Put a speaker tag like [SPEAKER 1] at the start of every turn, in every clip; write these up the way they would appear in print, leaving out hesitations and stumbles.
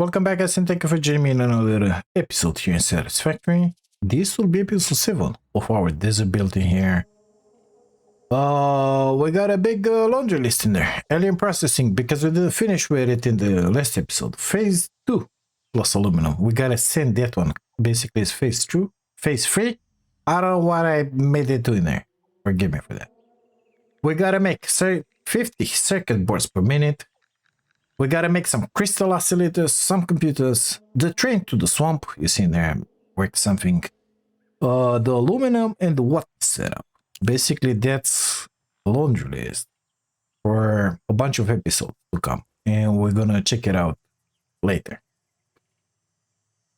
[SPEAKER 1] Welcome back, guys, and thank you for joining me in another episode here in Satisfactory. This will be episode 7 of our desert building here. We got a big laundry list in there. Alien processing, because we didn't finish with it in the last episode. Phase 2 plus aluminum. We gotta send that one. Basically, it's phase 2. Phase 3. I don't know what I made it to in there. Forgive me for that. We gotta make 50 circuit boards per minute. We gotta make some crystal oscillators, some computers, the train to the swamp, you see in there, work something, the aluminum and the water setup. Basically, that's a laundry list for a bunch of episodes to come, and we're gonna check it out later.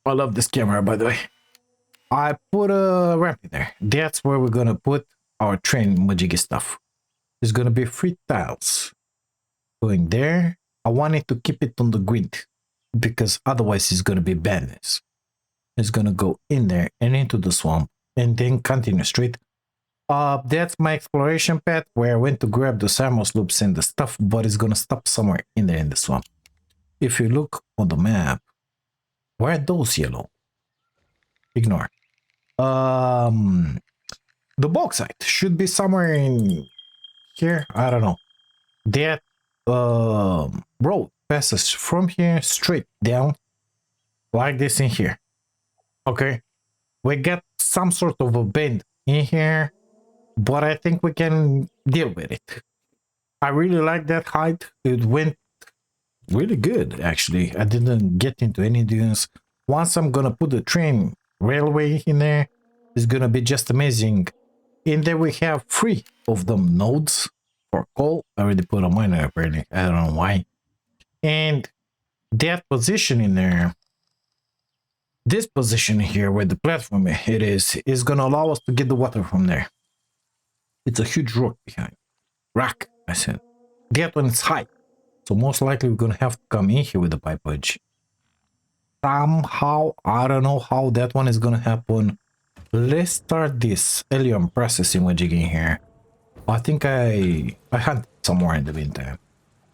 [SPEAKER 1] I love this camera, by the way. I put a ramp in there. That's where we're gonna put our train majiggy stuff. There's gonna be 3 tiles going there. I wanted to keep it on the grid because otherwise it's going to be badness. It's going to go in there and into the swamp and then continue straight. That's my exploration path where I went to grab the thermos loops and the stuff, but it's going to stop somewhere in there in the swamp. If you look on the map, where are those yellow? Ignore. The bauxite should be somewhere in here. I don't know. That road passes from here straight down like this in here. Okay, we got some sort of a bend in here, but I think we can deal with it. I really like that height. It went really good, actually. I didn't get into any dunes. Once I'm gonna put the train railway in there, it's gonna be just amazing. In there we have 3 of them nodes for coal. I already put a miner apparently. I don't know why. And that position in there, this position here where the platform it is gonna allow us to get the water from there. It's a huge rock behind. Rock, I said. That one is high. So most likely we're gonna have to come in here with the pipe wedge. Somehow, I don't know how that one is gonna happen. Let's start this alien processing wedge in here. I think I hunted somewhere in the meantime.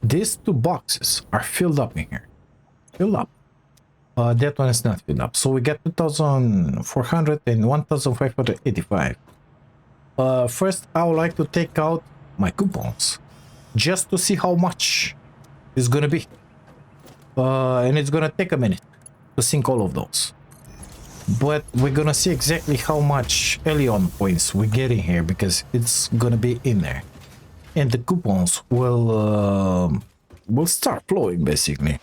[SPEAKER 1] These 2 boxes are filled up in here. Filled up. That one is not filled up. So we got 2,400 and 1,585. First, I would like to take out my coupons just to see how much it's gonna be. And it's gonna take a minute to sync all of those. But we're gonna see exactly how much alien points we get in here because it's gonna be in there, and the coupons will start flowing. Basically,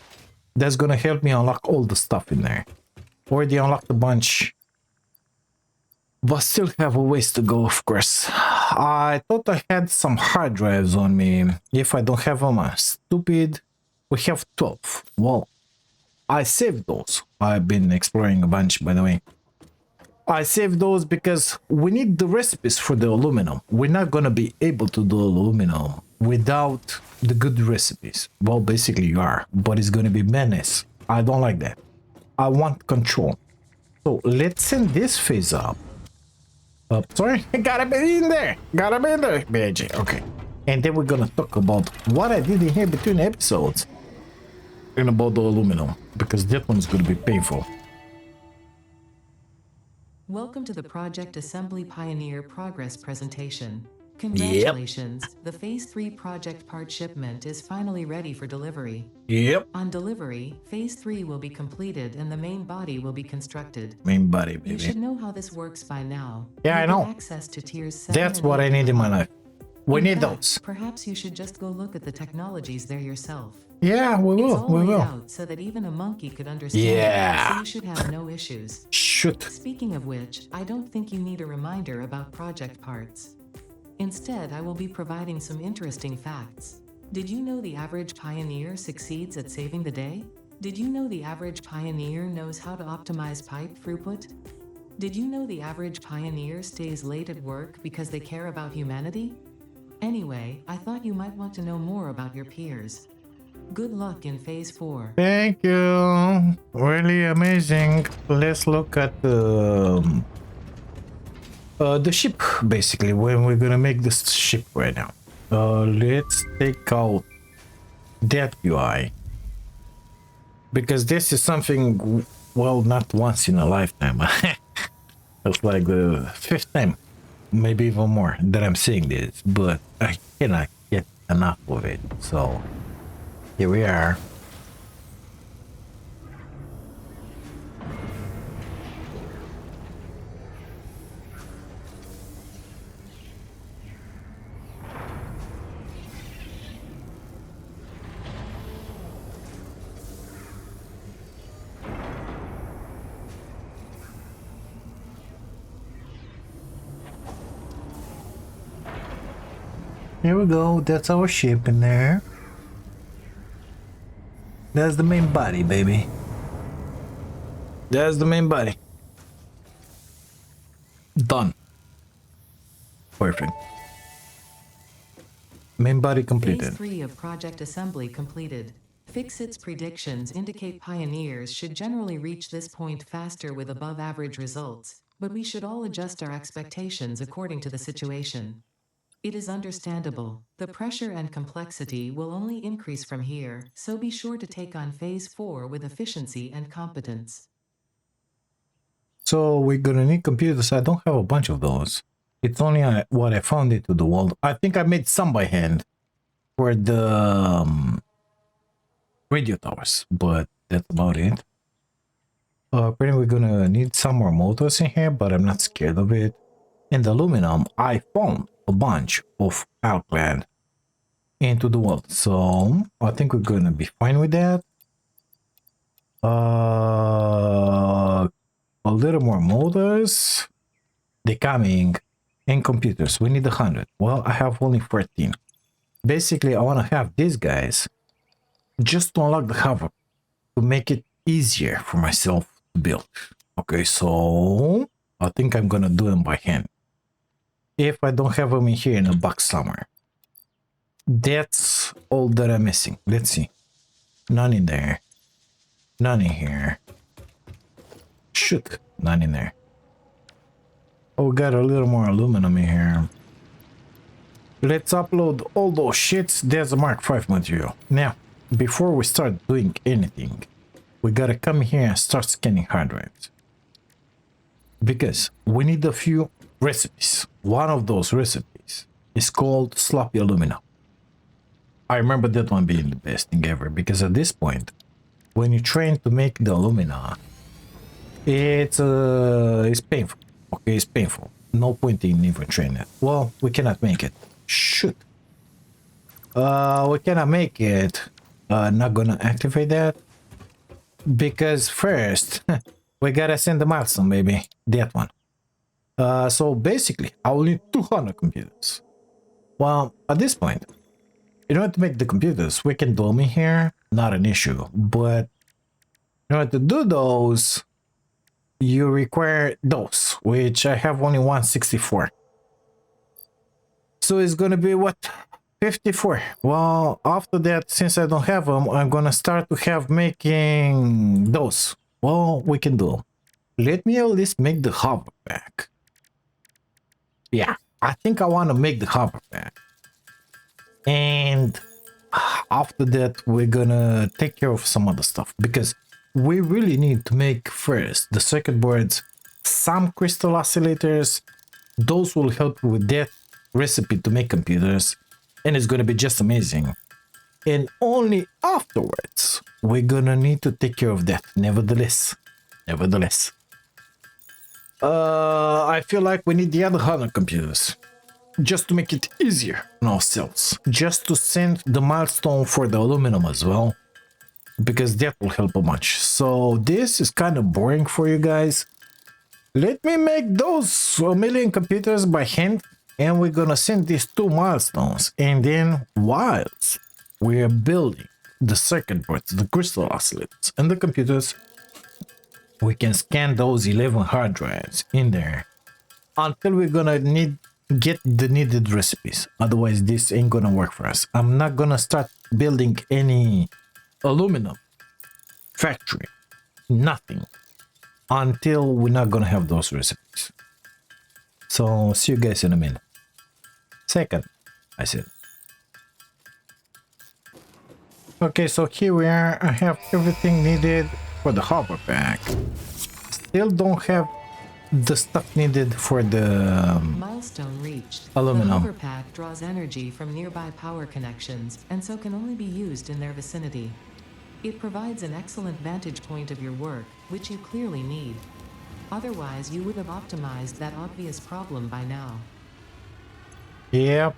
[SPEAKER 1] that's gonna help me unlock all the stuff in there. Already unlocked a bunch, but still have a ways to go. Of course, I thought I had some hard drives on me. If I don't have them, I'm stupid. We have 12. Well, I saved those. I've been exploring a bunch, by the way. I saved those because we need the recipes for the aluminum. We're not gonna be able to do aluminum without the good recipes. Well, basically you are, but it's gonna be madness. I don't like that. I want control. So let's send this phase up. Sorry, gotta be in there. Gotta be in there, BG. Okay. And then we're gonna talk about what I did in here between episodes. And about the aluminum, because that one's going to be painful.
[SPEAKER 2] Welcome to the Project Assembly Pioneer Progress presentation. Congratulations, the Phase 3 project part shipment is finally ready for delivery.
[SPEAKER 1] Yep.
[SPEAKER 2] On delivery, Phase 3 will be completed and the main body will be constructed.
[SPEAKER 1] Main body, baby.
[SPEAKER 2] You should know how this works by now.
[SPEAKER 1] Yeah, I know.
[SPEAKER 2] Access to tiers 7
[SPEAKER 1] That's what I need in my life. We need those.
[SPEAKER 2] Perhaps you should just go look at the technologies there yourself.
[SPEAKER 1] Yeah, we will.
[SPEAKER 2] It's all laid out so that even a monkey could understand.
[SPEAKER 1] Yeah.
[SPEAKER 2] So you should have no issues.
[SPEAKER 1] Shoot.
[SPEAKER 2] Speaking of which, I don't think you need a reminder about project parts. Instead, I will be providing some interesting facts. Did you know the average pioneer succeeds at saving the day? Did you know the average pioneer knows how to optimize pipe throughput? Did you know the average pioneer stays late at work because they care about humanity? Anyway, I thought you might want to know more about your peers. Good luck in Phase 4.
[SPEAKER 1] Thank you. Really amazing. Let's look at the ship, basically, when we're gonna make this ship right now. Let's take out that UI. because this is something, well, not once in a lifetime. It's like the fifth time, maybe even more, that I'm seeing this, but I cannot get enough of it. So here we are. Here we go. That's our ship in there. That's the main body, baby. That's the main body. Done. Perfect. Main body
[SPEAKER 2] Phase
[SPEAKER 1] completed.
[SPEAKER 2] 3 of project assembly completed. Fixit's predictions indicate pioneers should generally reach this point faster with above average results, but we should all adjust our expectations according to the situation. It is understandable. The pressure and complexity will only increase from here, so be sure to take on Phase 4 with efficiency and competence.
[SPEAKER 1] So we're gonna need computers. I don't have a bunch of those. It's only what I found into the world. I think I made some by hand for the radio towers, but that's about it. Apparently we're gonna need some more motors in here, but I'm not scared of it. And aluminum, I found a bunch of outland into the world, so I think we're gonna be fine with that. A little more motors. They coming. And computers, we need 100. Well, I have only 14. Basically, I want to have these guys just to unlock the hover, to make it easier for myself to build. Okay, so I think I'm gonna do them by hand. If I don't have them in here in a box somewhere. That's all that I'm missing. Let's see. None in there. None in here. Shoot, none in there. Oh, we got a little more aluminum in here. Let's upload all those shits. There's a Mark V material. Now, before we start doing anything, we gotta come here and start scanning hard drives. Because we need a few recipes. One of those recipes is called sloppy aluminum. I remember that one being the best thing ever, because at this point, when you train to make the alumina, it's painful. Okay, it's painful. No point in even training it. Well, we cannot make it. Shoot. We cannot make it. Not gonna activate that. Because first, we gotta send the milestone, baby. That one. So basically, I will need 200 computers. Well, at this point, in order to make the computers, we can do them in here. Not an issue. But in order to do those, you require those, which I have only 164. So it's gonna be what? 54. Well, after that, since I don't have them, I'm gonna start to have making those. Well, we can do them. Let me at least make the hover pack. Yeah, I think I want to make the hover pack. And after that, we're gonna take care of some other stuff, because we really need to make first the circuit boards, some crystal oscillators. Those will help with that recipe to make computers, and it's gonna be just amazing. And only afterwards we're gonna need to take care of that. Nevertheless, I feel like we need the other 100 computers just to make it easier on ourselves, just to send the milestone for the aluminum as well, because that will help a bunch. So this is kind of boring for you guys. Let me make those 1,000,000 computers by hand, and we're gonna send these 2 milestones. And then whilst we are building the circuit boards, the crystal oscillators, and the computers, we can scan those 11 hard drives in there until we're gonna get the needed recipes. Otherwise, this ain't gonna work for us. I'm not gonna start building any aluminum factory, nothing, until we're not gonna have those recipes. So see you guys in a minute. Second, I said. Okay, so here we are. I have everything needed for the hover pack. Still don't have the stuff needed for the
[SPEAKER 2] Milestone reached.
[SPEAKER 1] aluminum.
[SPEAKER 2] The hover pack draws energy from nearby power connections and so can only be used in their vicinity. It provides an excellent vantage point of your work, which you clearly need. Otherwise, you would have optimized that obvious problem by now.
[SPEAKER 1] Yep,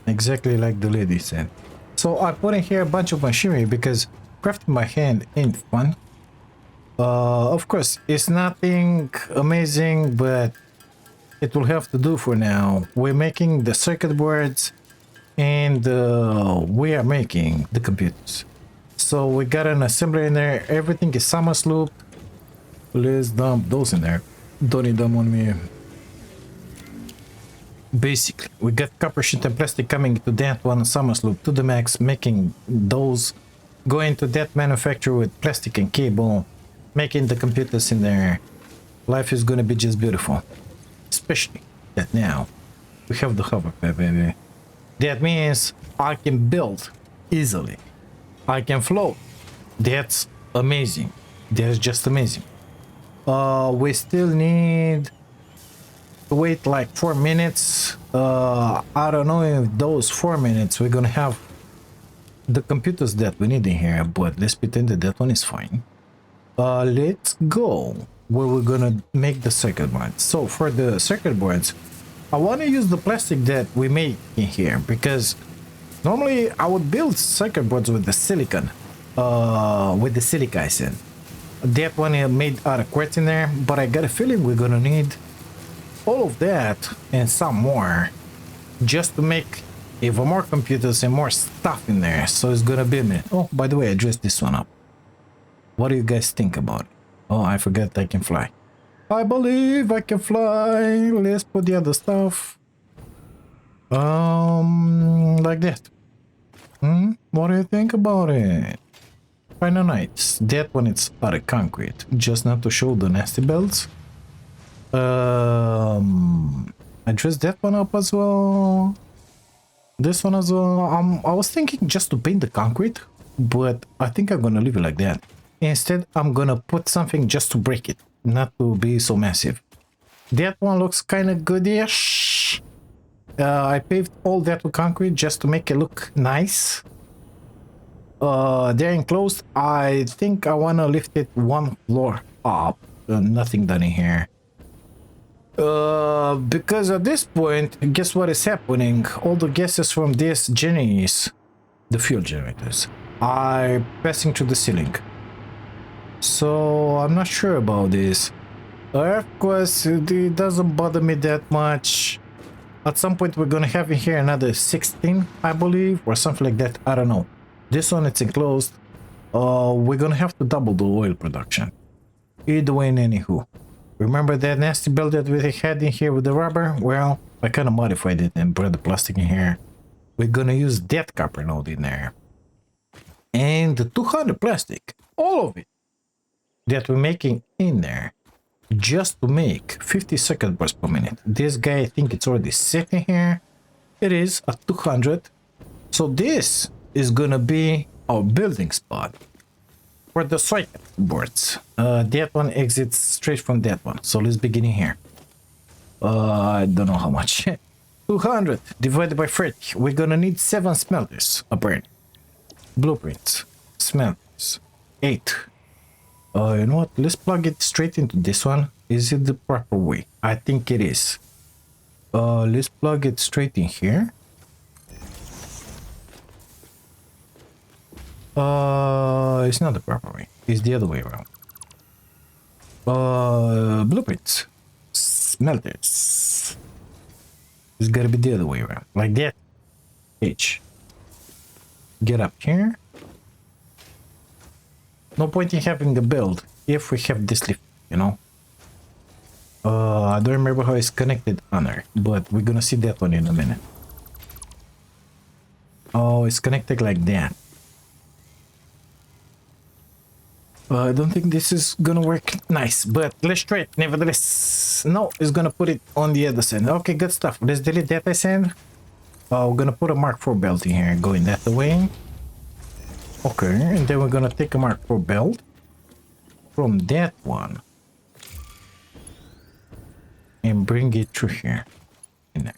[SPEAKER 1] exactly like the lady said. So I put in here a bunch of machinery because crafting by hand ain't fun. Of course, it's nothing amazing, but it will have to do for now. We're making the circuit boards and we are making the computers. So we got an assembler in there. Everything is Summers loop. Let's dump those in there. Don't need them on me. Basically, we got copper sheet and plastic coming to that one Summers loop to the max, making those go into that manufacturer with plastic and cable, making the computers in there. Life is gonna be just beautiful. Especially that now we have the hover pad, baby. That means I can build easily. I can float. That's amazing. That's just amazing. We still need to wait like 4 minutes. I don't know if those 4 minutes we're gonna have the computers that we need in here, but let's pretend that that one is fine. Let's go where we're gonna make the circuit boards. So for the circuit boards, I want to use the plastic that we made in here because normally I would build circuit boards with the silicon, with the silica I said. That one is made out of quartz in there, but I got a feeling we're gonna need all of that and some more just to make even more computers and more stuff in there. So it's gonna be a minute. Oh, by the way, I dressed this one up. What do you guys think about it? Oh, I forgot I can fly. I believe I can fly. Let's put the other stuff. Like that. What do you think about it? Kinda nice. That one it's out of concrete, just not to show the nasty belts. I dressed that one up as well. This one as well. I was thinking just to paint the concrete, but I think I'm gonna leave it like that. Instead, I'm gonna put something just to break it, not to be so massive. That one looks kind of goodish. I paved all that with concrete just to make it look nice. They're enclosed. I think I want to lift it one floor up. Nothing done in here. Because at this point, guess what is happening? All the gases from these generators, the fuel generators, are passing through the ceiling. So I'm not sure about this. Of course, it doesn't bother me that much. At some point, we're gonna have in here another 16, I believe, or something like that. I don't know. This one, it's enclosed. We're gonna have to double the oil production. Either way, and anywho. Remember that nasty belt that we had in here with the rubber? Well, I kind of modified it and brought the plastic in here. We're gonna use that copper node in there. And the 200 plastic, all of it, that we're making in there, just to make 50 circuit bursts per minute. This guy, I think it's already sitting here. It is at 200. So this is gonna be our building spot for the circuit boards. That one exits straight from that one. So let's begin in here. I don't know how much. 200 divided by 30. We're gonna need 7 smelters. Apparently. Blueprints. Smelters. 8. You know what? Let's plug it straight into this one. Is it the proper way? I think it is. Let's plug it straight in here. It's not the proper way. It's the other way around. Blueprints. Smelters. It's gotta be the other way around. Like that. H. Get up here. No point in having a build if we have this lift, you know. I don't remember how it's connected on there, but we're gonna see that one in a minute. Oh, it's connected like that. I don't think this is gonna work nice, but let's try it nevertheless. No, it's gonna put it on the other side. Okay, good stuff. Let's delete that I said. We're gonna put a Mark IV belt in here, going that way. Okay, and then we're gonna take a mark for belt from that one and bring it through here. In there.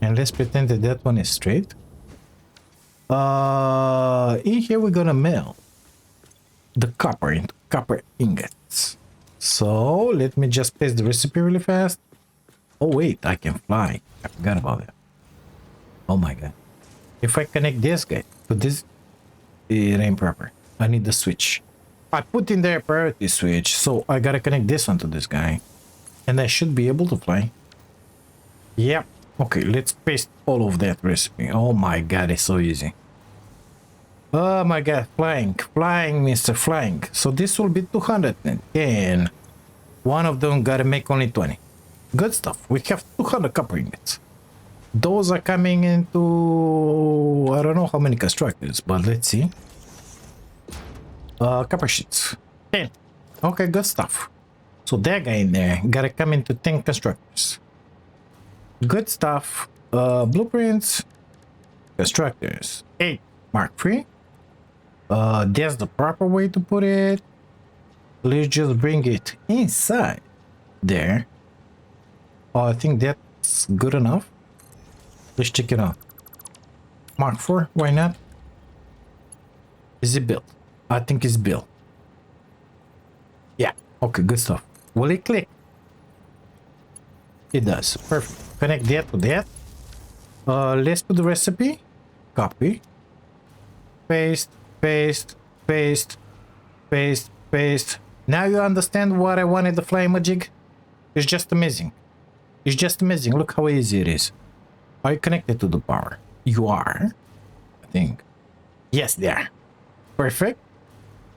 [SPEAKER 1] And let's pretend that that one is straight. In here we're gonna melt the copper into copper ingots. So let me just paste the recipe really fast. Oh wait, I can fly. I forgot about that. Oh my god. If I connect this guy to this, it ain't proper. I need the switch. I put in there a priority switch, so I gotta connect this one to this guy. And I should be able to fly. Yep. Okay, let's paste all of that recipe. Oh my god, it's so easy. Oh my god, flying, Mr. Flying. So this will be 210. One of them gotta make only 20. Good stuff. We have 200 copper ingots. Those are coming into, I don't know how many constructors, but let's see. Copper sheets. 10. Okay, good stuff. So that guy in there gotta come into 10 constructors. Good stuff. Blueprints. Constructors. 8. Mark 3. That's the proper way to put it. Let's just bring it inside there. I think that's good enough. Let's check it out. Mark 4, why not? Is it built? I think it's built. Yeah, okay, good stuff. Will it click? It does. Perfect. Connect that to that. Let's put the recipe. Copy. Paste, paste, paste, paste, paste. Now you understand what I wanted the flying magic? It's just amazing. It's just amazing. Look how easy it is. Are you connected to the power? You are, I think. Yes, there. Perfect.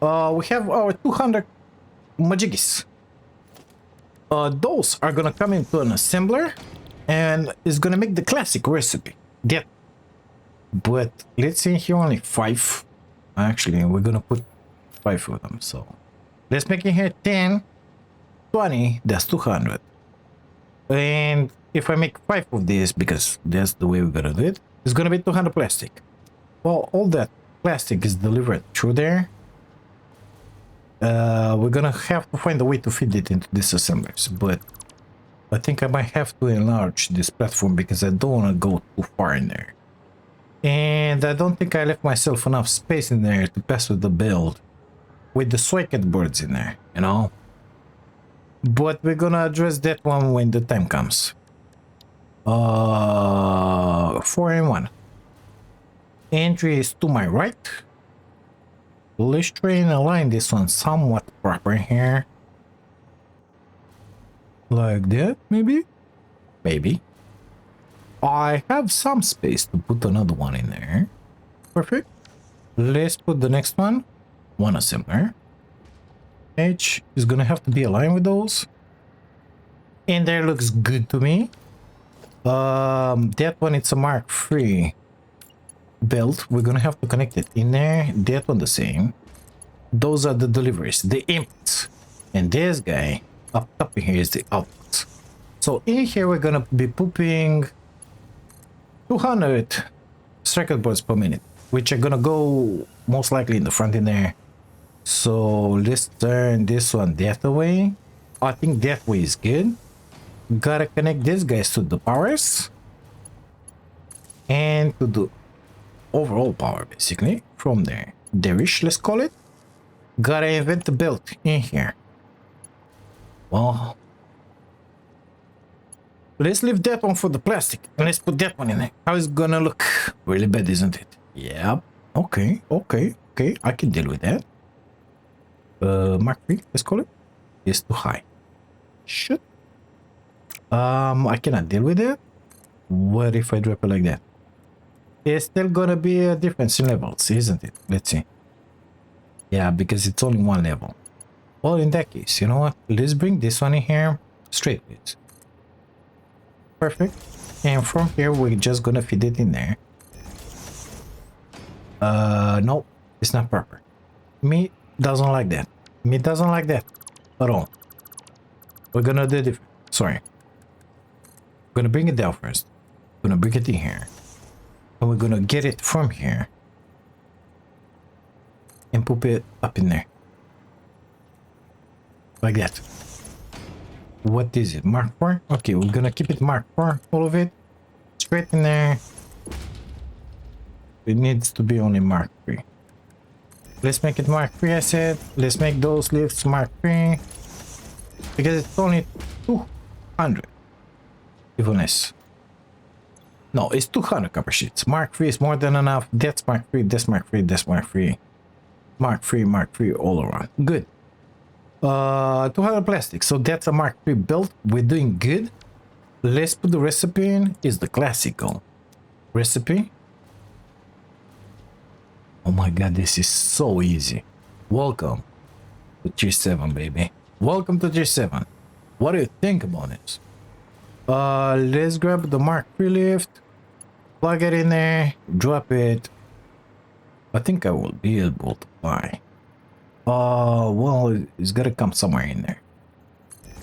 [SPEAKER 1] We have our 200 majigis. Those are gonna come into an assembler and it's gonna make the classic recipe. Get. But let's say here only 5. Actually, we're gonna put 5 of them. So let's make it here 10, 20. That's 200. And if I make 5 of these, because that's the way we're gonna do it, it's gonna be 200 plastic. Well, all that plastic is delivered through there. We're gonna have to find a way to feed it into these assemblers, but I think I might have to enlarge this platform because I don't want to go too far in there. And I don't think I left myself enough space in there to pass with the build with the socket boards in there, you know. But we're gonna address that one when the time comes. 4 and 1. Entry is to my right. Let's try and align this one somewhat proper here. Like that, maybe? Maybe. I have some space to put another one in there. Perfect. Let's put the next one. One assembler. H is gonna have to be aligned with those. And there looks good to me. That one, it's a Mark 3 belt. We're gonna have to connect it in there. That one the same. Those are the deliveries, the inputs. And this guy up top here is the outputs. So in here we're gonna be pooping 200 circuit boards per minute, which are gonna go most likely in the front in there. So let's turn this one that way. I think that way is good. Gotta connect these guys to the powers and to the overall power, basically, from there. There-ish, let's call it. Gotta invent the belt in here. Well, let's leave that one for the plastic and let's put that one in there. How is it gonna look? Really bad, isn't it? Yep. Okay, okay, okay. I can deal with that. Mark 3, let's call it. Is too high. Shit. I cannot deal with it. What if I drop it like that? It's still gonna be a difference in levels, isn't it? Let's see. Yeah, because it's only one level. Well, in that case, you know what? Let's bring this one in here. Straight with. Perfect. And from here, we're just gonna feed it in there. No, it's not proper. Me doesn't like that. Me doesn't like that at all. We're gonna do it. Sorry. We're gonna bring it down first. We're gonna bring it in here. And we're gonna get it from here and put it up in there. Like that. What is it? Mark 4? Okay, we're gonna keep it Mark 4, all of it. Straight in there. It needs to be only Mark 3. Let's make it Mark 3, I said. Let's make those lifts Mark 3. Because it's only 200. Even less. No, it's 200 copper sheets. Mark 3 is more than enough. That's Mark 3, that's Mark 3, that's Mark 3. Mark 3, Mark 3, all around. Good. 200 plastic. So that's a Mark 3 build. We're doing good. Let's put the recipe in. Is the classical recipe. Oh my god, this is so easy. Welcome to G7, baby. Welcome to G7. What do you think about this? Let's grab the Mark 3 lift, plug it in there, drop it. I think I will be able to buy. Well, it's gotta come somewhere in there.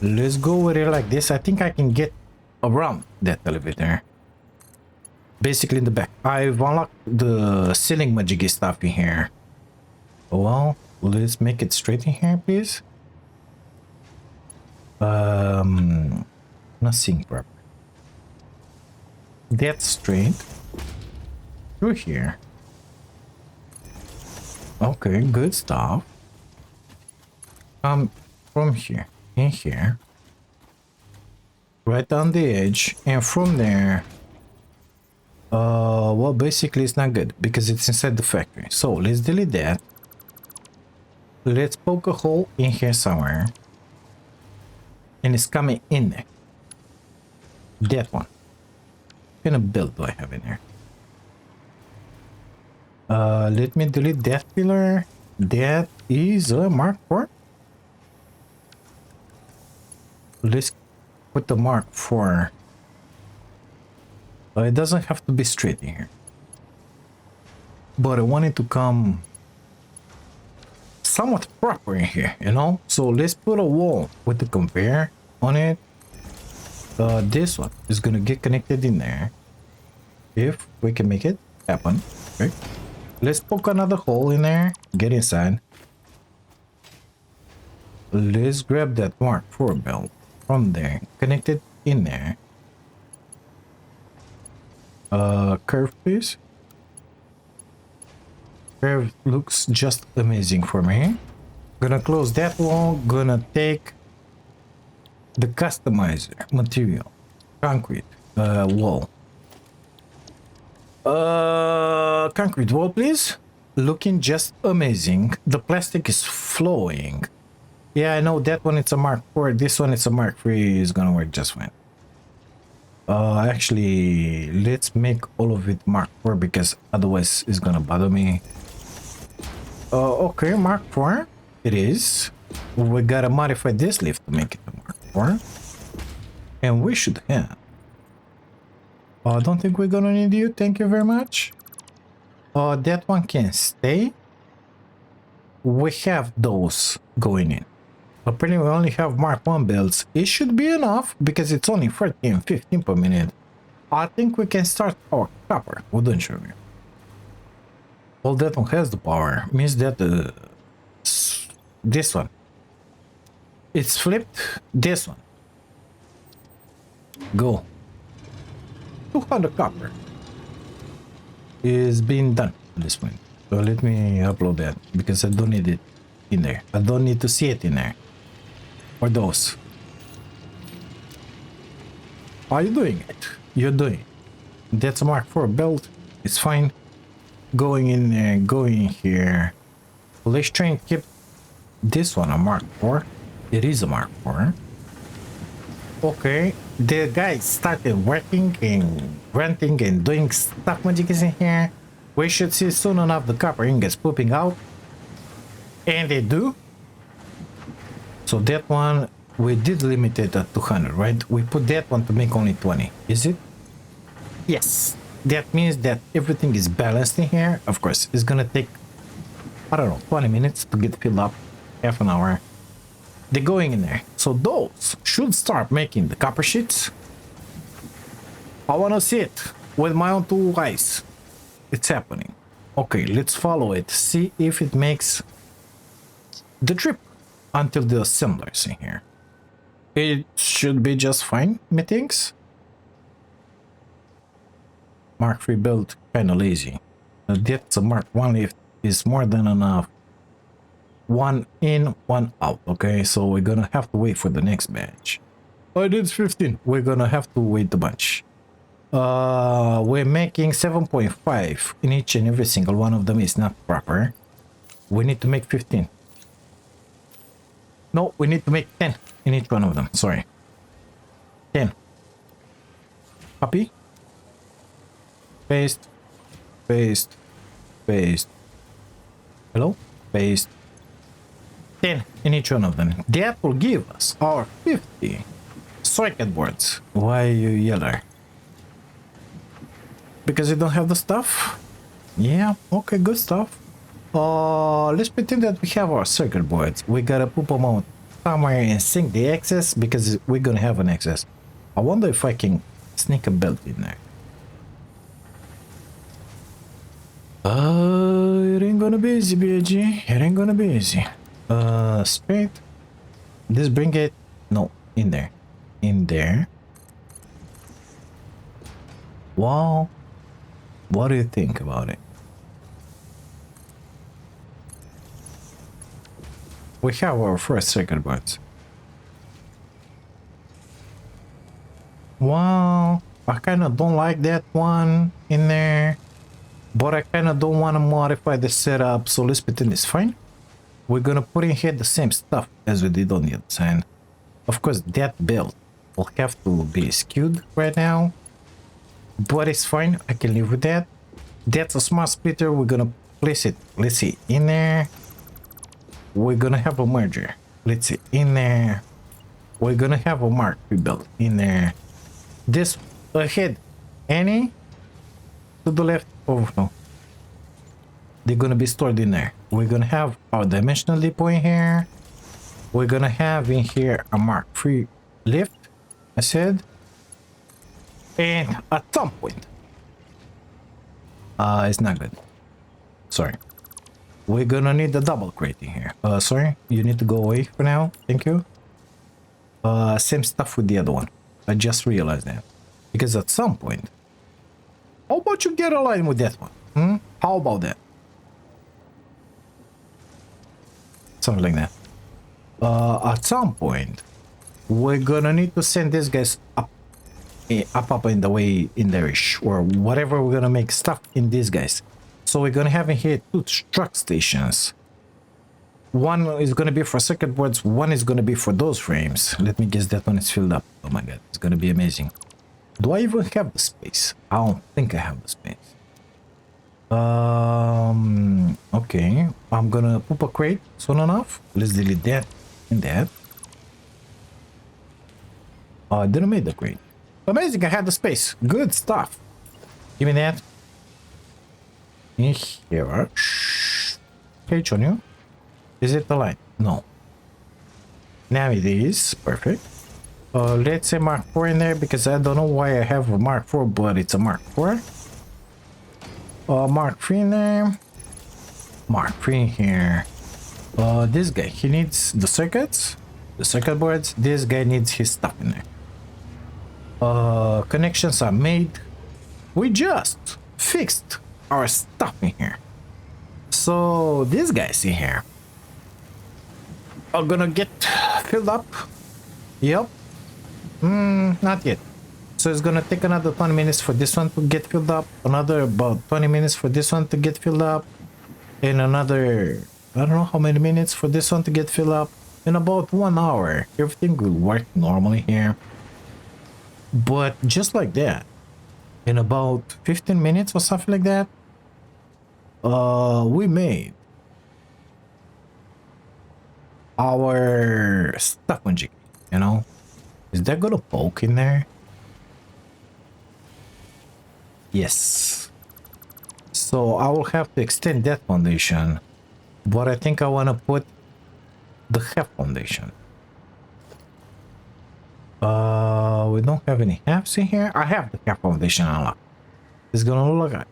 [SPEAKER 1] Let's go with it like this. I think I can get around that elevator. Basically in the back. I've unlocked the ceiling majiggy stuff in here. Well, let's make it straight in here, please. Nothing proper. That's straight. Through here. Okay, good stuff. From here, in here. Right on the edge, and from there. Well, basically it's not good because it's inside the factory. So let's delete that. Let's poke a hole in here somewhere. And it's coming in there. That one. What kind of build do I have in there? Let me delete that pillar. That is a Mark 4. Let's put the Mark 4. It doesn't have to be straight in here. But I want it to come somewhat proper in here, you know? So let's put a wall with the conveyor on it. This one is gonna get connected in there. If we can make it happen. Okay. Let's poke another hole in there. Get inside. Let's grab that Mark 4 belt from there. Connect it in there. Curve, please. Curve looks just amazing for me. Gonna close that wall. Gonna take the customizer material, concrete wall. Concrete wall, please. Looking just amazing. The plastic is flowing. Yeah, I know that one. It's a Mark 4. This one, it's a Mark 3. Is gonna work just fine. Actually, let's make all of it Mark 4 because otherwise it's gonna bother me. Okay, Mark 4 it is. We gotta modify this lift to make it a Mark 4. And we should have. I don't think we're gonna need you. Thank you very much. That one can stay. We have those going in. Apparently we only have Mark 1 builds. It should be enough because it's only 14 and 15 per minute. I think we can start our copper, wouldn't you? Well, that one has the power. Means that this one. It's flipped. This one. Go. 200 copper is being done at this point. So let me upload that because I don't need it in there. I don't need to see it in there. Or those. Are you doing it? You're doing it. That's a Mark 4 belt. It's fine. Going in there, going here. Let's try and keep this one a Mark 4. It is a Mark 4. Okay. The guys started working and grunting and doing stuff magic in here. We should see soon enough the copper ingots pooping out. And they do. So that one, we did limit it at 200, right? We put that one to make only 20, is it? Yes. That means that everything is balanced in here. Of course, it's gonna take, I don't know, 20 minutes to get filled up, half an hour. They're going in there. So those should start making the copper sheets. I wanna see it with my own two eyes. It's happening. Okay, let's follow it. See if it makes the trip until the assemblers in here. It should be just fine, methinks. Mark 3 build kinda lazy. That's a Mark 1 lift is more than enough. One in, one out. Okay, so we're gonna have to wait for the next batch. I did 15. We're gonna have to wait a bunch. We're making 7.5 in each and every single one of them is not proper. We need to make 15. No, we need to make 10 in each one of them. Sorry. 10. Copy. Paste. Paste. Paste. Hello? Paste. 10 in each one of them. That will give us our 50 circuit boards. Why you yeller? Because you don't have the stuff? Yeah, okay, good stuff. Let's pretend that we have our circuit boards. We gotta put them out somewhere and sync the excess because we're gonna have an excess. I wonder if I can sneak a belt in there. It ain't gonna be easy, BG. It ain't gonna be easy. Straight. Let's bring it. No, in there. In there. Wow. What do you think about it? We have our first circuit boards. Wow. I kind of don't like that one in there. But I kind of don't want to modify the setup. So let's pretend it's fine. We're going to put in here the same stuff as we did on the other side. Of course, that belt will have to be skewed right now. But it's fine. I can live with that. That's a smart splitter. We're going to place it, let's see, in there. We're going to have a merger. Let's see, in there. We're going to have a Mark III belt in there. This ahead. Any? To the left. Oh, no. They're going to be stored in there. We're going to have our dimensional depot in here. We're going to have in here a Mark III lift, I said. And at some point, it's not good. Sorry. We're gonna need a double crate in here. Sorry, you need to go away for now. Thank you. Same stuff with the other one. I just realized that. Because at some point, how about you get aligned with that one? How about that? Something like that. At some point, we're gonna need to send these guys up in the way in there-ish, or whatever. We're gonna make stuff in these guys. So we're gonna have in here 2 truck stations. One is gonna be for circuit boards, one is gonna be for those frames. Let me guess that one is filled up. Oh my god, it's gonna be amazing. Do I even have the space? I don't think I have the space. Okay, I'm gonna poop a crate soon enough. Let's delete that and that. Oh, I didn't make the crate. Amazing, I had the space. Good stuff. Give me that. In here. Page on you. Is it the line? No. Now it is. Perfect. Let's say Mark 4 in there because I don't know why I have a Mark 4, but it's a Mark 4. Mark 3 in there. Mark 3 in here. This guy, he needs the circuits, the circuit boards. This guy needs his stuff in there. Connections are made. We just fixed our stuff in here. So these guys in here are gonna get filled up. Yep. Not yet. So it's gonna take another 20 minutes for this one to get filled up, another about 20 minutes for this one to get filled up, and another, I don't know how many minutes for this one to get filled up. In about 1 hour, everything will work normally here. But just like that, in about 15 minutes or something like that, we made our stuff on jig, you know? Is that gonna poke in there? Yes. So I will have to extend that foundation, but I think I want to put the half foundation. We don't have any halves in here. I have the half foundation unlocked. It's gonna look like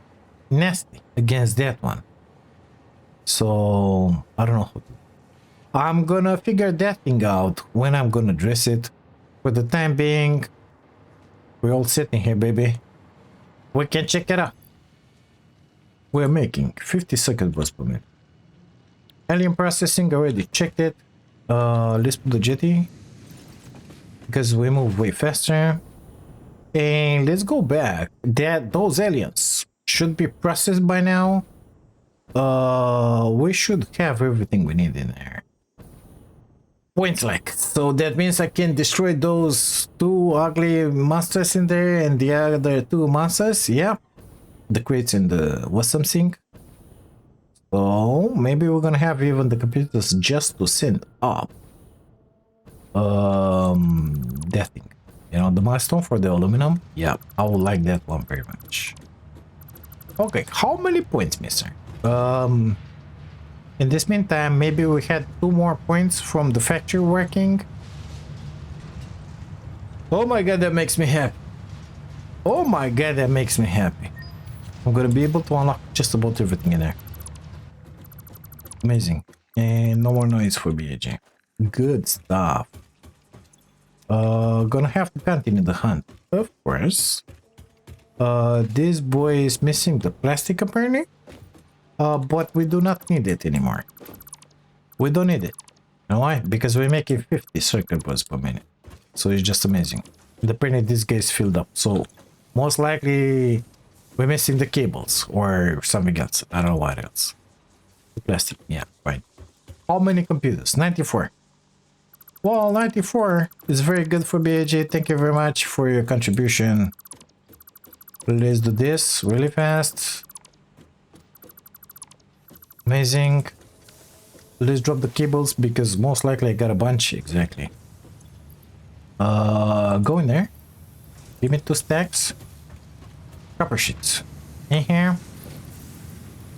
[SPEAKER 1] nasty against that one. So I don't know how to. I'm gonna figure that thing out when I'm gonna dress it. For the time being, we're all sitting here, baby. We can check it out. We're making 50 circuit boards per minute. Alien processing, already checked it. Let's put the jetty because we move way faster. And let's go back. Those aliens should be processed by now. We should have everything we need in there. Point like. So that means I can destroy those two ugly monsters in there and the other two monsters. Yeah. The crates and the what's something. So maybe we're gonna have even the computers just to send up that thing. You know, the milestone for the aluminum. Yeah, I would like that one very much. Okay, how many points, mister? In this meantime, maybe we had 2 more points from the factory working. Oh my god, that makes me happy. Oh my god, that makes me happy. I'm gonna be able to unlock just about everything in there. Amazing. And no more noise for BAJ. Good stuff. Gonna have to continue the hunt, of course. This boy is missing the plastic apparently. But we do not need it anymore. We don't need it. You know why? Because we're making 50 circuit boards per minute. So it's just amazing. And apparently this guy's filled up. So most likely we're missing the cables or something else. I don't know what else. The plastic. Yeah, fine. How many computers? 94. Well, 94 is very good for BAJ. Thank you very much for your contribution. Let's do this really fast. Amazing. Let's drop the cables because most likely I got a bunch. Exactly. Go in there. Give me 2 stacks. Copper sheets. In here.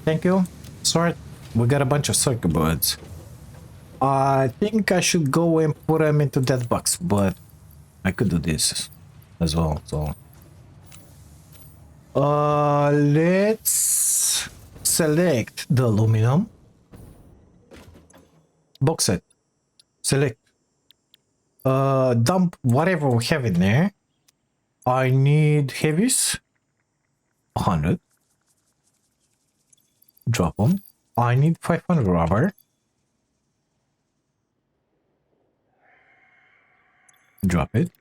[SPEAKER 1] Thank you. Sort. We got a bunch of circuit boards. I think I should go and put them into that box, but I could do this as well. So, let's select the aluminum. Bauxite. Select. Dump whatever we have in there. I need heavies. 100. Drop them. I need 500 rubber. Drop it.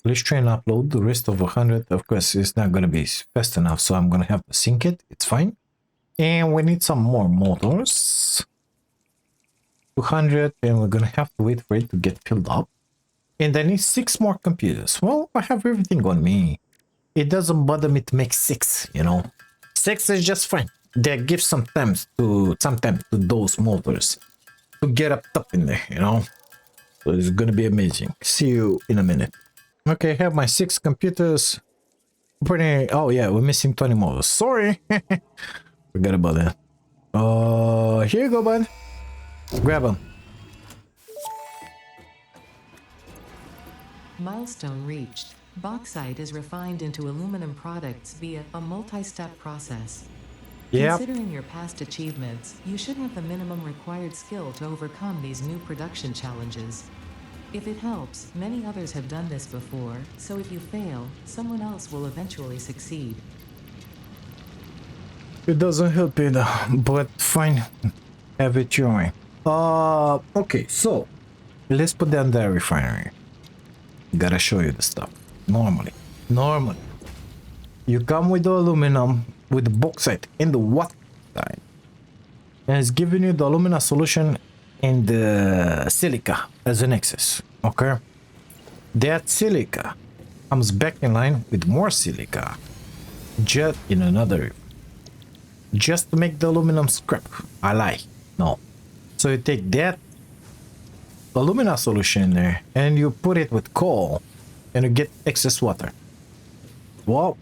[SPEAKER 1] Let's try and upload the rest of 100. Of course, it's not going to be fast enough, so I'm going to have to sync it. It's fine. And we need some more motors. 200, and we're going to have to wait for it to get filled up. And I need 6 more computers. Well, I have everything on me. It doesn't bother me to make 6, you know. 6 is just fine. That gives some time to those motors to get up top in there, you know. So it's gonna be amazing. See you in a minute. Okay, I have my 6 computers. Oh yeah, we're missing 20 motors. Sorry. Forgot about that. Here you go, bud. Grab them.
[SPEAKER 2] Milestone reached. Bauxite is refined into aluminum products via a multi-step process.
[SPEAKER 1] Yep.
[SPEAKER 2] Considering your past achievements, you should have the minimum required skill to overcome these new production challenges. If it helps, many others have done this before, so if you fail, someone else will eventually succeed.
[SPEAKER 1] It doesn't help either, but fine. Have it your way. Okay, so let's put down the refinery. Gotta show you the stuff. Normally, you come with the aluminum, with the bauxite and the water side, and it's giving you the alumina solution and the silica as an excess. Okay, that silica comes back in line with more silica, just in another, just to make the aluminum scrap. I lie. No. So you take that alumina solution in there and you put it with coal and you get excess water. Well,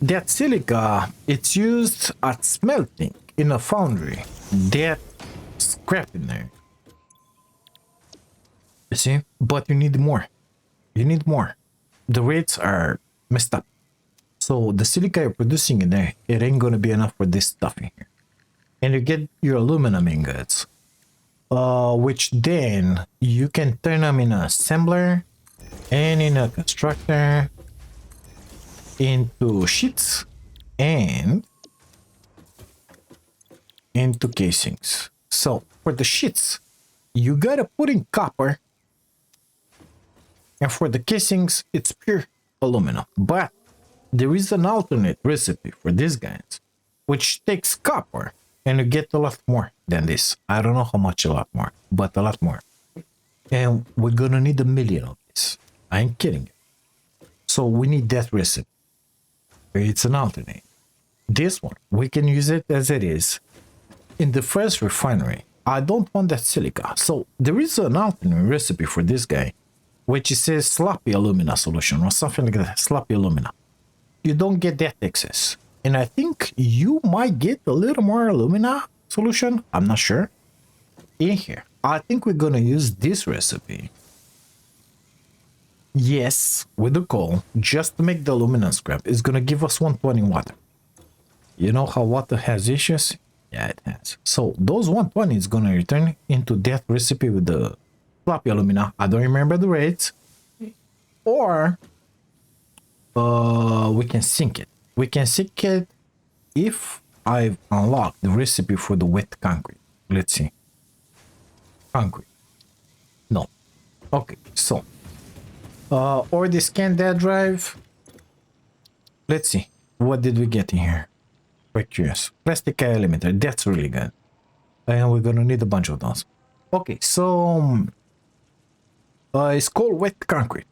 [SPEAKER 1] that silica, it's used at smelting in a foundry. That scrap in there. You see? But you need more. You need more. The rates are messed up. So the silica you're producing in there, it ain't gonna be enough for this stuff in here. And you get your aluminum ingots, which then you can turn them in an assembler and in a constructor into sheets and into casings. So for the sheets, you gotta put in copper, and for the casings, it's pure aluminum. But there is an alternate recipe for these guys, which takes copper, and you get a lot more than this. I don't know how much a lot more, but a lot more. And we're gonna need 1,000,000 of this. I ain't kidding you. So we need that recipe. It's an alternate. This one, we can use it as it is. In the first refinery, I don't want that silica. So there is an alternate recipe for this guy, which says sloppy alumina solution or something like that. Sloppy alumina. You don't get that excess. And I think you might get a little more alumina solution. I'm not sure. In here, I think we're gonna use this recipe. Yes, with the coal, just to make the aluminum scrap. It's gonna give us 120 water. You know how water has issues? Yeah, it has. So those 120 is gonna return into that recipe with the sloppy alumina. I don't remember the rates. Or we can sync it. We can sync it if I've unlocked the recipe for the wet concrete. Let's see. Concrete. No. Okay, so or the scan that drive. Let's see. What did we get in here? Quite curious. Plastic limiter. That's really good. And we're gonna need a bunch of those. Okay, so it's called wet concrete.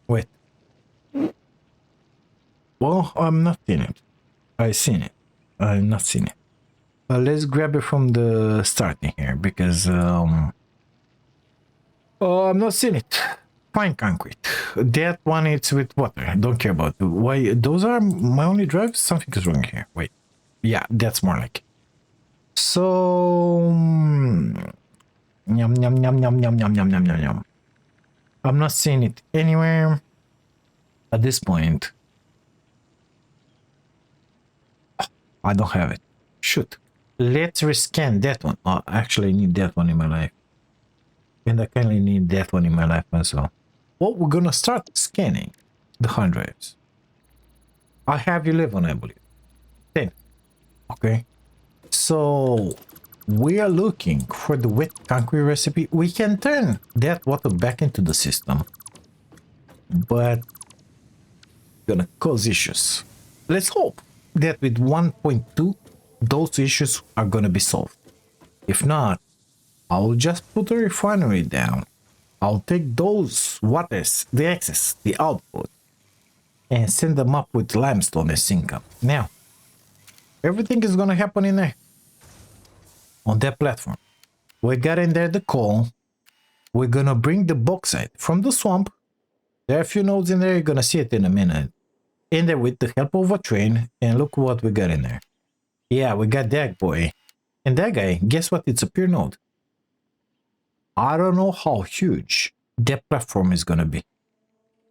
[SPEAKER 1] Wet. Well, I'm not seeing it. I've seen it. I've not seen it. Let's grab it from the starting here because I'm not seeing it. Fine concrete. That one it's with water. I don't care about it. Why those are my only drives? Something is wrong here. Wait. Yeah, that's more like it. So yum yum yum yum yum yum yum yum yum yum. I'm not seeing it anywhere at this point. I don't have it. Shoot. Let's rescan that one. Oh, actually, I need that one in my life. And I kind of need that one in my life as well. Well, we're gonna start scanning the hard drives. I have 11, I believe. 10. Okay. So we are looking for the wet concrete recipe. We can turn that water back into the system, but gonna cause issues. Let's hope that with 1.2 those issues are gonna be solved. If not, I'll just put a refinery down. I'll take those waters, the excess, the output, and send them up with limestone and sink them. Now, everything is gonna happen in there. On that platform. We got in there the coal. We're gonna bring the bauxite from the swamp. There are a few nodes in there, you're gonna see it in a minute. In there with the help of a train, and look what we got in there. Yeah, we got that boy. And that guy, guess what? It's a pure node. I don't know how huge that platform is gonna be.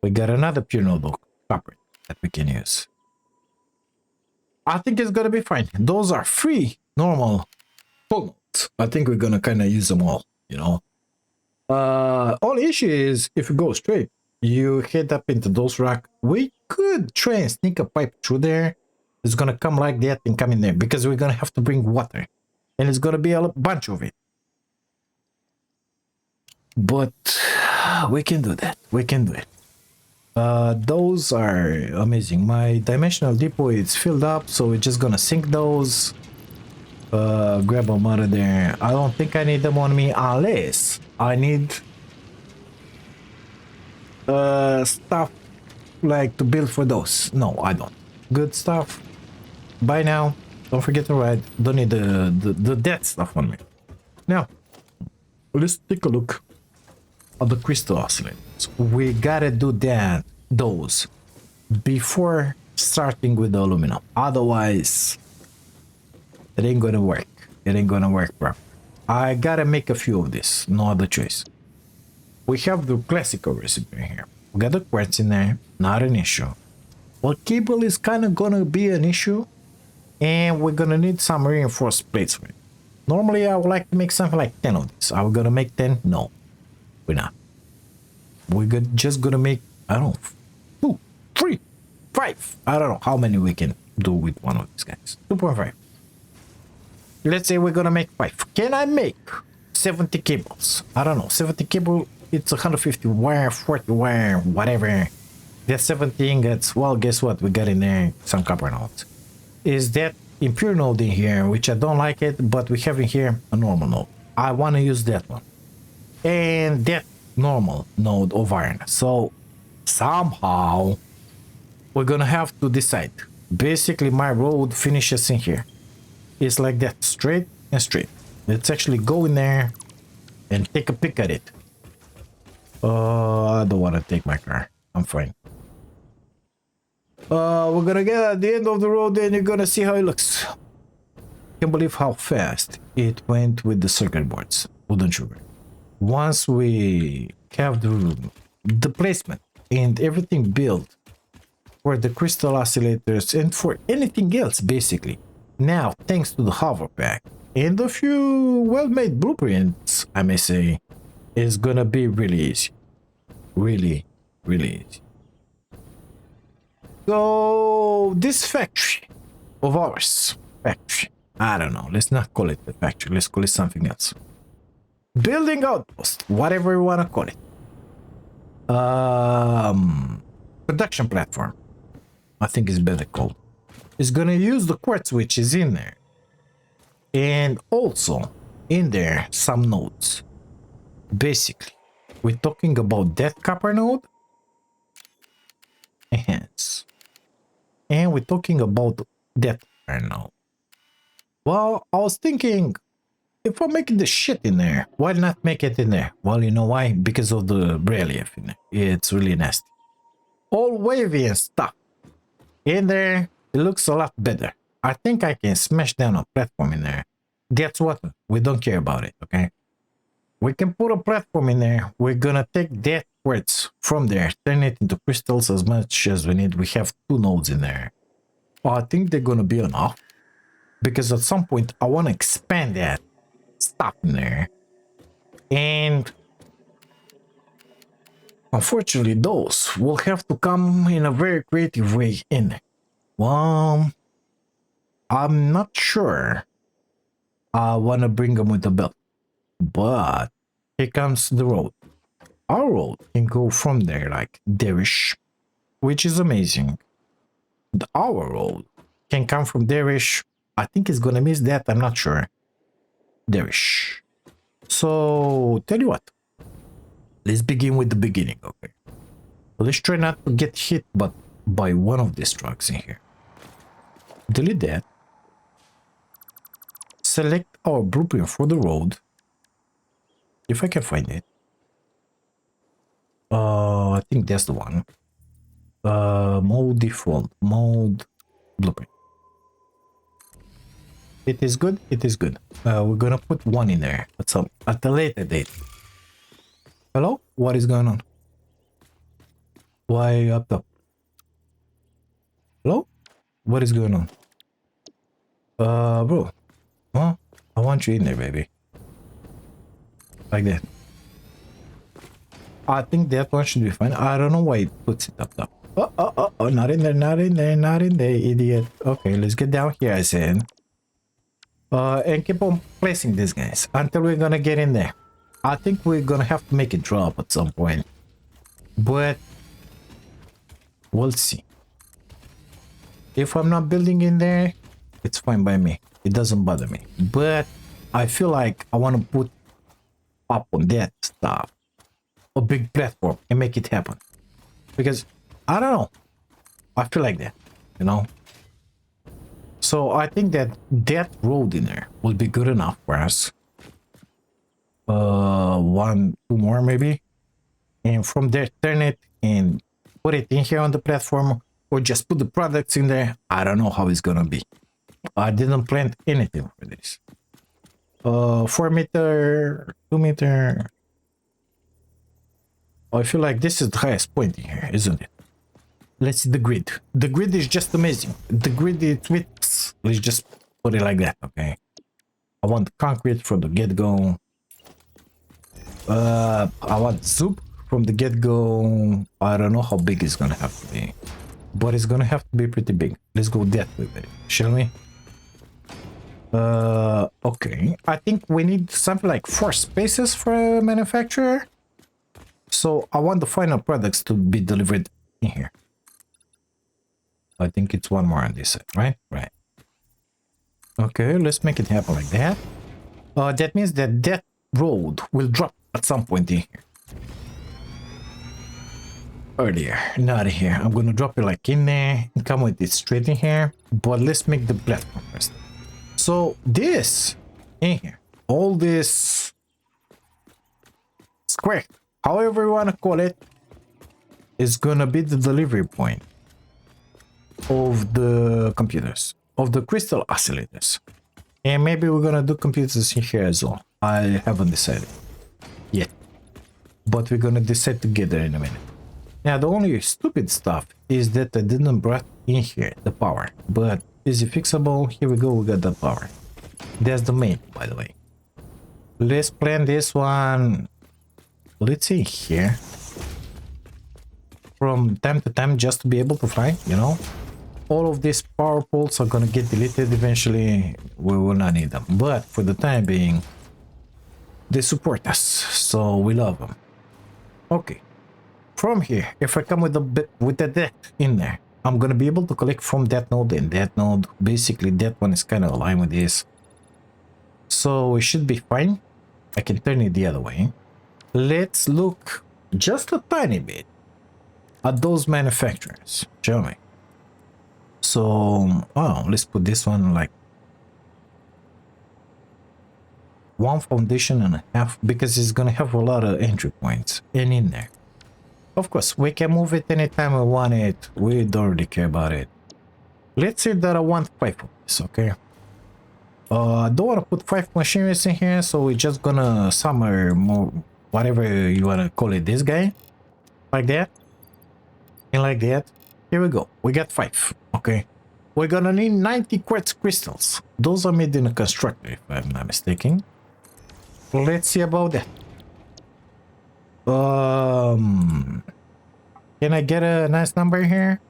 [SPEAKER 1] We got another pure node copper that we can use. I think it's gonna be fine. Those are free, normal full nodes. I think we're gonna kind of use them all, you know. Only issue is if you go straight, you head up into those rocks. We could try and sneak a pipe through there. It's gonna come like that and come in there because we're gonna have to bring water, and it's gonna be a bunch of it. But we can do that. We can do it. Those are amazing. My dimensional depot is filled up, so we're just gonna sink those. Grab them out of there. I don't think I need them on me unless I need stuff like to build for those. No, I don't. Good stuff. Bye now. Don't forget to ride. Don't need the dead stuff on me. Now, let's take a look at the crystal oscillators. We gotta do those before starting with the aluminum. Otherwise, it ain't gonna work. It ain't gonna work properly. I gotta make a few of this. No other choice. We have the classical recipe here. We got the quartz in there. Not an issue. Well, cable is kind of gonna be an issue, and we're gonna need some reinforced plates for it. Normally, I would like to make something like 10 of these. Are we gonna make 10? No, we're not. Just gonna make, I don't know, 2, 3, 5. I don't know how many we can do with one of these guys. 2.5. Let's say we're gonna make 5. Can I make 70 cables? I don't know. 70 cable, it's 150 wire, 40 wire, whatever. That's 70 ingots. Well, guess what? We got in there some copper nodes. Is that impure node in here, which I don't like it, but we have in here a normal node. I want to use that one. And that normal node of iron. So somehow we're gonna have to decide. Basically, my road finishes in here. It's like that, straight and straight. Let's actually go in there and take a pick at it. I don't want to take my car. I'm fine. We're gonna get at the end of the road and you're gonna see how it looks. Can't believe how fast it went with the circuit boards. Wouldn't you? Once we have the placement and everything built for the crystal oscillators and for anything else, basically. Now, thanks to the hover pack and a few well-made blueprints, I may say, is gonna be really easy. Really, really easy. So, this factory of ours, I don't know, let's not call it a factory, let's call it something else. Building outpost, whatever you want to call it. Production platform, I think is better called. Is gonna use the quartz which is in there. And also, in there, some nodes. Basically, we're talking about that copper node. And we're talking about that iron node. Well, I was thinking, if I'm making the shit in there, why not make it in there? Well, you know why? Because of the relief in there. It's really nasty. All wavy and stuff. In there, it looks a lot better. I think I can smash down a platform in there. That's what we don't care about it, okay? We can put a platform in there. We're gonna take that quartz from there, turn it into crystals as much as we need. We have 2 nodes in there. I think they're gonna be enough. Because at some point, I want to expand that stuff in there. And unfortunately, those will have to come in a very creative way in. Well, I'm not sure I want to bring them with the belt. But here comes the road. Our road can go from there like there-ish, which is amazing. Our road can come from there-ish. I think it's gonna miss that, I'm not sure. There-ish. So, tell you what. Let's begin with the beginning, okay? Let's try not to get hit but by one of these trucks in here. Delete that. Select our blueprint for the road. If I can find it. I think that's the one. Mode default. Mode blueprint. It is good. It is good. We're gonna put one in there at a later date. Hello? What is going on? Why are you up top? Hello? What is going on? Bro. Huh? I want you in there, baby. Like that. I think that one should be fine. I don't know why it puts it up top. Oh, not in there, not in there, not in there, idiot. Okay, let's get down here, I said. And keep on placing these guys until we're gonna get in there. I think we're gonna have to make it drop at some point. But we'll see. If I'm not building in there, it's fine by me. It doesn't bother me. But I feel like I want to put up on that stuff a big platform and make it happen. Because I don't know. I feel like that, you know. So I think that road in there will be good enough for us. 1, 2 more maybe. And from there, turn it and put it in here on the platform, or just put the products in there. I don't know how it's gonna be. I didn't plan anything for this. 4 meter, 2 meter. I feel like this is the highest point in here, isn't it? Let's see the grid. The grid is just amazing. The grid is with, let's just put it like that, okay? I want concrete from the get-go. I want soup from the get-go. I don't know how big it's gonna have to be, but it's gonna have to be pretty big. Let's go that way with it, shall we? Okay. I think we need something like 4 spaces for a manufacturer. So I want the final products to be delivered in here. I think it's 1 more on this side, right? Right. Okay, let's make it happen like that. That means that that road will drop at some point in here. Earlier, not here. I'm gonna drop it like in there and come with it straight in here. But let's make the platform first. So this in here, all this square, however you want to call it, is gonna be the delivery point of the computers, of the crystal oscillators. And maybe we're gonna do computers in here as well. I haven't decided yet, but we're gonna decide together in a minute. Now the only stupid stuff is that I didn't brought in here the power, but is it fixable? Here we go, we got the power. That's the main, by the way. Let's plan this one, let's see here, from time to time, just to be able to fly, you know. All of these power poles are gonna get deleted eventually. We will not need them, but for the time being, they support us, so we love them. Okay, from here, if I come with a bit with the deck in there, I'm gonna be able to collect from that node and that node. Basically, that one is kind of aligned with this, so it should be fine. I can turn it the other way. Let's look just a tiny bit at those manufacturers, shall we? So, oh, let's put this one like 1 foundation and a half, because it's gonna have a lot of entry points and in there. Of course, we can move it anytime we want it. We don't really care about it. Let's say that I want 5 of this, okay? I don't want to put 5 machineries in here, so we're just gonna summer more, whatever you want to call it, this guy. Like that. And like that. Here we go. We got 5. Okay. We're gonna need 90 quartz crystals. Those are made in a constructor, if I'm not mistaken. Let's see about that. Can I get a nice number here?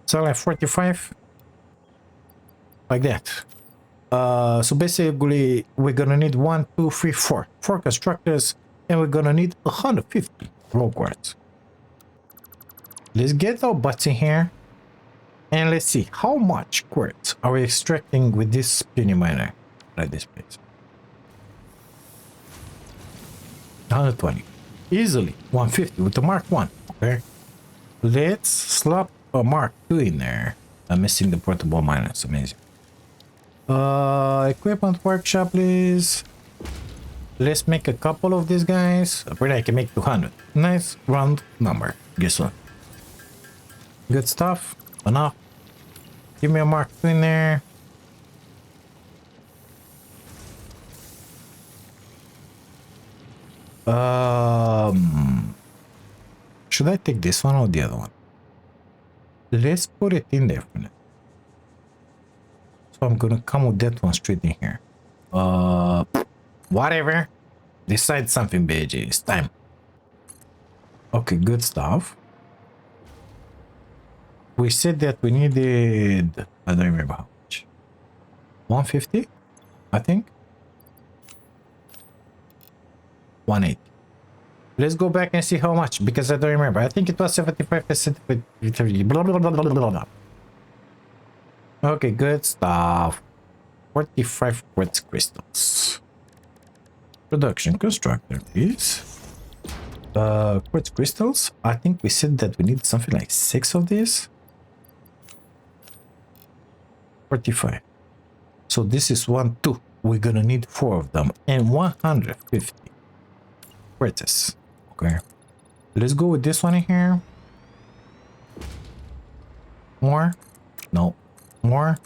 [SPEAKER 1] So like 45. Like that. So basically we're gonna need 1, 2, 3, 4 constructors, and we're gonna need 150 raw quartz. Let's get our butts in here and let's see how much quartz are we extracting with this puny miner at this place. 120, easily 150 with the Mark 1. Okay, let's slap a Mark 2 in there. I'm missing the portable miner. It's amazing. Equipment workshop, please. Let's make a couple of these guys. Apparently I can make 200. Nice round number. Guess what? Good stuff. Enough. Give me a Mark 2 in there. Should I take this one or the other one? Let's put it in there for now. So I'm gonna come with that one straight in here. Whatever. Decide something, BG. It's time. Okay, good stuff. We said that we needed, I don't remember how much. 150, I think. 180. Let's go back and see how much, because I don't remember. I think it was 75%. Blah, blah, blah, blah, blah, blah. Okay, good stuff. 45 quartz crystals. Production constructor, please. Quartz crystals. I think we said that we need something like 6 of these. 45. So this is 1, 2. We're gonna need 4 of them and 150 quartzes. Okay. Let's go with this one in here. More? No. More?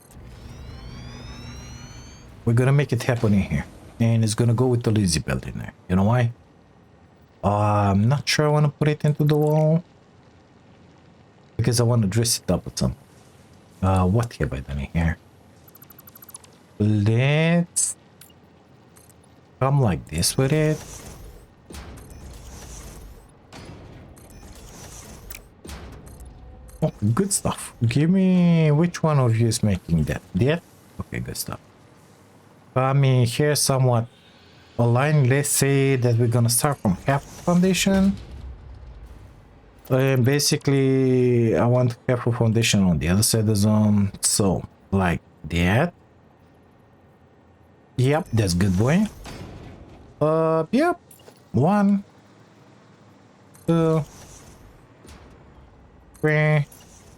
[SPEAKER 1] We're gonna make it happen in here. And it's gonna go with the lazy belt in there. You know why? I'm not sure I want to put it into the wall. because I want to dress it up with some. What have I done here? Let's come like this with it. Oh, good stuff. Give me, which one of you is making that? That? Okay, good stuff. Come in here somewhat aligned. Let's say that we're gonna start from half foundation. And basically, I want half a foundation on the other side of the zone. So, like that. Yep, that's good boy. Yep. 1, 2, 3.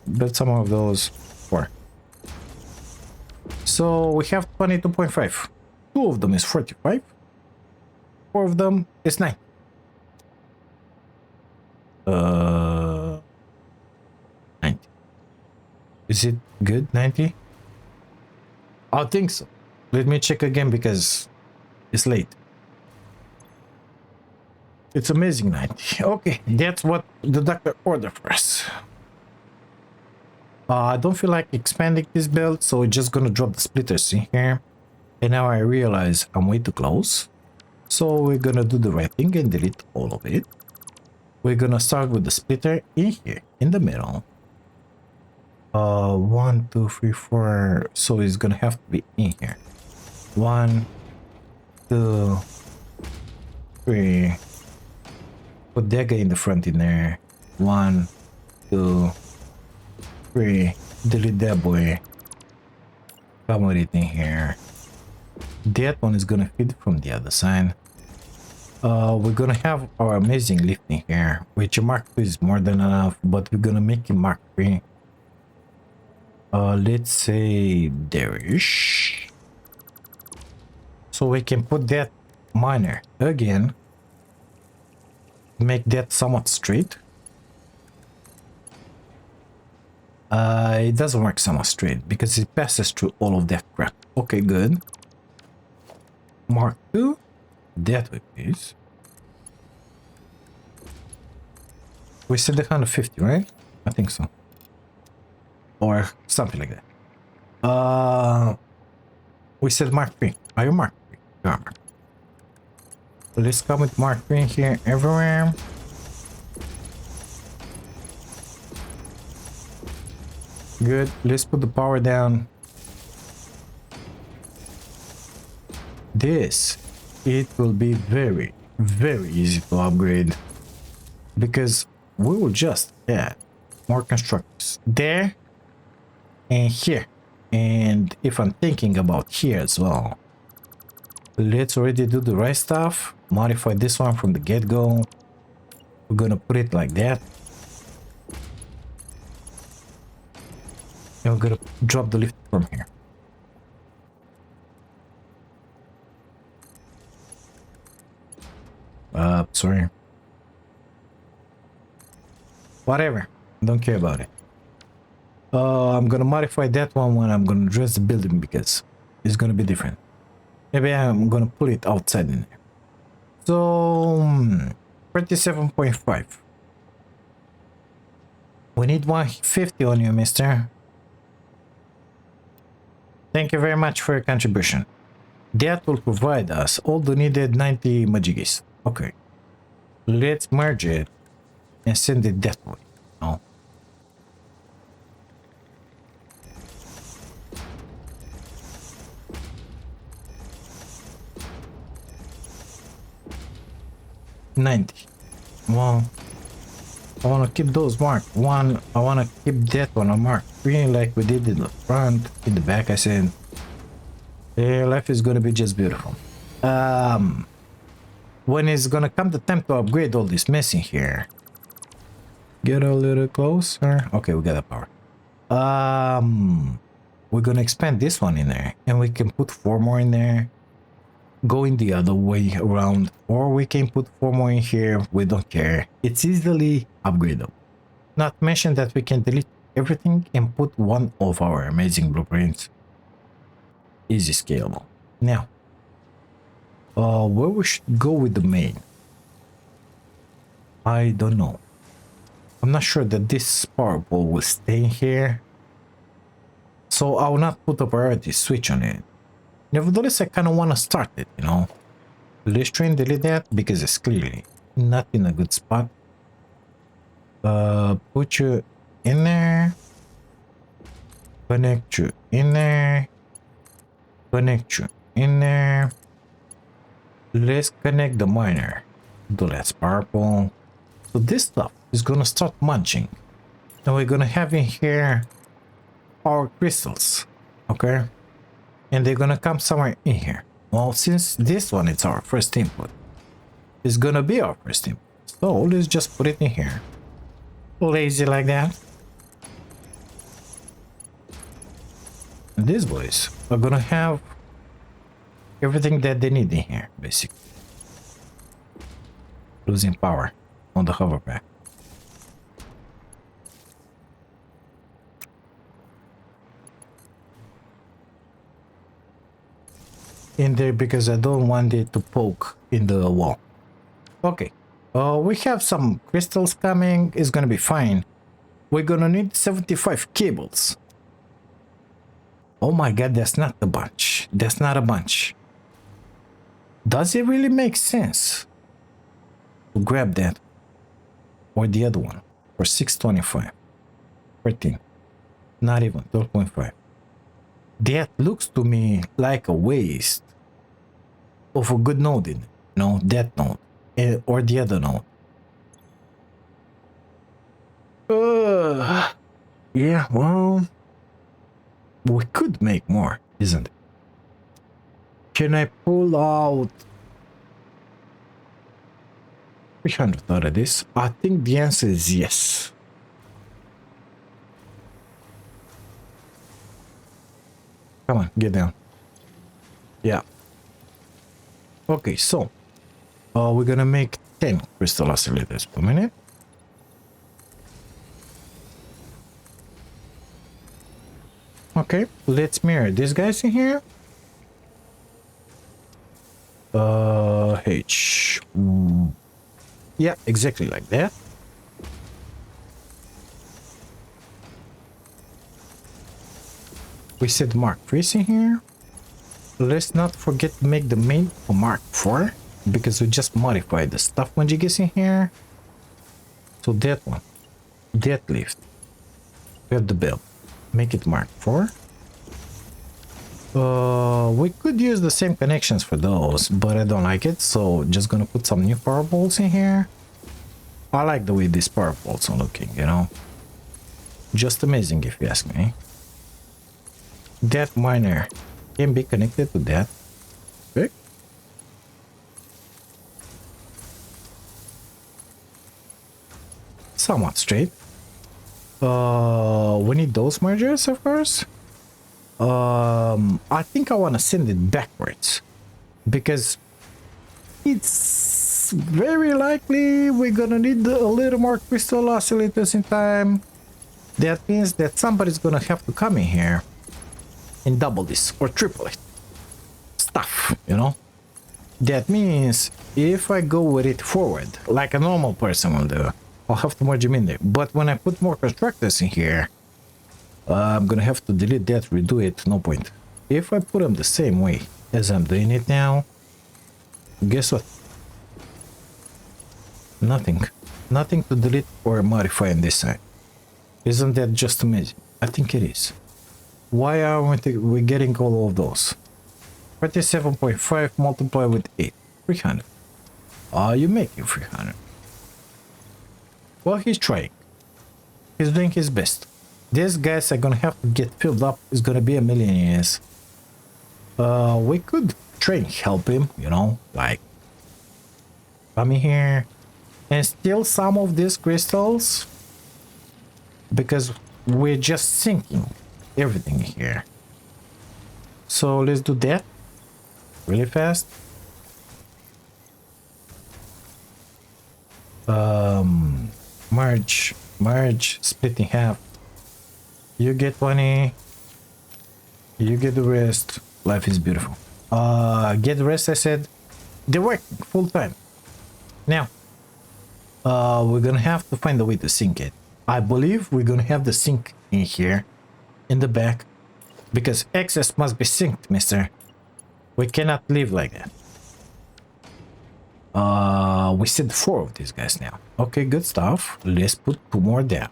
[SPEAKER 1] But some of those 4. So we have 22.5. 2 of them is 45. 4 of them is 9. 90. Is it good? 90? I think so. Let me check again because it's late. It's amazing 90. Okay, that's what the doctor ordered for us. I don't feel like expanding this build, so we're just gonna drop the splitters in here. And now I realize I'm way too close. So we're gonna do the right thing and delete all of it. We're gonna start with the splitter in here, in the middle. 1, 2, 3, 4. So it's gonna have to be in here. 1, 2, 3. Put that guy in the front in there. 1, 2, 3. Delete that boy. Come with it in here. That one is gonna fit from the other side. We're gonna have our amazing lift in here, which Mark 2 is more than enough, but we're gonna make it Mark 3. Let's say there-ish. So we can put that miner again. Make that somewhat straight. It doesn't work somewhat straight because it passes through all of that crap. Okay, good. Mark 2. That way, please. We said 150, right? I think so. Or something like that. We said Mark 3. Are you Mark 3? You are Mark. Let's come with Mark 3 here everywhere. Good. Let's put the power down. This, it will be very, very easy to upgrade because we will just add more constructors there and here. And if I'm thinking about here as well, let's already do the right stuff. Modify this one from the get-go. We're gonna put it like that. And we're gonna drop the lift from here. Sorry. Whatever. Don't care about it. I'm gonna modify that one when I'm gonna dress the building because it's gonna be different. Maybe I'm gonna put it outside in there. So 37.5. We need 150 on you, mister. Thank you very much for your contribution. That will provide us all the needed 90 majigis. Okay. Let's merge it and send it that way. No. $90. Well, I want to keep those marked. One, I want to keep that one on mark 3 like we did in the front. In the back, I said, yeah, life is going to be just beautiful. When it's going to come the time to upgrade all this mess in here, get a little closer. Okay, we got the power. We're going to expand this one in there and we can put 4 more in there. Going the other way around, or we can put 4 more in here. We don't care. It's easily upgradable. Not mention that we can delete everything and put one of our amazing blueprints. Easy scalable. Now, where we should go with the main, I don't know. I'm not sure that this power ball will stay here. So I will not put a priority switch on it. Nevertheless, I kind of want to start it, you know. Let's try and delete that because it's clearly not in a good spot. Put you in there. Connect you in there. Connect you in there. Let's connect the miner. The last purple. So this stuff is gonna start munching. And we're gonna have in here our crystals. Okay? And they're gonna come somewhere in here. Well, since this one is our first input, it's gonna be our first input. So let's just put it in here. Lazy like that. And these boys are gonna have everything that they need in here, basically. Losing power on the hoverpack. In there because I don't want it to poke in the wall. Okay. We have some crystals coming. It's gonna be fine. We're gonna need 75 cables. Oh my god, that's not a bunch. That's not a bunch. Does it really make sense to grab that or the other one for 625? 13. Not even 12.5. That looks to me like a waste of a good node in it. No, that node or the other node. Yeah, well, we could make more, isn't it? Can I pull out 300 out of this? I think the answer is yes. Come on, get down. Yeah. Okay, so we're gonna make 10 crystal oscillators per minute. Okay, let's mirror these guys in here. H. Yeah, exactly like that. We set Mark 3 in here. Let's not forget to make the main for Mark 4 because we just modified the stuff when you get in here. So that one, that lift, we have the bell, make it Mark 4. We could use the same connections for those, but I don't like it, so just gonna put some new power bolts in here. I like the way these power bolts are looking, you know, just amazing if you ask me. That miner can be connected to that. Okay. Somewhat straight. We need those mergers, of course. I think I want to send it backwards because it's very likely we're gonna need a little more crystal oscillators in time. That means that somebody's gonna have to come in here and double this or triple it stuff, you know. That means if I go with it forward like a normal person will do, I'll have to merge them in there. But when I put more constructors in here, I'm gonna have to delete that, redo it, no point. If I put them the same way as I'm doing it now, guess what? Nothing to delete or modify on this side. Isn't that just amazing? I think it is. Why are we getting all of those? 37.5 multiplied with 8, 300. Are you making 300? Well, he's trying. He's doing his best. These guys are gonna have to get filled up. It's gonna be a million years. We could try and help him, you know, like come in here and steal some of these crystals because we're just sinking everything here. So let's do that really fast. Merge, split in half. You get 20, you get the rest. Life is beautiful. Get the rest, I said. They work full time. Now, We're gonna have to find a way to sync it. I believe we're gonna have the sync in here, in the back, because access must be synced, mister. We cannot live like that. We said 4 of these guys now. Okay, good stuff. Let's put 2 more down.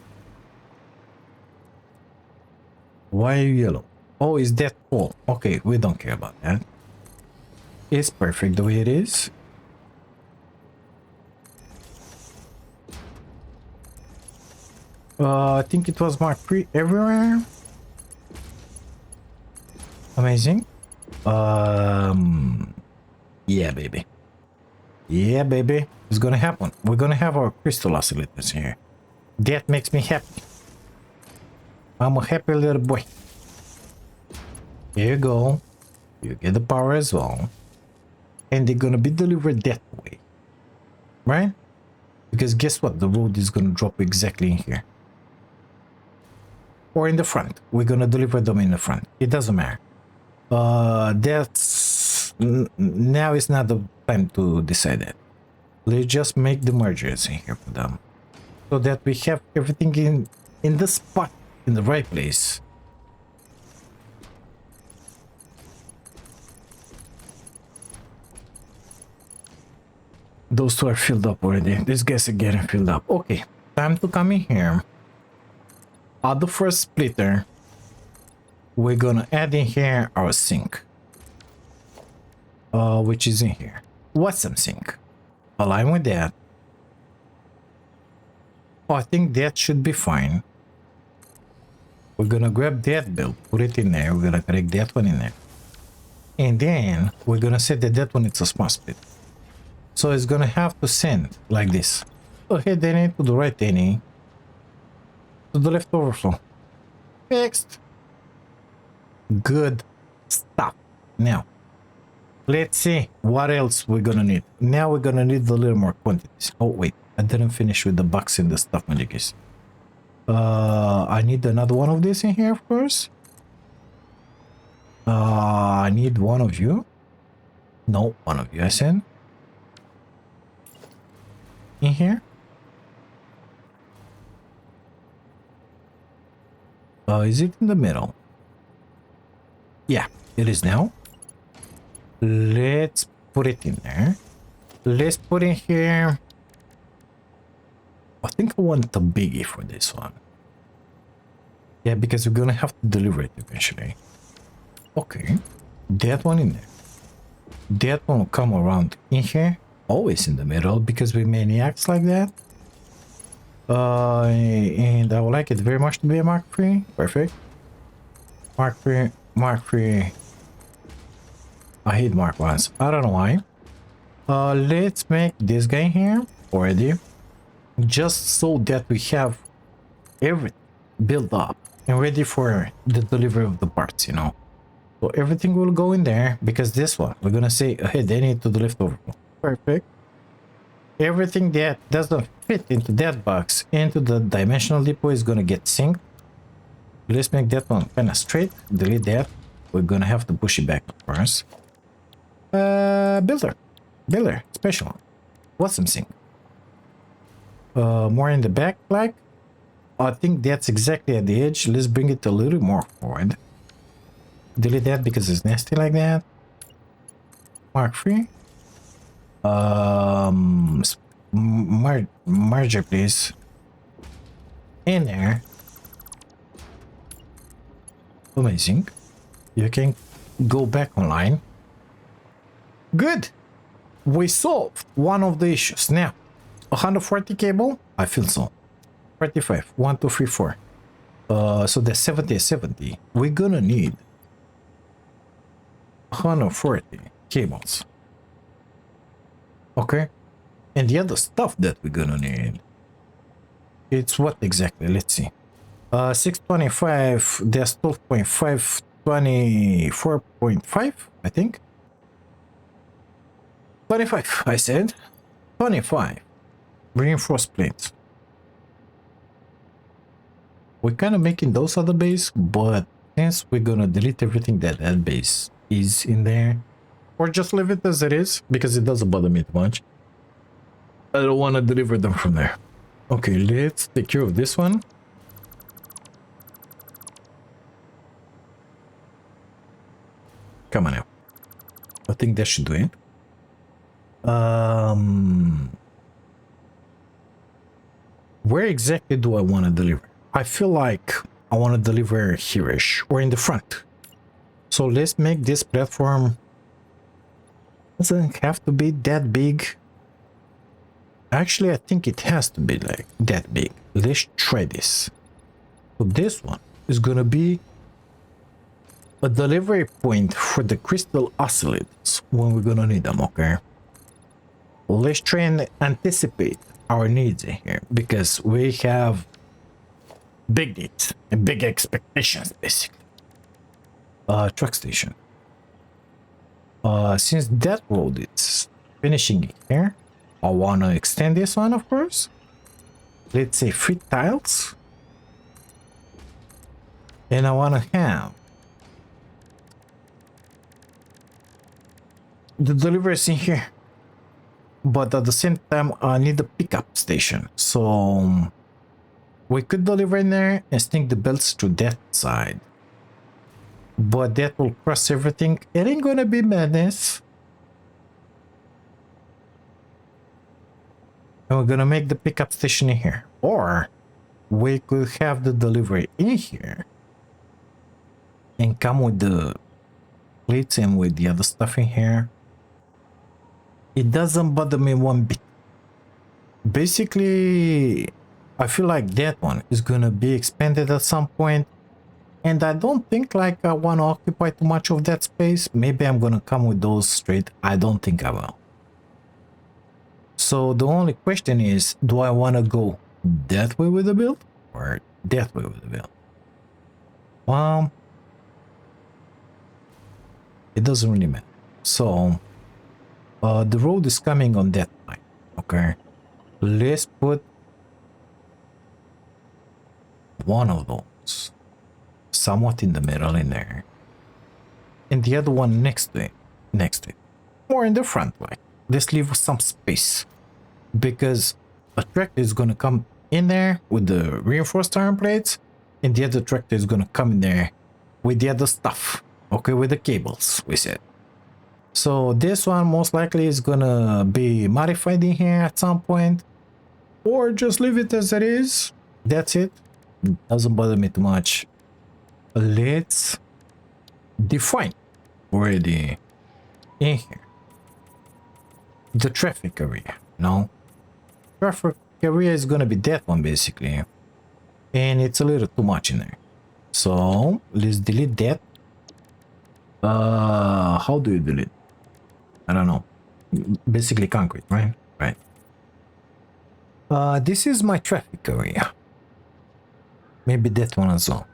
[SPEAKER 1] Why yellow? Oh, is that all? Okay, we don't care about that. It's perfect the way it is. I think it was marked free everywhere. Amazing. Yeah, baby. Yeah, baby. It's gonna happen. We're gonna have our crystal oscillators here. That makes me happy. I'm a happy little boy. Here you go. You get the power as well. And they're gonna be delivered that way. Right? Because guess what? The road is gonna drop exactly in here. Or in the front. We're gonna deliver them in the front. It doesn't matter. Now is not the time to decide that. Let's just make the mergers in here for them. So that we have everything in the spot, in the right place. Those 2 are filled up already. These guys are getting filled up. Okay, time to come in here. At the first splitter, we're gonna add in here our sink. Which is in here. What's some sink? Align with that. Oh, I think that should be fine. We're gonna grab that build, put it in there. We're gonna connect that one in there. And then we're gonna set that one it's a smart split. So it's gonna have to send like this. Ahead any, to the right any, to the left overflow. Fixed. Good stuff. Now, let's see what else we're gonna need. Now we're gonna need a little more quantities. Oh wait, I didn't finish with the box and the stuff magic is. I need another one of these in here, of course. I need one of you. No, one of you, I said. In here. Is it in the middle? Yeah, it is now. Let's put it in there. Let's put in here. I think I want the biggie for this one. Yeah, because we're gonna have to deliver it eventually. Okay, that one in there. That one will come around in here. Always in the middle because we maniacs like that. And I would like it very much to be a Mark III. Perfect. Mark III, Mark III. I hate Mark Is. I don't know why. Let's make this guy here already. Just so that we have everything built up and ready for the delivery of the parts, you know. So everything will go in there because this one, we're gonna say ahead any to the left overflow. Perfect. Everything that doesn't fit into that box into the dimensional depot is gonna get synced. Let's make that one kind of straight. Delete that. We're gonna have to push it back, of course. Builder, special. What's some sync? More in the back, like. I think that's exactly at the edge. Let's bring it a little more forward. Delete that because it's nasty like that. Mark III. Merger, please. In there. Amazing. You can go back online. Good. We solved one of the issues. Now, 140 cable. I feel so. 45. 1, 2, 3, 4. So that's 70. We're gonna need 140 cables. Okay. And the other stuff that we're gonna need, it's what exactly? Let's see. 625, there's 12.5, 24.5, I think. 25, I said. 25. Reinforced plates. We're kind of making those other base, but since we're gonna delete everything that base is in there, or just leave it as it is, because it doesn't bother me too much. I don't want to deliver them from there. Okay, let's take care of this one. Come on now. I think that should do it. Where exactly do I want to deliver? I feel like I want to deliver here-ish or in the front. So let's make this platform. Doesn't have to be that big. Actually, I think it has to be like that big. Let's try this. So this one is gonna be a delivery point for the crystal oscillators when we're gonna need them, okay? Let's try and anticipate our needs in here because we have big needs and big expectations basically. Truck station. Since that road is finishing here, I wanna extend this one, of course. Let's say 3 tiles. And I wanna have the deliveries in here. But at the same time, I need a pickup station. So we could deliver in there and stick the belts to that side. But that will cross everything. It ain't gonna be madness. And we're gonna make the pickup station in here. Or we could have the delivery in here and come with the plates and with the other stuff in here. It doesn't bother me one bit. Basically, I feel like that one is gonna be expanded at some point, and I don't think like I want to occupy too much of that space. Maybe I'm gonna come with those straight. I don't think I will. So the only question is, do I want to go that way with the build or that way with the build? It doesn't really matter. So the road is coming on that line. Okay, let's put one of those somewhat in the middle in there, and the other one next to it, or in the front. Like, let's leave some space because a tractor is gonna come in there with the reinforced iron plates, and the other tractor is gonna come in there with the other stuff. Okay, with the cables, we said. So this one most likely is gonna be modified in here at some point, or just leave it as it is. That's it. Doesn't bother me too much. Let's define already in here the traffic area. No, traffic area is gonna be that one basically, and it's a little too much in there. So let's delete that. How do you delete? I don't know. Basically concrete, right? Right. This is my traffic area. Maybe that one as well.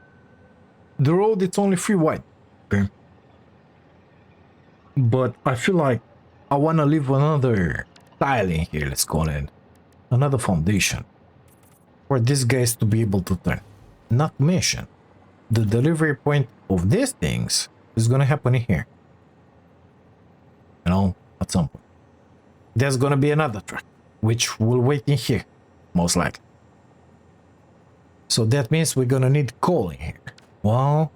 [SPEAKER 1] The road, it's only 3 wide. Okay. But I feel like I want to leave another tile in here, let's call it. Another foundation. For these guys to be able to turn. Not to mention, the delivery point of these things is going to happen in here. You know, at some point. There's going to be another truck, which will wait in here, most likely. So that means we're going to need coal in here. Well,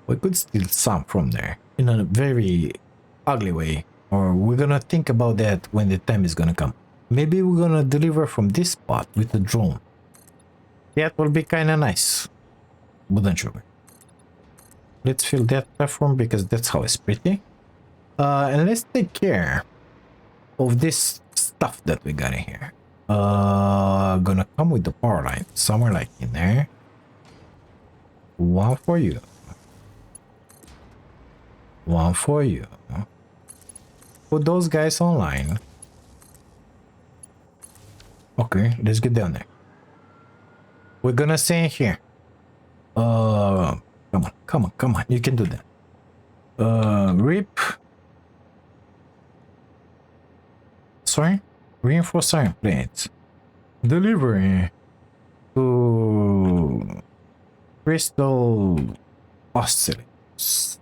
[SPEAKER 1] we could steal some from there in a very ugly way, or we're gonna think about that when the time is gonna come. Maybe we're gonna deliver from this spot with a drone. That will be kind of nice, wouldn't you? Let's fill that platform because that's how it's pretty. And let's take care of this stuff that we got in here. Gonna come with the power line somewhere like in there. One for you. One for you. Put those guys online. Okay, let's get down there. We're gonna stay here. Come on. You can do that. Rip. Sorry? Reinforced iron plates. Delivery to crystal oscillators.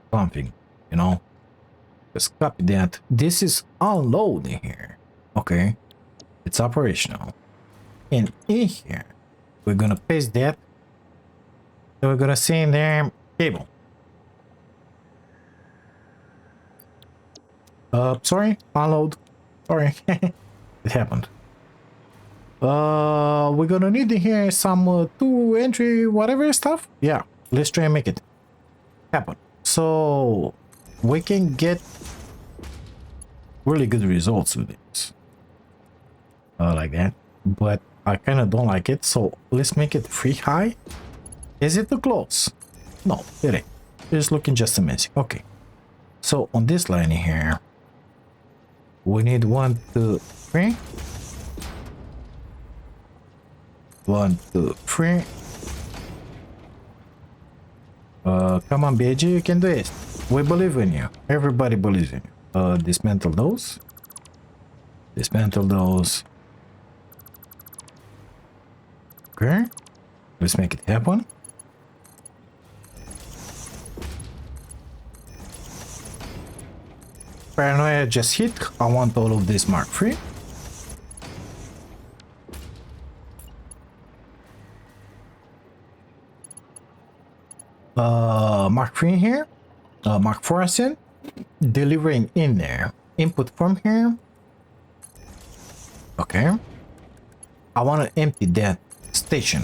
[SPEAKER 1] Something, you know. Let's copy that. This is unloading here. Okay. It's operational. And in here, we're gonna paste that. And we're gonna send there cable. Sorry, unload. Sorry. It happened. We're gonna need in here some 2 entry whatever stuff. Yeah, let's try and make it happen. So we can get really good results with this. Like that. But I kind of don't like it. So let's make it free high. Is it too close? No, it ain't. It's looking just amazing. Okay. So on this line here, we need 1, 2, 3. 1, 2, 3. Come on, BG, you can do it. We believe in you. Everybody believes in you. Dismantle those. Dismantle those. Okay. Let's make it happen. Paranoia just hit. I want all of this Mark III. Mark III here. Mark IV ascent. Delivering in there. Input from here. Okay. I want to empty that station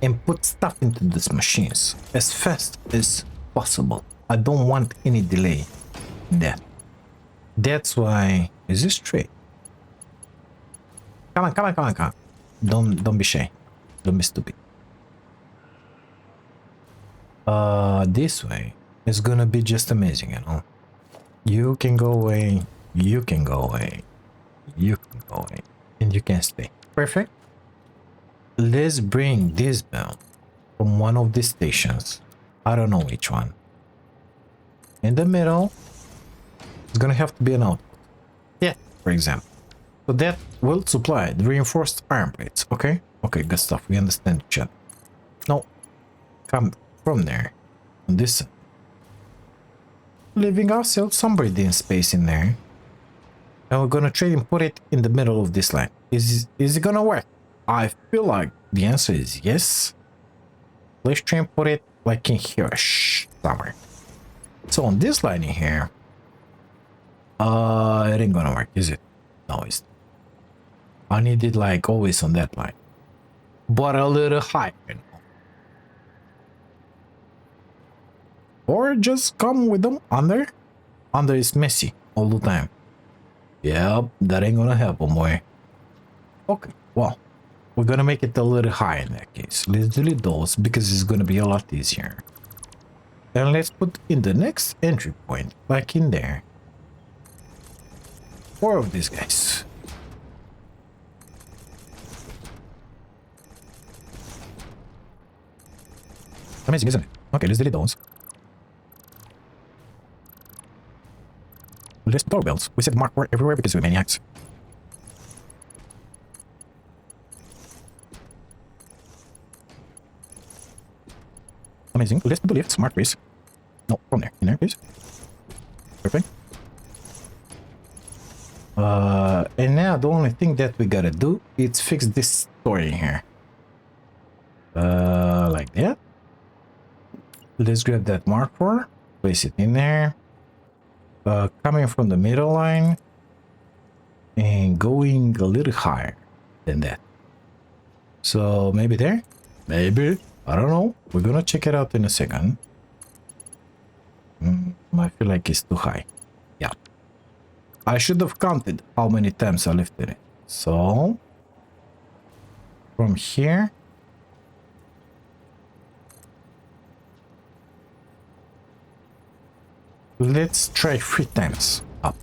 [SPEAKER 1] and put stuff into these machines as fast as possible. I don't want any delay in that. That's why. Is this straight? Come on, come on, come on, come on. Don't be shy. Don't be stupid. This way is gonna be just amazing, you know. You can go away, you can go away, you can go away, and you can stay. Perfect. Let's bring this bell from one of the stations. I don't know which one. In the middle, it's gonna have to be an output. Yeah, for example. So that will supply the reinforced iron plates. Okay? Okay, good stuff. We understand each other. No. Come from there. On this side. Leaving ourselves some breathing space in there. And we're gonna try and put it in the middle of this line. Is it gonna work? I feel like the answer is yes. Let's try and put it like in here. Somewhere. So on this line in here. It ain't gonna work, is it? No, it's. I need it like always on that line. But a little higher. Or just come with them under. Under is messy all the time. Yep, that ain't gonna help, boy. Okay, well, we're gonna make it a little high in that case. Let's delete those because it's gonna be a lot easier. And let's put in the next entry point, like in there. 4 of these guys. Amazing, isn't it? Okay, let's delete those. Let's put doorbells. We said Mark IV everywhere because we're maniacs. Amazing. Let's put the lifts. Mark please. No, from there. In there, please. Perfect. And now the only thing that we gotta do is fix this story here. Like that. Let's grab that Mark IV. Place it in there. Coming from the middle line and going a little higher than that. So maybe there, maybe, I don't know. We're gonna check it out in a second. I feel like it's too high. Yeah, I should have counted how many times I lifted it. So from here, let's try 3 times up.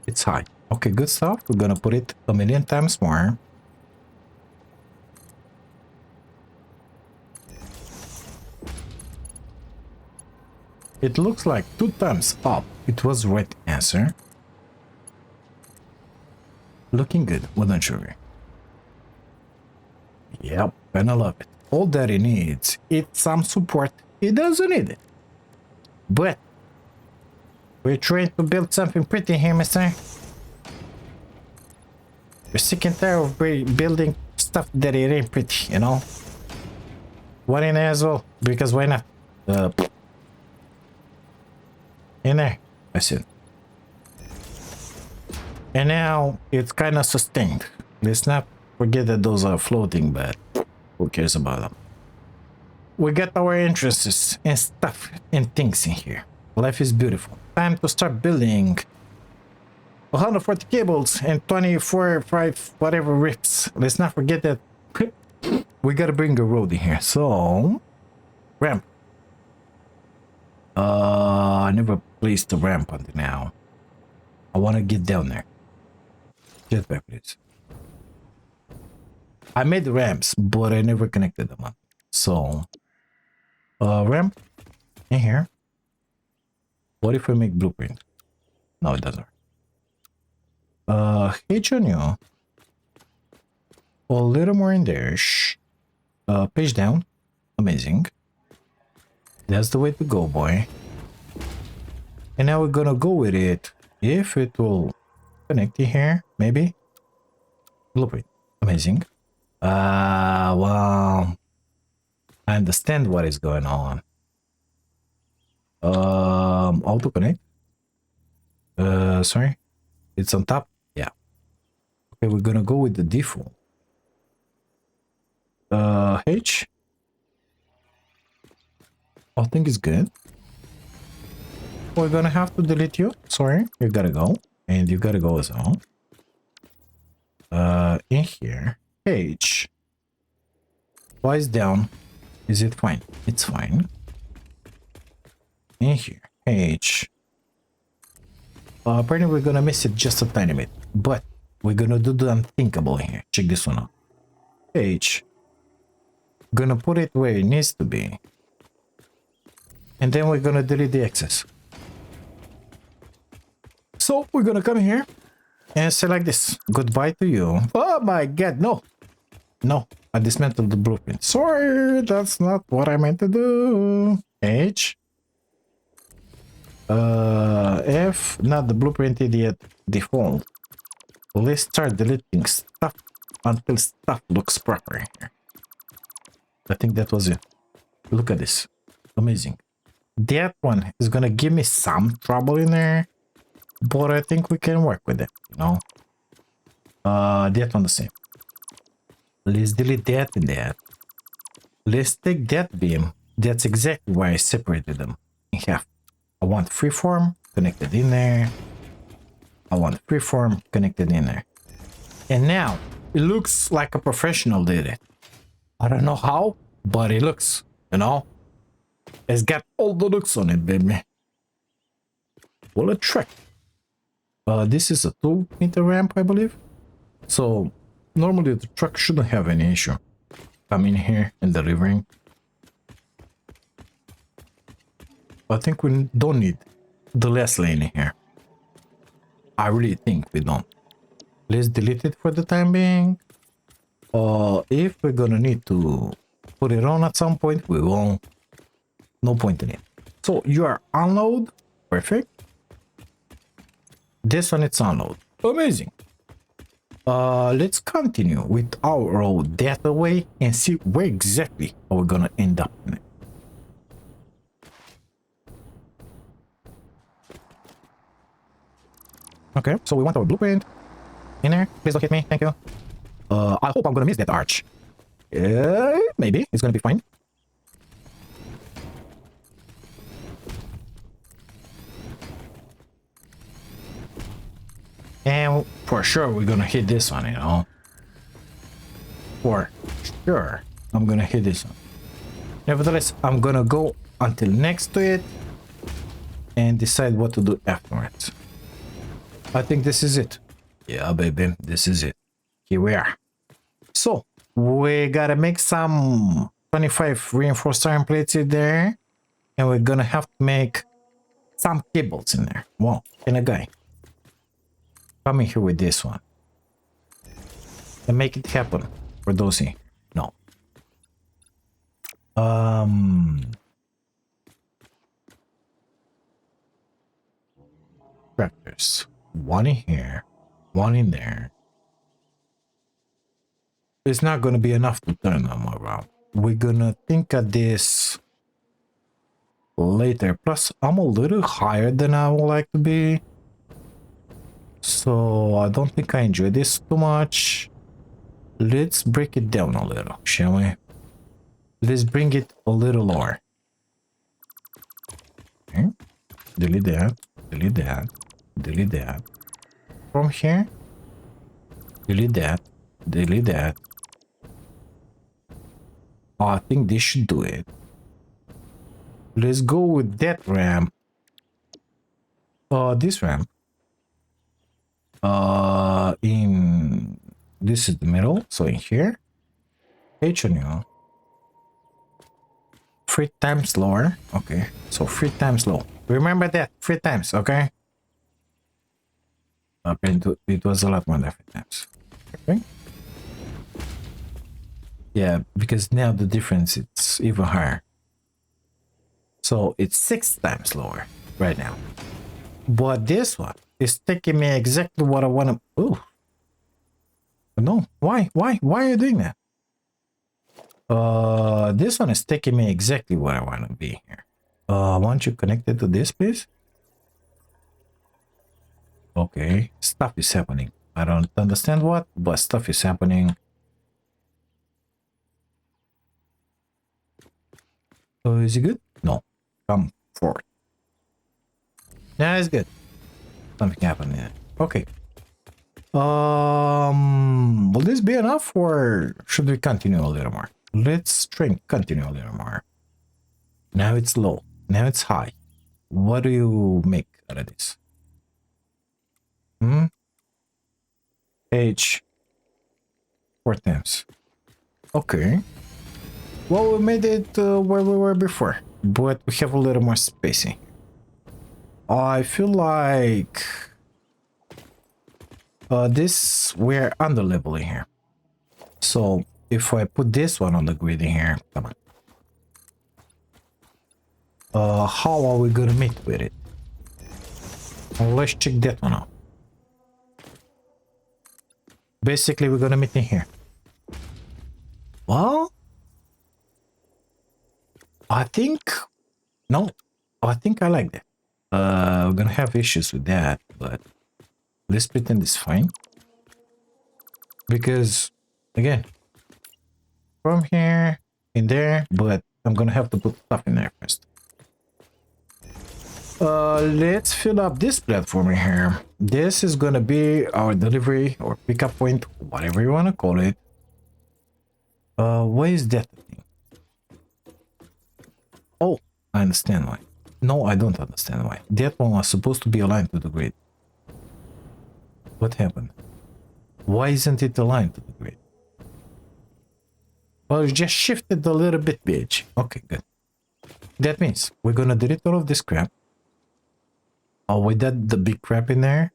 [SPEAKER 1] It's high. Okay, good stuff. We're gonna put it 1,000,000 times more. It looks like 2 times up. It was the right answer. Looking good, wouldn't you? Yep, and I love it. All that it needs is some support. It doesn't need it. But We're trying to build something pretty here, mister. We're sick and tired of building stuff that it ain't pretty, you know? One in there as well, because why not? In there. That's it. And now it's kind of sustained. Let's not forget that those are floating, but who cares about them? We got our entrances and stuff and things in here. Life is beautiful. Time to start building 140 cables and 24, 5, whatever rips. Let's not forget that we gotta bring a road in here. So, ramp. I never placed the ramp until now. I want to get down there. Jetpack, please. I made the ramps, but I never connected them up. So, ramp in here. What if we make blueprint? No, it doesn't. H on you. A little more in there. Shh. Page down. Amazing. That's the way to go, boy. And now we're gonna go with it. If it will connect in here, maybe. Blueprint. Amazing. Well, I understand what is going on. Auto connect. Sorry. It's on top. Yeah. Okay, we're gonna go with the default. H. I think it's good. We're gonna have to delete you. Sorry, you gotta go. And you gotta go as well. In here. H. Twice down. Is it fine? It's fine. In here. H. Apparently we're gonna miss it just a tiny bit. But we're gonna do the unthinkable here. Check this one out. H. Gonna put it where it needs to be. And then we're gonna delete the excess. So we're gonna come here and say like this. Goodbye to you. Oh my god, no. No, I dismantled the blueprint. Sorry, that's not what I meant to do. H. F, not the blueprint idiot, default. Let's start deleting stuff until stuff looks proper here. I think that was it. Look at this. Amazing. That one is gonna give me some trouble in there, but I think we can work with it, you know. That one the same. Let's delete that and that. Let's take that beam. That's exactly why I separated them in half. I want freeform connected in there. I want freeform connected in there. And now it looks like a professional did it. I don't know how, but it looks, you know. It's got all the looks on it, baby. Well, a track. This is a 2-meter ramp, I believe. So normally the truck shouldn't have any issue coming here and delivering. I think we don't need the last lane in here. I really think we don't. Let's delete it for the time being. If we're gonna need to put it on at some point, we will. No point in it. So you are unload. Perfect. This one it's unload. Amazing. Let's continue with our road that way and see where exactly are we gonna end up in it. Okay, so we want our blueprint in there. Please don't hit me. Thank you. I hope I'm gonna miss that arch. Maybe it's gonna be fine. And for sure we're gonna hit this one, you know. For sure I'm gonna hit this one. Nevertheless, I'm gonna go until next to it and decide what to do afterwards. I think this is it. Yeah, baby, this is it. Here we are. So we gotta make some 25 reinforced iron plates in there, and we're gonna have to make some cables in there. Well, and a guy. Come in here with this one and make it happen for those here. No. tractors. One in here, one in there. It's not gonna be enough to turn them around. We're gonna think of this later. Plus, I'm a little higher than I would like to be. So I don't think I enjoy this too much. Let's break it down a little, shall we? Let's bring it a little lower. Okay. Delete that, delete that, delete that. From here, delete that, delete that. I think this should do it. Let's go with that ramp. This ramp. In this is the middle, so in here. H on you. 3 times lower. Okay, so 3 times low. Remember that 3 times, okay? It was a lot more than 3 times. Okay. Yeah, because now the difference it's even higher. So it's 6 times lower right now. But this one is taking me exactly what I want to. Oh no! Why are you doing that? This one is taking me exactly where I want to be here. Why don't you connect it to this, please? Okay, stuff is happening. I don't understand what, but stuff is happening. So is it good? No. Come forward. That is good. Something happened there. Okay. Will this be enough or should we continue a little more? Let's continue a little more. Now it's low. Now it's high. What do you make out of this? H 4 times. Okay. Well, we made it where we were before, but we have a little more spacing. I feel like this we're under leveling here. So if I put this one on the grid in here, come on. How are we gonna meet with it? Let's check that one out. Basically, we're gonna meet in here. Well, I think no, I think I like that. We're gonna have issues with that, but let's pretend it's fine. Because again, from here in there, but I'm gonna have to put stuff in there first. Let's fill up this platform in here. This is gonna be our delivery or pickup point, whatever you wanna call it. Why is that thing? Oh, I understand why. No, I don't understand why. That one was supposed to be aligned to the grid. What happened? Why isn't it aligned to the grid? Well, you just shifted a little bit, bitch. Okay, good. That means we're gonna delete all of this crap. Oh, we did the big crap in there.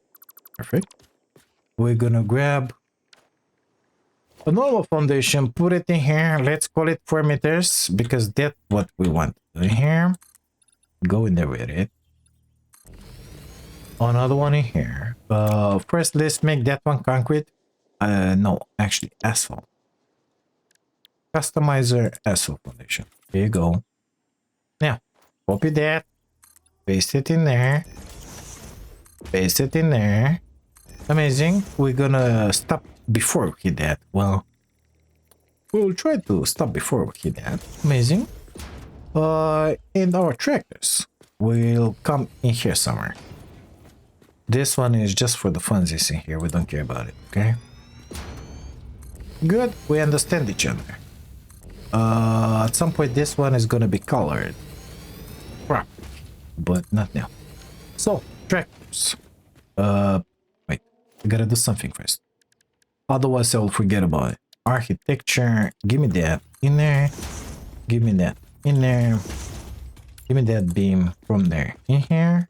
[SPEAKER 1] Perfect. We're gonna grab a normal foundation, put it in here. Let's call it 4 meters because that's what we want. In here. Go in there with it. Another one in here. First, let's make that one concrete. No, actually asphalt. Customizer asphalt foundation. There you go. Now, copy that. Paste it in there. Paste it in there. Amazing. We're gonna stop before we hit that. Well, we'll try to stop before we hit that. Amazing. And our tractors will come in here somewhere. This one is just for the funsies in here. We don't care about it, okay? Good. We understand each other. At some point, this one is gonna be colored. Crap. But not now. So, tractors. Wait. I gotta do something first. Otherwise, I'll forget about it. Architecture. Give me that in there. Give me that in there. Give me that beam from there in here.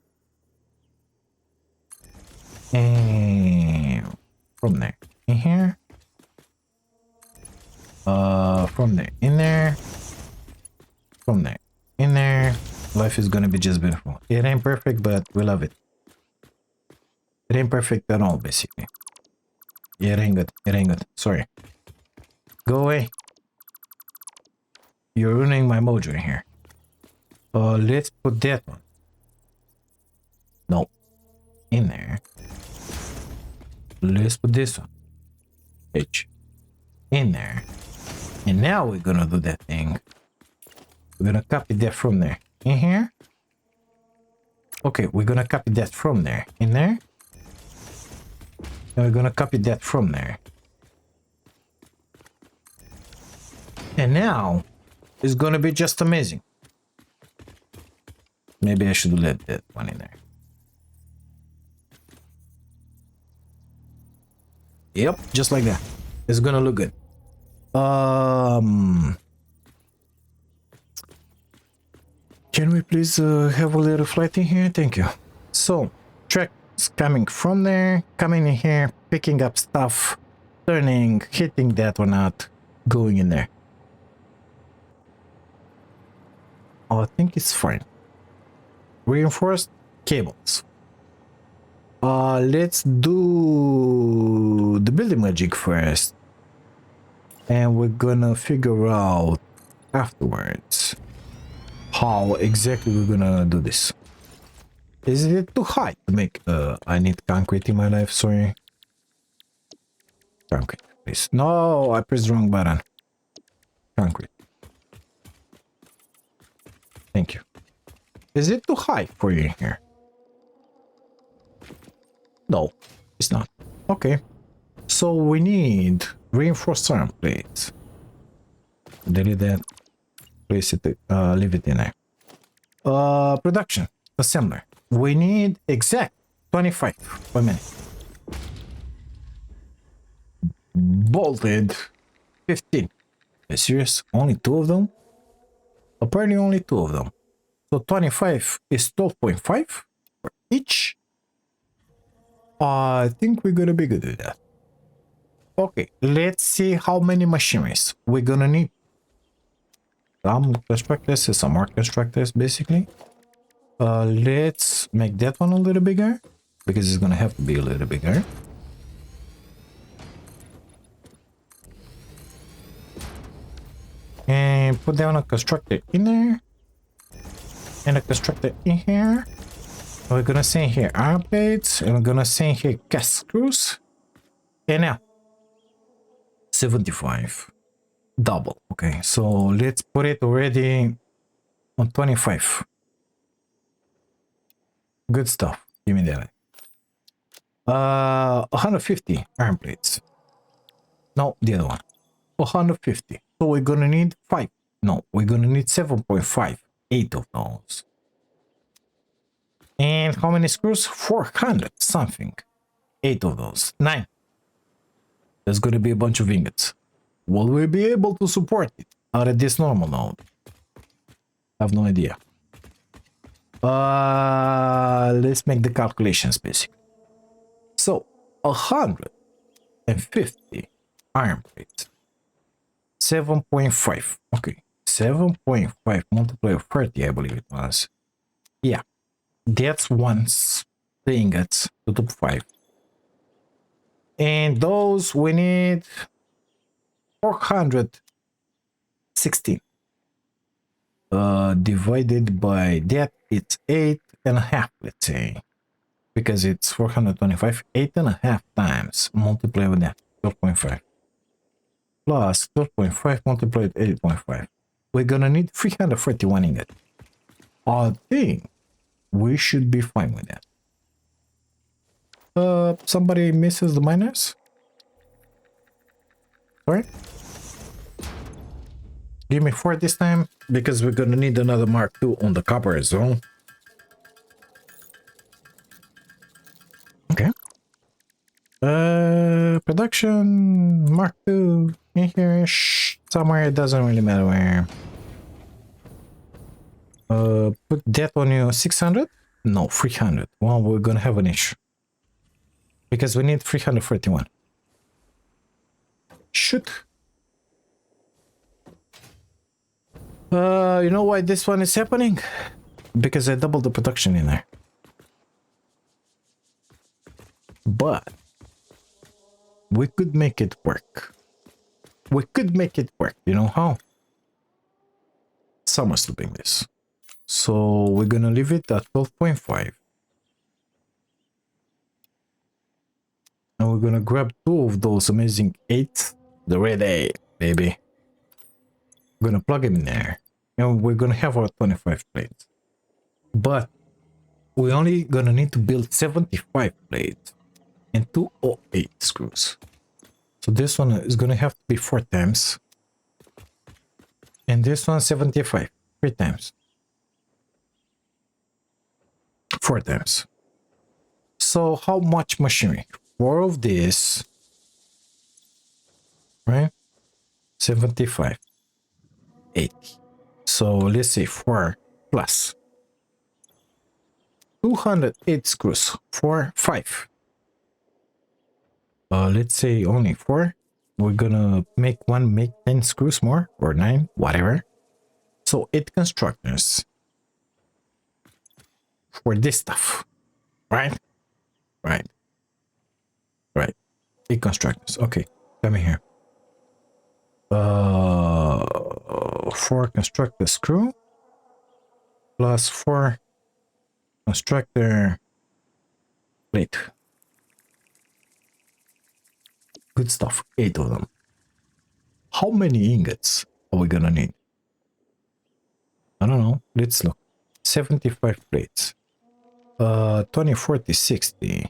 [SPEAKER 1] And from there in here. From there in there. From there in there. Life is gonna be just beautiful. It ain't perfect, but we love it. It ain't perfect at all, basically. Yeah, it ain't good. It ain't good. Sorry. Go away. You're ruining my mojo in here. Let's put that one. No. In there. Let's put this one. H. In there. And now we're gonna do that thing. We're gonna copy that from there. In here. Okay, we're gonna copy that from there. In there. And we're gonna copy that from there. And now it's gonna be just amazing. Maybe I should let that one in there. Yep, just like that. It's gonna look good. Can we please have a little flight in here? Thank you. So, tracks coming from there, coming in here, picking up stuff, turning, hitting that one out, going in there. Oh, I think it's fine. Reinforced cables. Let's do the building magic first. And we're gonna figure out afterwards how exactly we're gonna do this. Is it too high to make? I need concrete in my life, sorry. Concrete, please. No, I pressed the wrong button. Concrete. Thank you. Is it too high for you in here? No, it's not. Okay. So we need reinforced iron plates. Delete that. Place it, leave it in there. Production. Assembler. We need exact 25 per minute. Bolted 15. Are you serious? Only 2 of them? Apparently only 2 of them. So 25 is 12.5 for each. I think we're gonna be good with that. Okay, let's see how many machineries we're gonna need. Some constructors and some more constructors, basically. Let's make that one a little bigger, because it's gonna have to be a little bigger. And put down a constructor in there. And a constructor in here. We're gonna send here iron plates, and we're gonna send here cast screws. And now 75 double. Okay, so let's put it already on 25. Good stuff. Give me that. 150 iron plates. No, the other one. 150. So we're gonna need 5. No, we're gonna need 7.5. 8 of those. And how many screws? 400 something. 8 of those. 9. There's gonna be a bunch of ingots. Will we be able to support it out of this normal node? I have no idea. Let's make the calculations basically. So 150 iron plates. 7.5. Okay. 7.5 multiplied 30, I believe it was. Yeah. That's once the ingots to top 5. And those we need 416. Divided by that, it's 8.5, let's say. Because it's 425, 8.5 times multiplied with that, 12.5. Plus 12.5 multiplied with 8.5. We're gonna need 341 ingot. I think we should be fine with that. Somebody misses the miners? Sorry? Give me 4 this time, because we're gonna need another Mark II on the copper as well. Okay. Production Mark II in here somewhere, it doesn't really matter where. Put that on you 600? No, 300. Well, we're gonna have an issue. Because we need 341. Shoot. You know why this one is happening? Because I doubled the production in there. but we could make it work. We could make it work. You know how? Someone's doing this. So we're gonna leave it at 12.5. And we're gonna grab 2 of those amazing 8. The red 8, baby. We're gonna plug them in there. And we're gonna have our 25 plates. But we're only gonna need to build 75 plates and 208 screws. So this one is gonna have to be 4 times. And this one 75, 3 times. 4 times. So how much machinery? 4 of this, right? 75, 80. So let's say 4 plus 208 screws for 5. Let's say only 4. We're gonna make 10 screws more, or 9, whatever. So 8 constructors for this stuff, right? Right. 8 constructors. Okay, come here. 4 constructor screw plus 4 constructor plate. Good stuff. 8 of them. How many ingots are we gonna need? I don't know. Let's look. 75 plates. 20, 40, 60.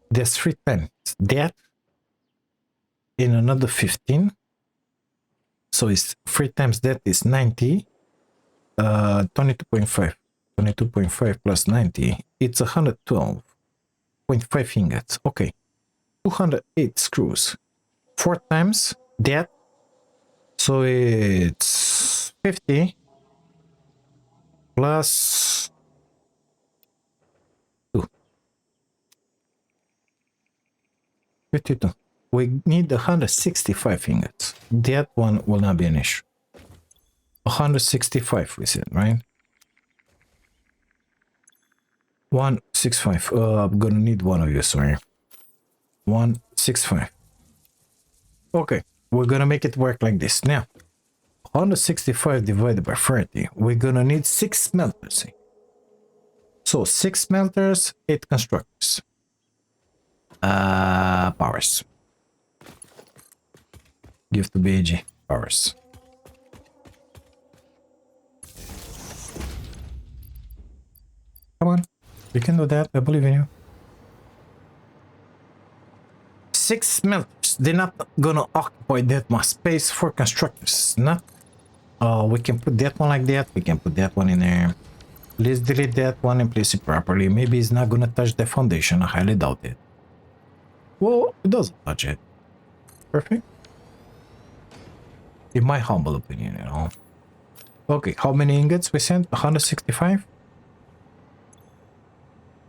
[SPEAKER 1] There's 3 times that in another 15. So it's 3 times that is 90. 22.5. 22.5 plus 90. It's 112.5 ingots. Okay. 208 screws. 4 times that. So it's 50 plus 2. 52. We need 165 ingots. That one will not be an issue. 165 we said, right? 165. I'm gonna need one of you, sorry. 165. Okay, we're gonna make it work like this. Now, 165 divided by 30. We're gonna need 6 smelters. So 6 smelters, 8 constructors. Powers. Give to BG. Powers. Come on. You can do that. I believe in you. 6 smelters. They're not gonna occupy that much space for constructors. Not. We can put that one like that. We can put that one in there. Let's delete that one and place it properly. Maybe it's not gonna touch the foundation. I highly doubt it. Well, it doesn't touch it. Perfect. In my humble opinion, you know. Okay, how many ingots we sent? 165?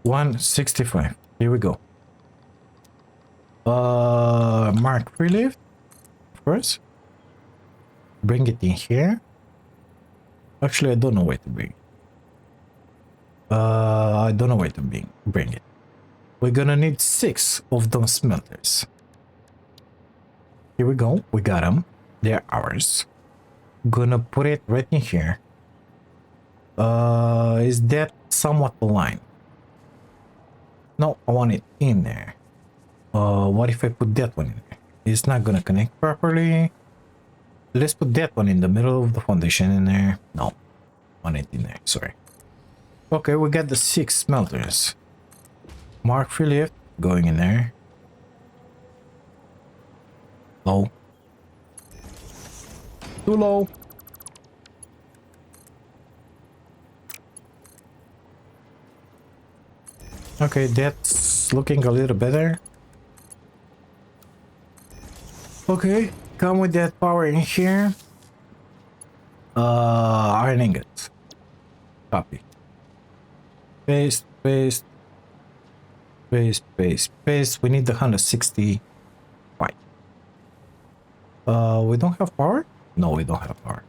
[SPEAKER 1] 165. Here we go. Mark relief. Of course. Bring it in here. Actually, I don't know where to bring it. I don't know where to bring it. We're gonna need 6 of those smelters. Here we go. We got them. They're ours. Gonna put it right in here. Is that somewhat aligned? No, I want it in there. What if I put that one in there? It's not gonna connect properly. Let's put that one in the middle of the foundation in there. No, I want it in there. Sorry. Okay, we got the 6 smelters. Mark free lift going in there. Low. Too low. Okay, that's looking a little better. Okay, come with that power in here. Iron ingots. Copy. Paste, paste. Paste, paste, paste. We need the 165. We don't have power? No, we don't have power.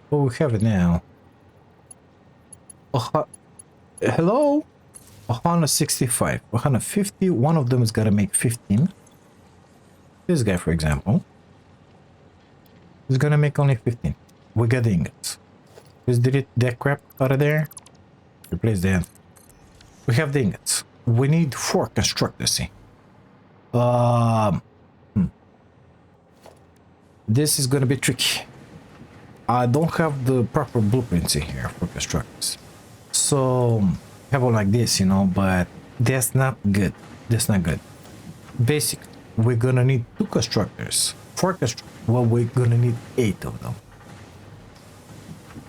[SPEAKER 1] But we have it now. Hello? 165, 150. One of them is gonna make 15. This guy, for example, is gonna make only 15. We got the ingots. Let's delete that crap out of there. Replace that. We have the ingots. We need 4 constructors. See. This is gonna be tricky. I don't have the proper blueprints in here for constructors. So have one like this, you know, but that's not good. That's not good. Basically, we're gonna need 2 constructors. 4 constructors. Well, we're gonna need 8 of them.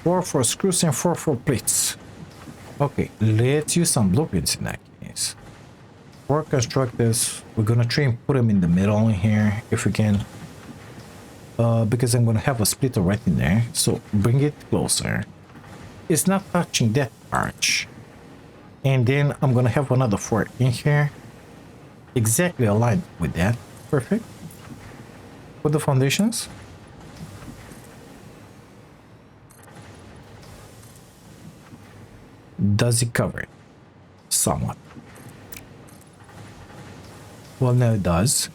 [SPEAKER 1] 4 for screws and 4 for plates. Okay, let's use some blueprints in that case. 4 constructors. We're gonna try and put them in the middle in here if we can. Because I'm gonna have a splitter right in there. So bring it closer. It's not touching that arch. And then I'm gonna have another 4 in here. Exactly aligned with that. Perfect. Put the foundations. Does it cover it? Somewhat. Well, now it does.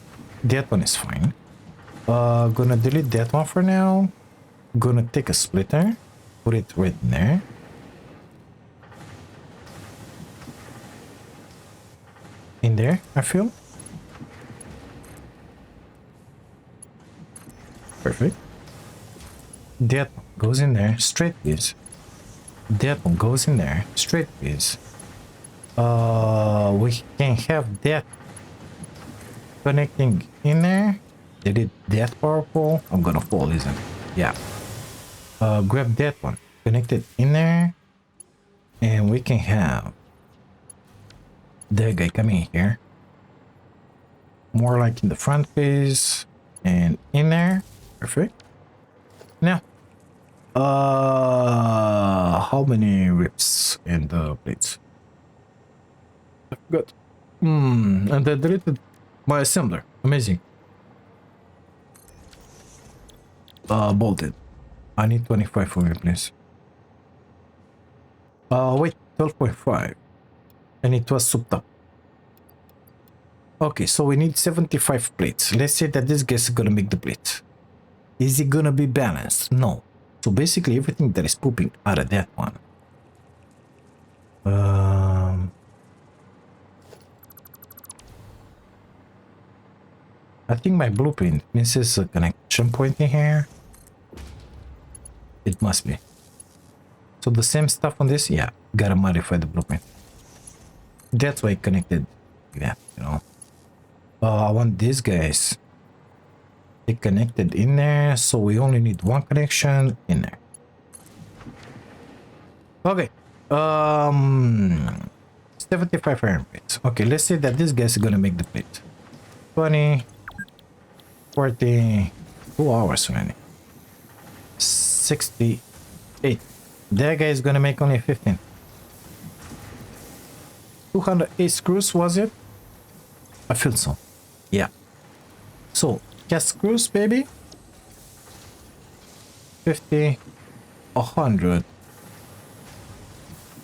[SPEAKER 1] That one is fine. Gonna delete that one for now. Gonna take a splitter. Put it right in there. In there, I feel. Perfect. That one goes in there. Straight piece. That one goes in there. Straight piece. We can have that connecting in there. Delete that power pole. I'm gonna fall, isn't it? Yeah. Grab that one. Connect it in there. And we can have that guy coming here. More like in the front piece. And in there. Perfect. Now. How many rips in the plates? I forgot. And I deleted my assembler. Amazing. Bolted. I need 25 for me, please. Wait, 12.5. And it was souped up. Okay, so we need 75 plates. Let's say that this guy is gonna make the plate. Is it gonna be balanced? No. So basically everything that is pooping out of that one. I think my blueprint misses a connection point in here. It must be. So the same stuff on this? Yeah, gotta modify the blueprint. That's why I connected that, you know. I want these guys. They connected in there, so we only need 1 connection in there. Okay. 75 iron plates. Okay, let's say that this guy is gonna make the plate. 20, 40, 2 hours already. 68. That guy is gonna make only 15. 208 screws, was it? I feel so. Yeah. So, cast screws, baby. 50, 100,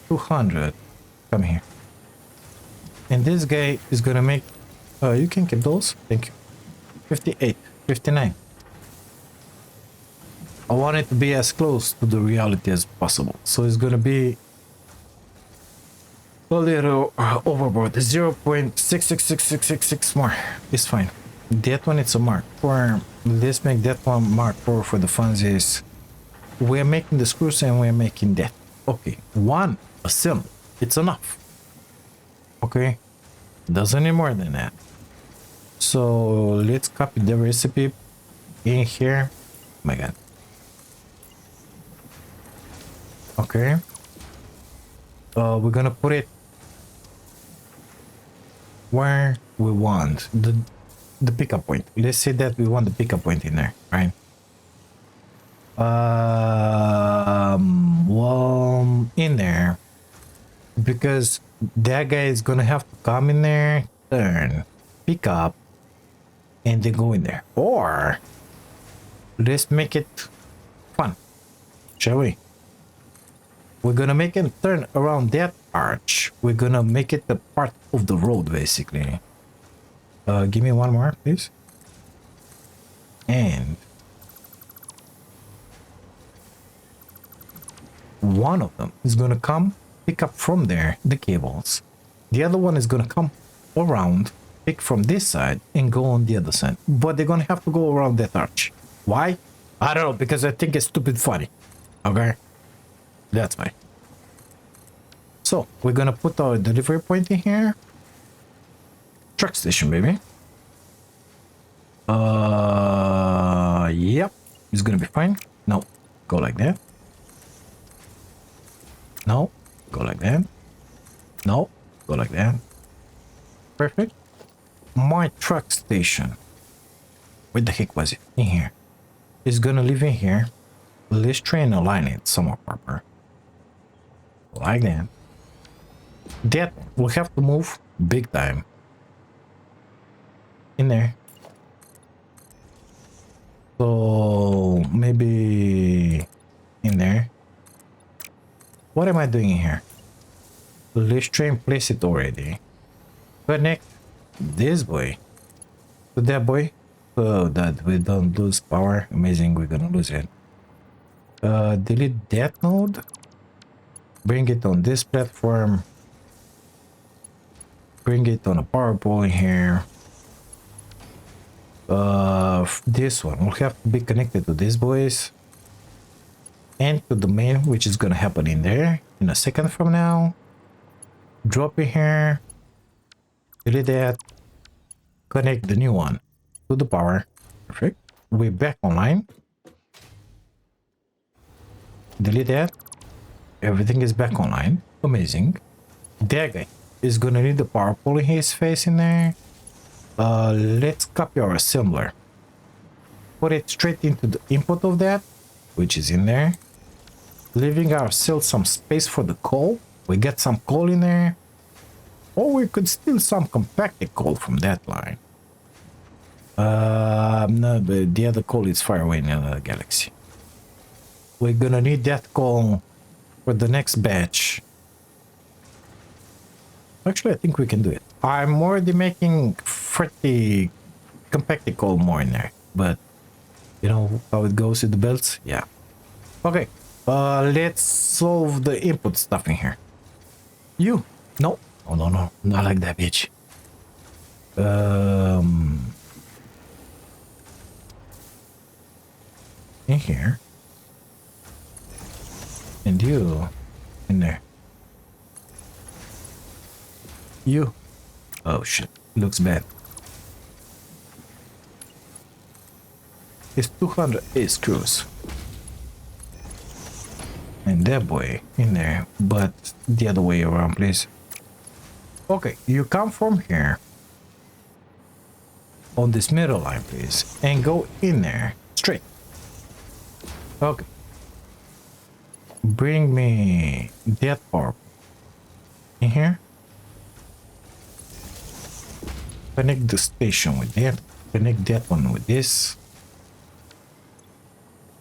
[SPEAKER 1] 200. Come here. And this guy is gonna make... you can keep those. Thank you. 58, 59. I want it to be as close to the reality as possible. So it's gonna be a little overboard. 0.666666 more. It's fine. That one it's a Mark 4. Let's make that one Mark 4 for the funsies. We're making the screws and we're making that. Okay, 1 assembly. It's enough. Okay, doesn't need more than that. So let's copy the recipe in here. Oh my god. Okay. We're gonna put it where we want the pickup point. Let's say that we want the pickup point in there, right? Well, in there, because that guy is gonna have to come in there, turn, pick up, and then go in there. Or let's make it fun, shall we? We're gonna make him turn around that arch. We're gonna make it the part of the road, basically. Give me one more, please. And one of them is gonna come pick up from there the cables. The other one is gonna come around, pick from this side and go on the other side. But they're gonna have to go around that arch. Why? I don't know, because I think it's stupid funny. Okay? That's fine. So we're gonna put our delivery point in here. Truck station, baby. Yep. It's gonna be fine. No. Go like that. No. Go like that. No. Go like that. Perfect. My truck station. Where the heck was it? In here. It's gonna live in here. Let's try and align it somewhat proper. Like that. That will have to move big time. In there. So maybe in there. What am I doing in here? Let's try and place it already. Connect this boy to that boy so that we don't lose power. Amazing, we're gonna lose it. Delete that node. Bring it on this platform. Bring it on a power pole in here. This one will have to be connected to these boys and to the main, which is gonna happen in there in a second from now. Drop it here. Delete that. Connect the new one to the power. Perfect. We're back online. Delete that. Everything is back online. Amazing. That guy is gonna need the power pole in his face in there. Let's copy our assembler. Put it straight into the input of that, which is in there. Leaving ourselves some space for the coal. We get some coal in there. Or we could steal some compacted coal from that line. No, but the other coal is far away in another galaxy. We're gonna need that coal for the next batch. Actually, I think we can do it. I'm already making 40 compacted coal more in there, but you know how it goes with the belts? Yeah. Okay, let's solve the input stuff in here. You. No. Oh, no. Not like that, bitch. In here. And you. In there. You. Oh, shit. Looks bad. It's 208 screws. And that boy in there, but the other way around, please. Okay, you come from here on this middle line, please, and go in there straight. Okay. Bring me that part in here. Connect the station with that. Connect that one with this.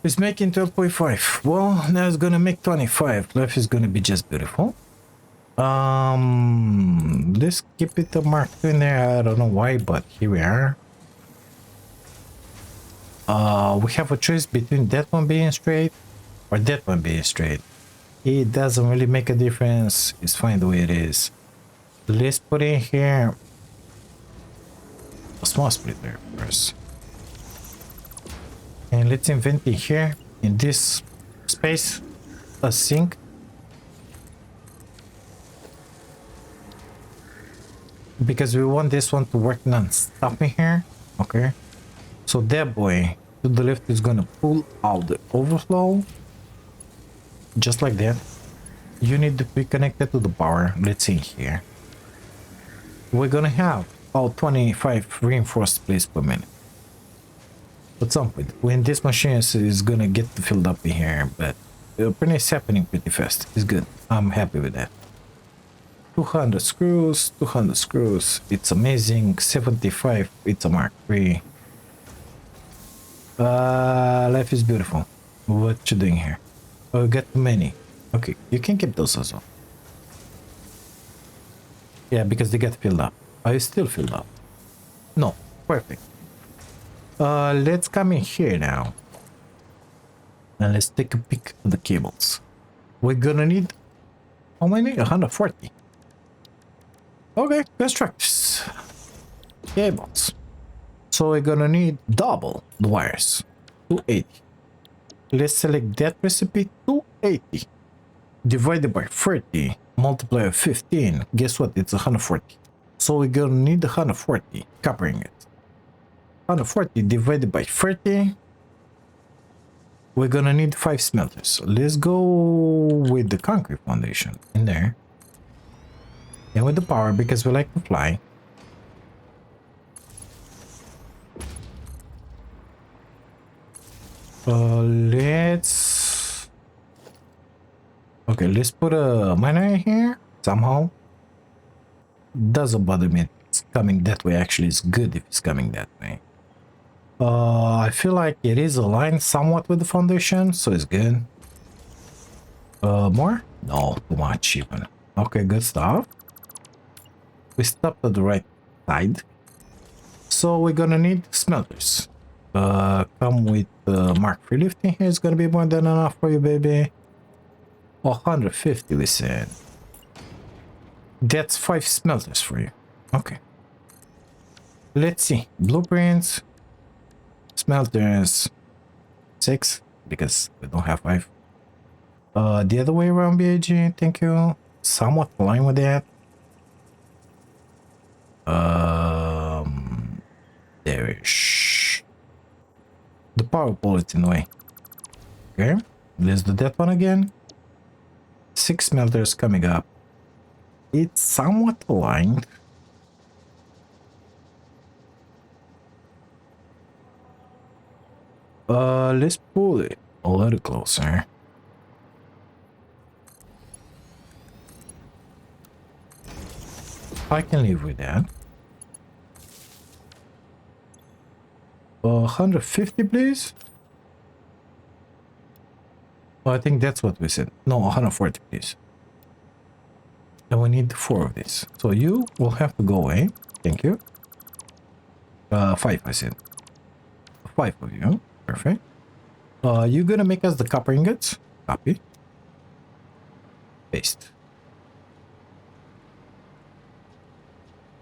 [SPEAKER 1] It's making 12.5. Well, now it's gonna make 25. Life is gonna be just beautiful. Let's keep it a Mark II in there. I don't know why, but here we are. We have a choice between that one being straight or that one being straight. It doesn't really make a difference. It's fine the way it is. Let's put in here a small splitter first. And let's invent it here in this space a sink. Because we want this one to work non-stop in here. Okay. So that boy to the left is gonna pull out the overflow. Just like that. You need to be connected to the power. Let's see here. We're gonna have about 25 reinforced plates per minute. At some point, when this machine is gonna get filled up in here, but it's happening pretty fast. It's good. I'm happy with that. 200 screws, 200 screws. It's amazing. 75. It's a Mark III. Life is beautiful. What you doing here? Oh, you got too many. Okay, you can keep those as well. Yeah, because they get filled up. Are you still filled up? No. Perfect. Let's come in here now. And let's take a peek at the cables. We're gonna need how many? 140. Okay, construct cables. So we're gonna need double the wires. 280. Let's select that recipe. 280 divided by 30 multiplied by 15. Guess what? It's 140. So we're gonna need 140 copper ingot. 140 divided by 30. We're gonna need 5 smelters. Let's go with the concrete foundation in there. And with the power because we like to fly. Let's... Okay, let's put a miner in here somehow. Doesn't bother me. It's coming that way. Actually, it's good if it's coming that way. I feel like it is aligned somewhat with the foundation, so it's good. More? No, too much even. Okay, good stuff. We stopped at the right side. So we're gonna need smelters. Come with Mark 3 lifting here. It's gonna be more than enough for you, baby. 150 we said. That's 5 smelters for you. Okay. Let's see. Blueprints. Smelters. 6. Because we don't have 5. The other way around, BAG. Thank you. Somewhat aligned with that. There is the power pole is in the way. Okay. Let's do that one again. 6 smelters coming up. It's somewhat aligned. Let's pull it a little closer. I can live with that. 150, please. Oh, I think that's what we said. No, 140, please. And we need 4 of these. So you will have to go away. Thank you. 5, I said. 5 of you. Perfect. You're gonna make us the copper ingots. Copy. Paste.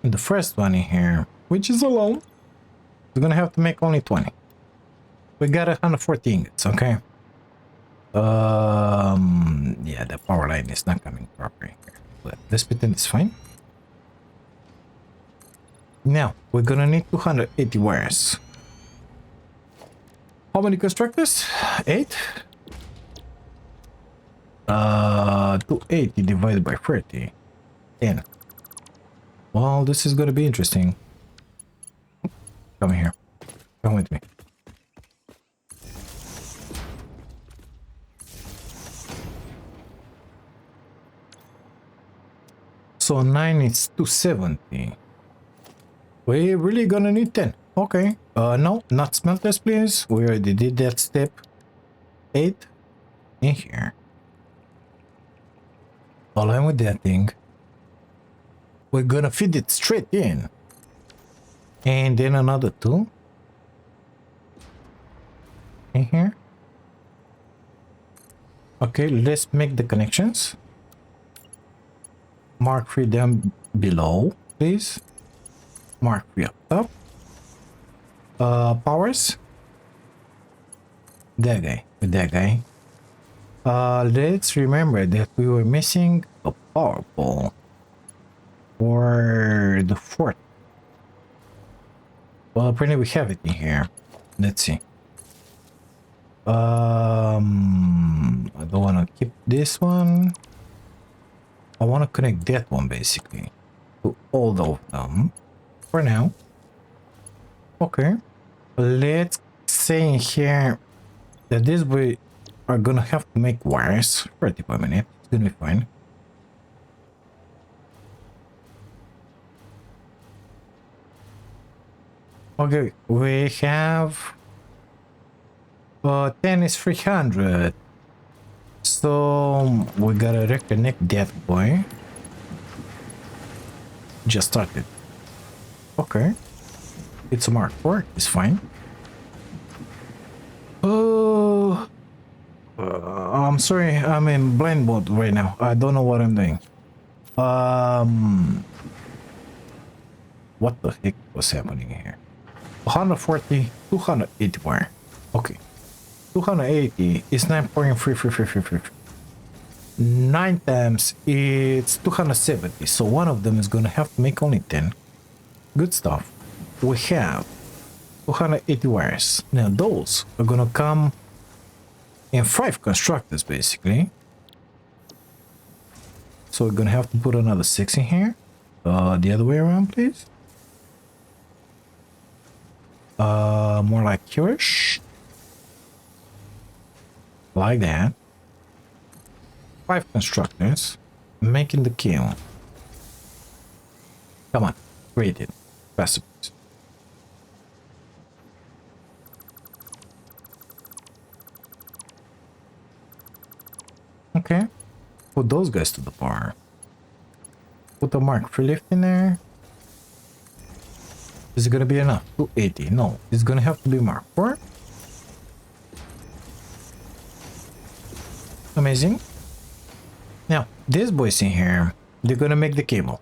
[SPEAKER 1] And the first one in here, which is alone, we're gonna have to make only 20. We got 140 ingots, okay? Yeah, the power line is not coming properly here. But this button is fine. Now, we're gonna need 280 wires. How many constructors? 8? 280 divided by 30. 10. Well, this is gonna be interesting. Come here. Come with me. So 9 is 270. We're really gonna need 10. Okay. No, not smelters, please. We already did that step. 8 in here. Align with that thing. We're gonna feed it straight in. And then another 2 in here. Okay, let's make the connections. Mark 3 down below, please. Mark 3 up top. Powers. That guy, with that guy. Let's remember that we were missing a power pole for the fort. Well, apparently we have it in here. Let's see. I don't want to keep this one. I want to connect that one basically to all of them for now. Okay. Let's say in here that this we are gonna have to make wires 30 per minute. It's gonna be fine. Okay, we have 10 is 300. So we gotta reconnect that boy. just started. Okay. It's a Mark IV. It's fine. Oh, I'm sorry. I'm in blind mode right now. I don't know what I'm doing. What the heck was happening here? 140, 280 wire. Okay. 280 is 9.33333. 9 times it's 270. So one of them is gonna have to make only 10. Good stuff. We have 280 wires. Now those are gonna come in 5 constructors basically. So we're gonna have to put another 6 in here. The other way around, please. More like yours. Like that. 5 constructors. Making the kill. Come on. Create it. Faster, please. Okay. Put those guys to the bar. Put a Mark III lift in there. Is it gonna be enough? 280. No, it's gonna have to be Mark IV. Amazing. Now, these boys in here, they're gonna make the cable.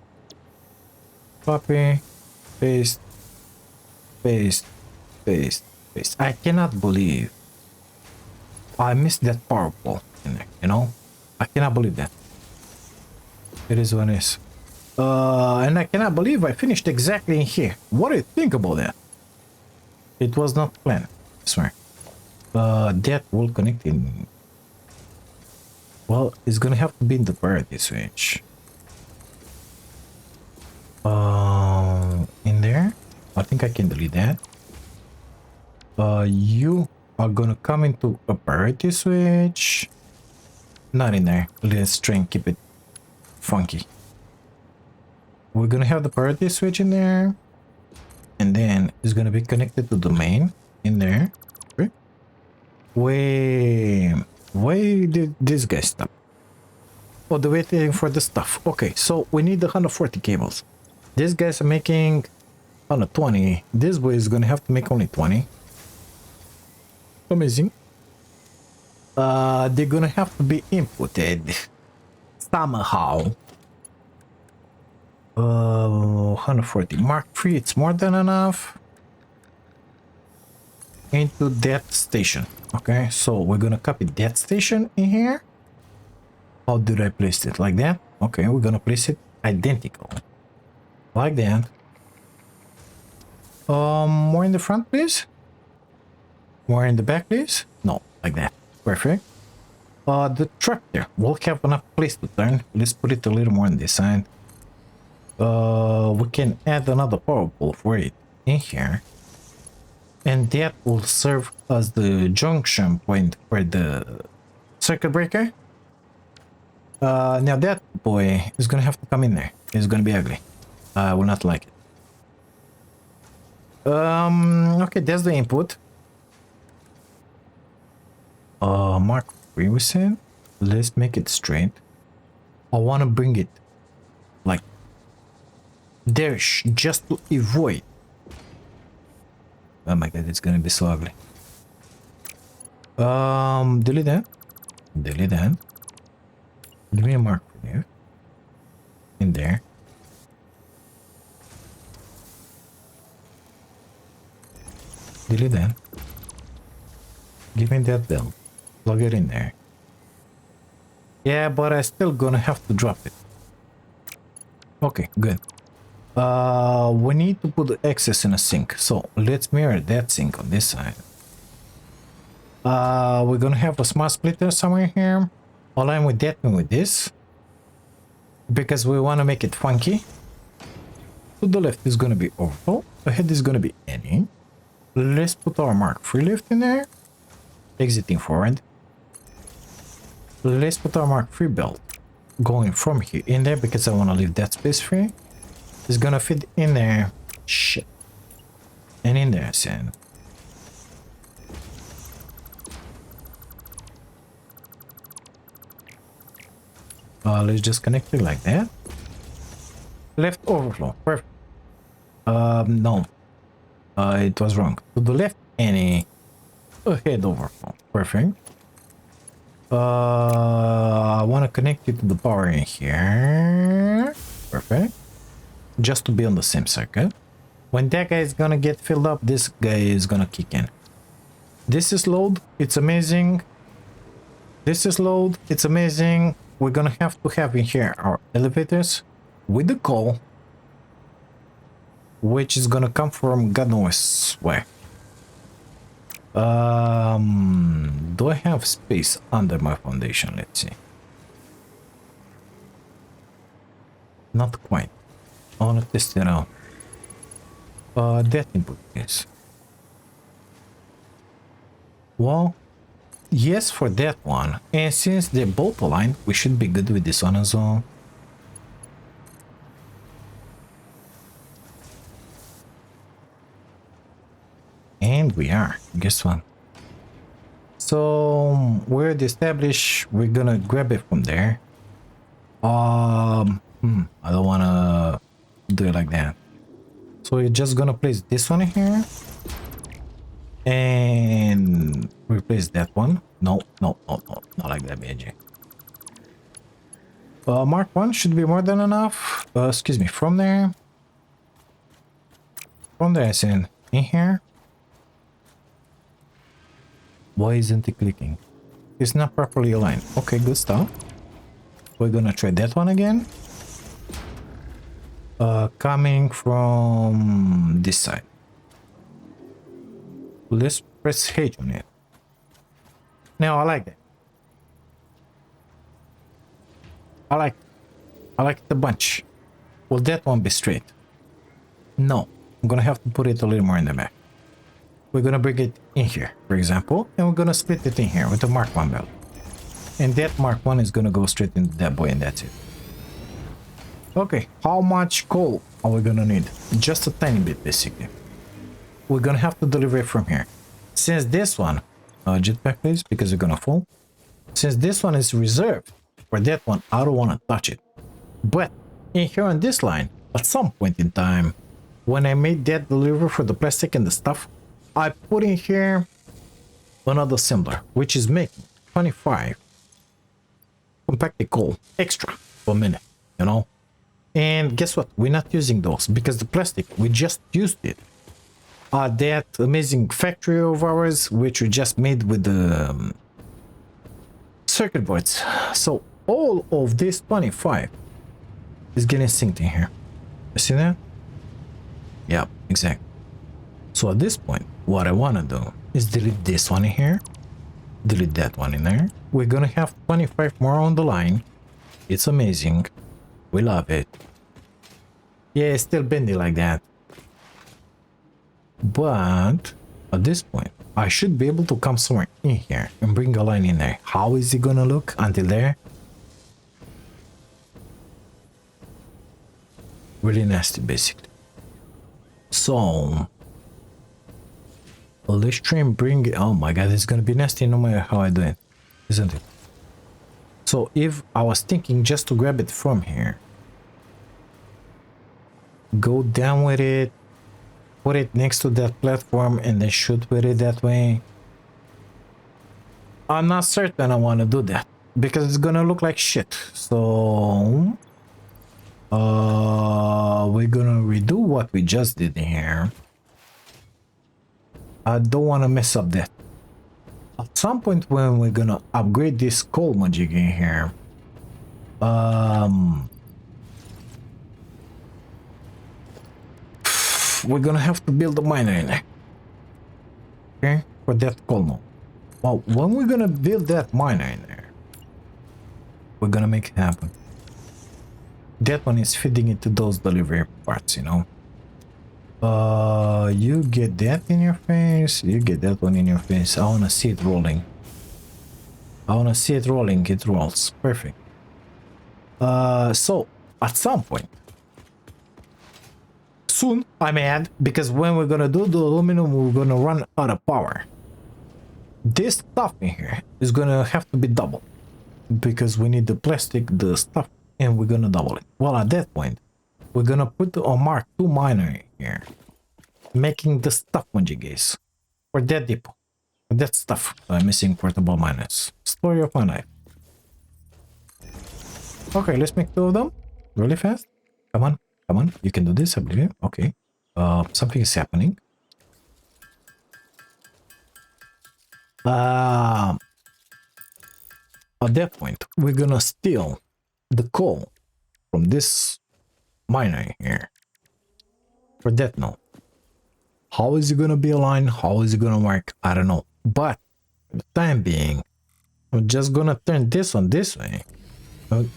[SPEAKER 1] Copy, paste, paste, paste, paste. I cannot believe I missed that power pole in there, you know? I cannot believe that. It is what it is. And I cannot believe I finished exactly in here. What do you think about that? It was not planned, I swear. That will connect in. Well, it's gonna have to be in the priority switch. In there. I think I can delete that. You are gonna come into a priority switch. Not in there. Let's try and keep it funky. We're gonna have the priority switch in there, and then it's gonna be connected to the main in there. Okay. Where did this guy stop? Oh, they're waiting for the stuff. Okay, so we need the 140 cables. These guys are making 120. This boy is gonna have to make only 20. Amazing. They're gonna have to be inputted somehow. 140 Mark III, it's more than enough. Into that station. Okay, so we're gonna copy that station in here. How did I place it? Like that? Okay, we're gonna place it identical. Like that. More in the front, please. More in the back, please. No, like that. Perfect. The tractor will have enough place to turn. Let's put it a little more on this side. We can add another power pole for it in here, and that will serve as the junction point for the circuit breaker. Now that boy is gonna have to come in there. It's gonna be ugly. I will not like it. Okay, that's the input. Mark III we said. Let's make it straight. I want to bring it like there, just to avoid. Oh my god, it's gonna be so ugly. Delete that. Delete that. Give me a Mark here. In there. Delete that. Give me that bell. Plug it in there. Yeah, but I still gonna have to drop it. Okay, good. We need to put the excess in a sink, so let's mirror that sink on this side. We're gonna have a smart splitter somewhere here. Align with that and with this, because we want to make it funky. To the left is gonna be overflow. Ahead is gonna be any. Let's put our Mark III lift in there. Exiting forward. Let's put our Mark III belt going from here in there, because I want to leave that space free. It's gonna fit in there. Shit. And in there, Sam. Let's just connect it like that. Left overflow. Perfect. No. It was wrong. To the left, any ahead overflow. Perfect. I want to connect it to the power in here. Perfect. Just to be on the same circuit. When that guy is gonna get filled up, this guy is gonna kick in. This is load. It's amazing. This is load. It's amazing. We're gonna have to have in here our elevators with the coal, which is gonna come from God knows where. Do I have space under my foundation? Let's see. Not quite. I wanna test it out. That input is. Well, yes for that one. And since they're both aligned, we should be good with this one as well. And we are. Guess what? So we're established. We're gonna grab it from there. I don't wanna do it like that. So we're just gonna place this one here and replace that one. No, not like that, BJ. Mark 1 should be more than enough. Excuse me, from there, I said in here. Why isn't it clicking? It's not properly aligned. Okay, good stuff. We're gonna try that one again. Coming from this side. Let's press H on it. Now I like that. I like it a bunch. Will that one be straight? No. I'm gonna have to put it a little more in the back. We're gonna bring it in here, for example, and we're gonna split it in here with the Mark 1 belt. And that Mark 1 is gonna go straight into that boy, and that's it. Okay, how much coal are we gonna need? Just a tiny bit, basically. We're gonna have to deliver it from here. Since this one, jetpack please, because you're gonna fall. Since this one is reserved for that one, I don't wanna touch it. But in here on this line, at some point in time, when I made that delivery for the plastic and the stuff, I put in here another assembler, which is making 25 compacted coal extra per minute, you know. And guess what? We're not using those because the plastic, we just used it. That amazing factory of ours, which we just made with the circuit boards. So all of this 25 is getting synced in here. You see that? Yeah, exactly. So at this point, what I want to do is delete this one in here, delete that one in there. We're gonna have 25 more on the line. It's amazing. We love it. Yeah, it's still bendy like that. But at this point, I should be able to come somewhere in here and bring a line in there. How is it gonna look until there? Really nasty, basically. So let's try and bring it. Oh my god, it's gonna be nasty no matter how I do it, isn't it? So if I was thinking just to grab it from here, go down with it, put it next to that platform and then shoot with it that way. I'm not certain I want to do that because it's gonna look like shit. So we're gonna redo what we just did in here. I don't want to mess up that. At some point when we're gonna upgrade this coal magic in here, we're gonna have to build a miner in there. Okay, for that coal mode. Well, when we're gonna build that miner in there, we're gonna make it happen. That one is feeding into those delivery parts, you know. You get that in your face, you get that one in your face. I wanna see it rolling. I wanna see it rolling, it rolls. Perfect. So at some point soon, I may add, because when we're gonna do the aluminum, we're gonna run out of power. This stuff in here is gonna have to be double because we need the plastic, the stuff, and we're gonna double it. Well, at that point, we're gonna put or mark 2 miner here, making the stuff conjugates for that depot. For that stuff, missing portable miners. Story of my life. Okay, let's make 2 of them really fast. Come on, come on, you can do this, I believe. Okay, something is happening. At that point, we're gonna steal the coal from this miner here for that node. How is it gonna be aligned? How is it gonna work? I don't know. But for the time being, I'm just gonna turn this on this way.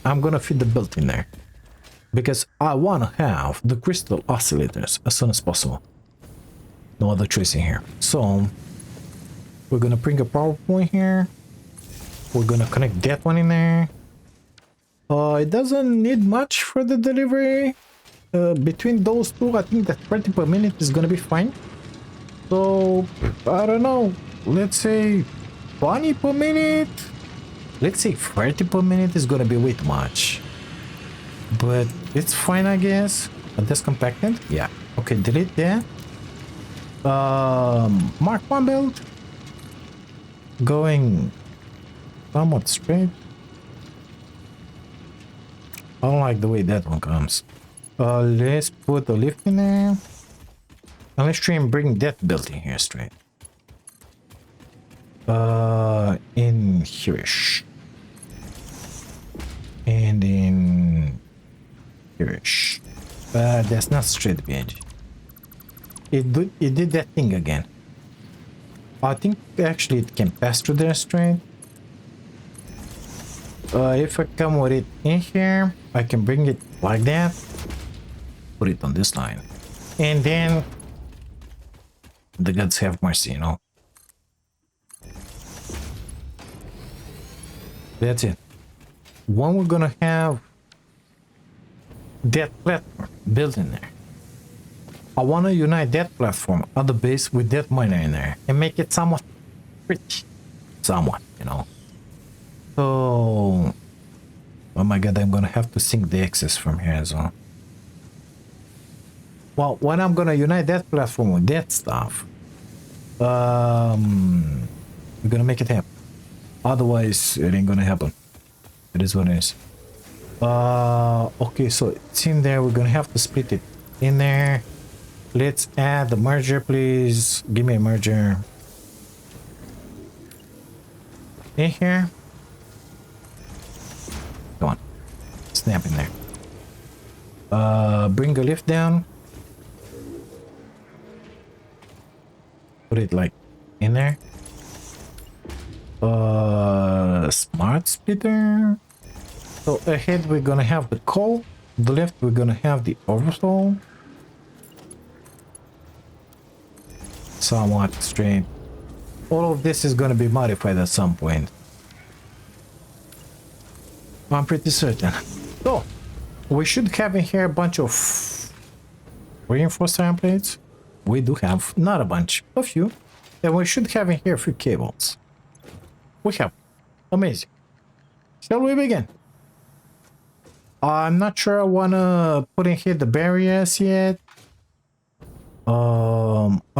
[SPEAKER 1] I'm gonna feed the belt in there because I wanna have the crystal oscillators as soon as possible. No other choice in here. So we're gonna bring a power point here. We're gonna connect that one in there. It doesn't need much for the delivery. Between those two, I think that 30 per minute is gonna be fine. So I don't know. Let's say 20 per minute. Let's say 30 per minute is gonna be way too much. But it's fine, I guess. That's compacted. Yeah. Okay, delete that. Mark 1 build. Going somewhat straight. I don't like the way that one comes. Let's put a lift in there. And let's try and bring that built in here straight. In here-ish. And in here-ish. That's not straight to the edge. It did that thing again. I think actually it can pass through there straight. If I come with it in here, I can bring it like that. Put it on this line. And then the gods have mercy, you know. That's it. When we're gonna have that platform built in there, I want to unite that platform at the base with that miner in there and make it somewhat pretty. Somewhat, you know. So, oh my god, I'm gonna have to sync the access from here as well. Well, when I'm gonna unite that platform with that stuff, we're gonna make it happen. Otherwise, it ain't gonna happen. It is what it is. Okay, so it's in there. We're gonna have to split it in there. Let's add the merger, please. Give me a merger. In here. Come on. Snap in there. Bring the lift down. Put it like in there. Smart splitter. So ahead we're gonna have the coal. The left we're gonna have the overflow. Somewhat straight. All of this is gonna be modified at some point. I'm pretty certain. So we should have in here a bunch of reinforced iron plates. We do have not a bunch, a few. And we should have in here a few cables. We have. Amazing. Shall we begin? I'm not sure I wanna put in here the barriers yet.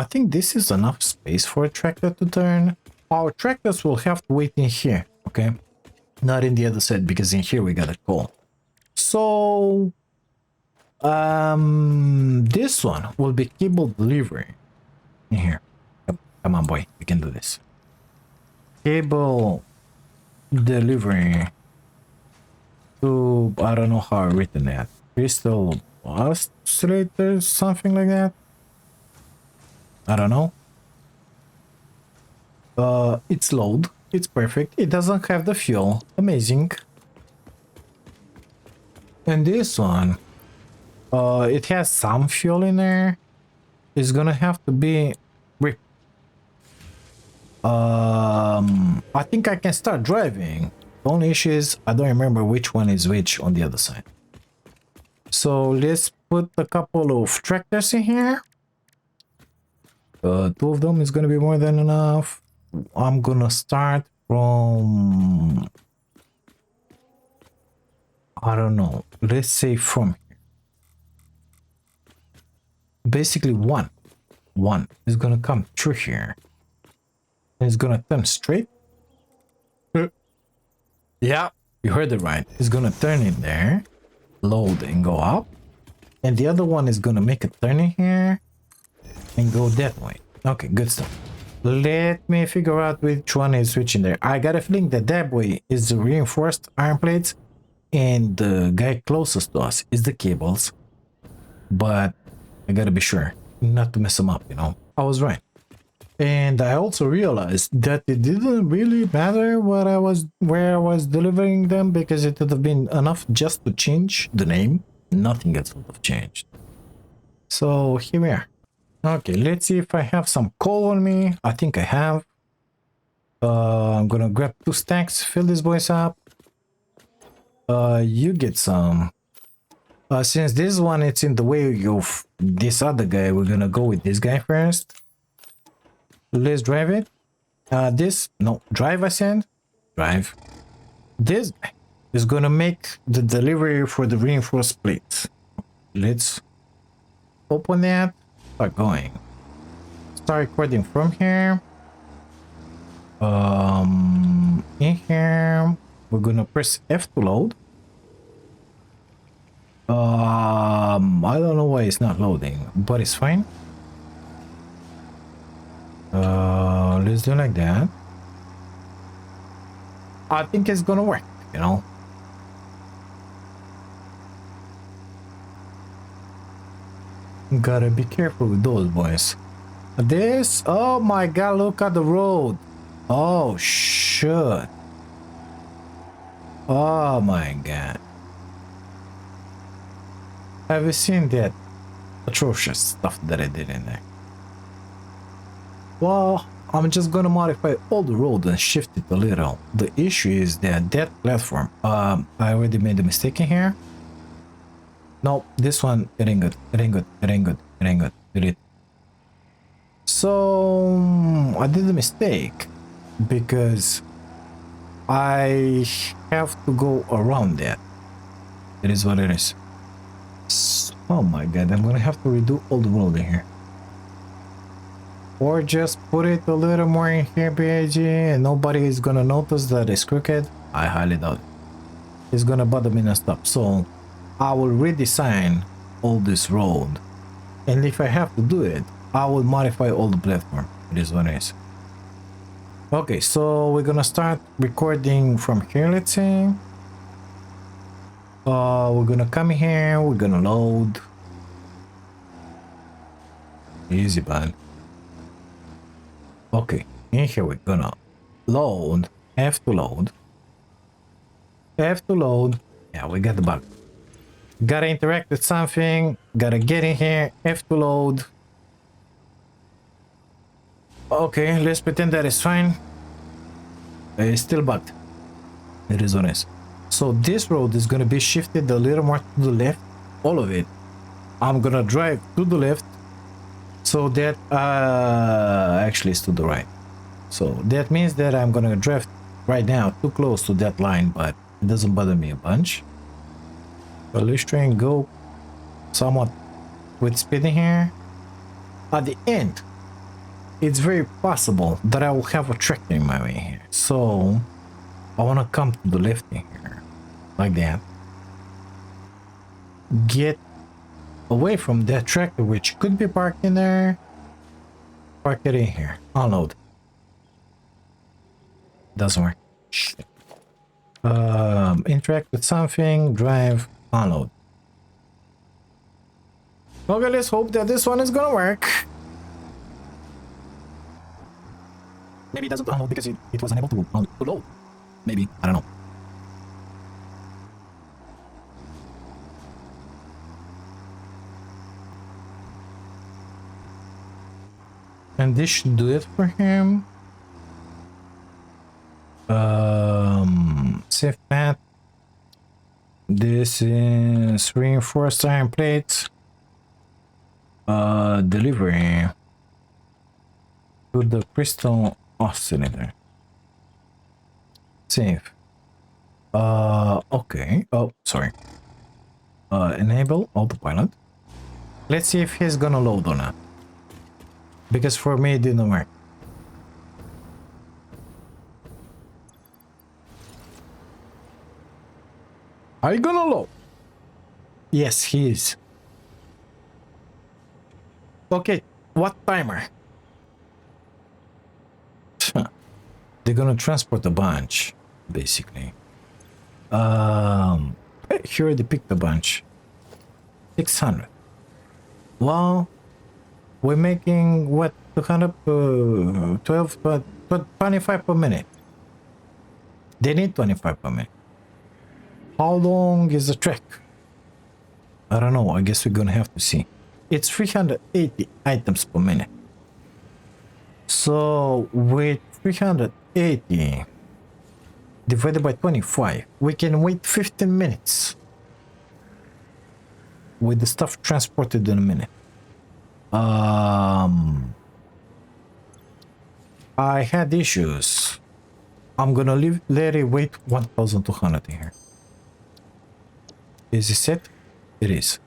[SPEAKER 1] I think this is enough space for a tractor to turn. Our tractors will have to wait in here, okay? Not in the other side, because in here we got a coal. So this one will be cable delivery in here. Come on, boy, you can do this. Cable delivery to, I don't know how I written that. Crystal oscillators, something like that. I don't know. It's load. It's perfect. It doesn't have the fuel. Amazing. And this one, it has some fuel in there. It's gonna have to be I think I can start driving. The only issue is I don't remember which one is which on the other side. So let's put a couple of tractors in here. 2 of them is gonna be more than enough. I'm gonna start from, I don't know, let's say from here. basically one is gonna come through here. And it's gonna turn straight. Yeah, you heard it right. It's gonna turn in there, load and go up. And the other one is gonna make a turn in here and go that way. Okay, good stuff. Let me figure out which one is switching there. I got a feeling that that way is the reinforced iron plates and the guy closest to us is the cables. But I gotta be sure not to mess them up, you know. I was right. And I also realized that it didn't really matter where I was delivering them, because it would have been enough just to change the name. Nothing else would have changed. So here we are. Okay, let's see if I have some coal on me. I think I have. I'm gonna grab 2 stacks, fill these boys up. You get some. Since this one it's in the way of this other guy, we're gonna go with this guy first. Let's drive it. Drive, I said. Drive. This guy is gonna make the delivery for the reinforced plates. Let's open that. Start going. Start recording from here. In here, we're gonna press F to load. I don't know why it's not loading, but it's fine. Let's do like that. I think it's gonna work, you know. Gotta be careful with those boys. This, oh my god, look at the road. Oh shit. Oh my god. Have you seen that atrocious stuff that I did in there? Well, I'm just gonna modify all the road and shift it a little. The issue is that platform, I already made a mistake in here. No, this one, it ain't good. It ain't good. It ain't good. It ain't good. Delete. So I did a mistake because I have to go around that. It is what it is. Oh my god, I'm gonna have to redo all the road in here. Or just put it a little more in here, BAG, and nobody is gonna notice that it's crooked. I highly doubt it. It's gonna bother me non-stop. So I will redesign all this road. And if I have to do it, I will modify all the platform. It is what it is. Okay, so we're gonna start recording from here, let's say. We're gonna come here, we're gonna load. Easy, bud. Okay, in here we're gonna load, F to load. F to load. Yeah, we got the bug. Gotta interact with something, gotta get in here, F to load. Okay, let's pretend that it's fine. It's still bugged. It is what it is. So this road is gonna be shifted a little more to the left, all of it. I'm gonna drive to the left so that actually it's to the right. So that means that I'm gonna drive right now too close to that line, but it doesn't bother me a bunch. So let's try and go somewhat with speed in here. At the end, it's very possible that I will have a tractor in my way here. So I want to come to the left in here, like that. Get away from that tractor, which could be parked in there. Park it in here. Unload. Doesn't work. Shit. Interact with something. Drive. Unload. Okay, let's hope that this one is gonna work. Maybe it doesn't unload because it was unable to load. Maybe. I don't know. And this should do it for him. Safe path. This is reinforced iron plates. Delivery to the crystal oscillator. Save. Okay. Oh, sorry. Enable autopilot. Let's see if he's gonna load or not. Because for me it didn't work. Are you gonna load? Yes, he is. Okay, what timer? They're gonna transport a bunch, basically. Here they picked a bunch. 600. Well, we're making what, 200 12 but 25 per minute. They need 25 per minute. How long is the trek? I don't know. I guess we're gonna have to see. It's 380 items per minute. So with 380 divided by 25, we can wait 15 minutes with the stuff transported in a minute. I had issues. I'm gonna let it wait 1200 here. Is it set? It is.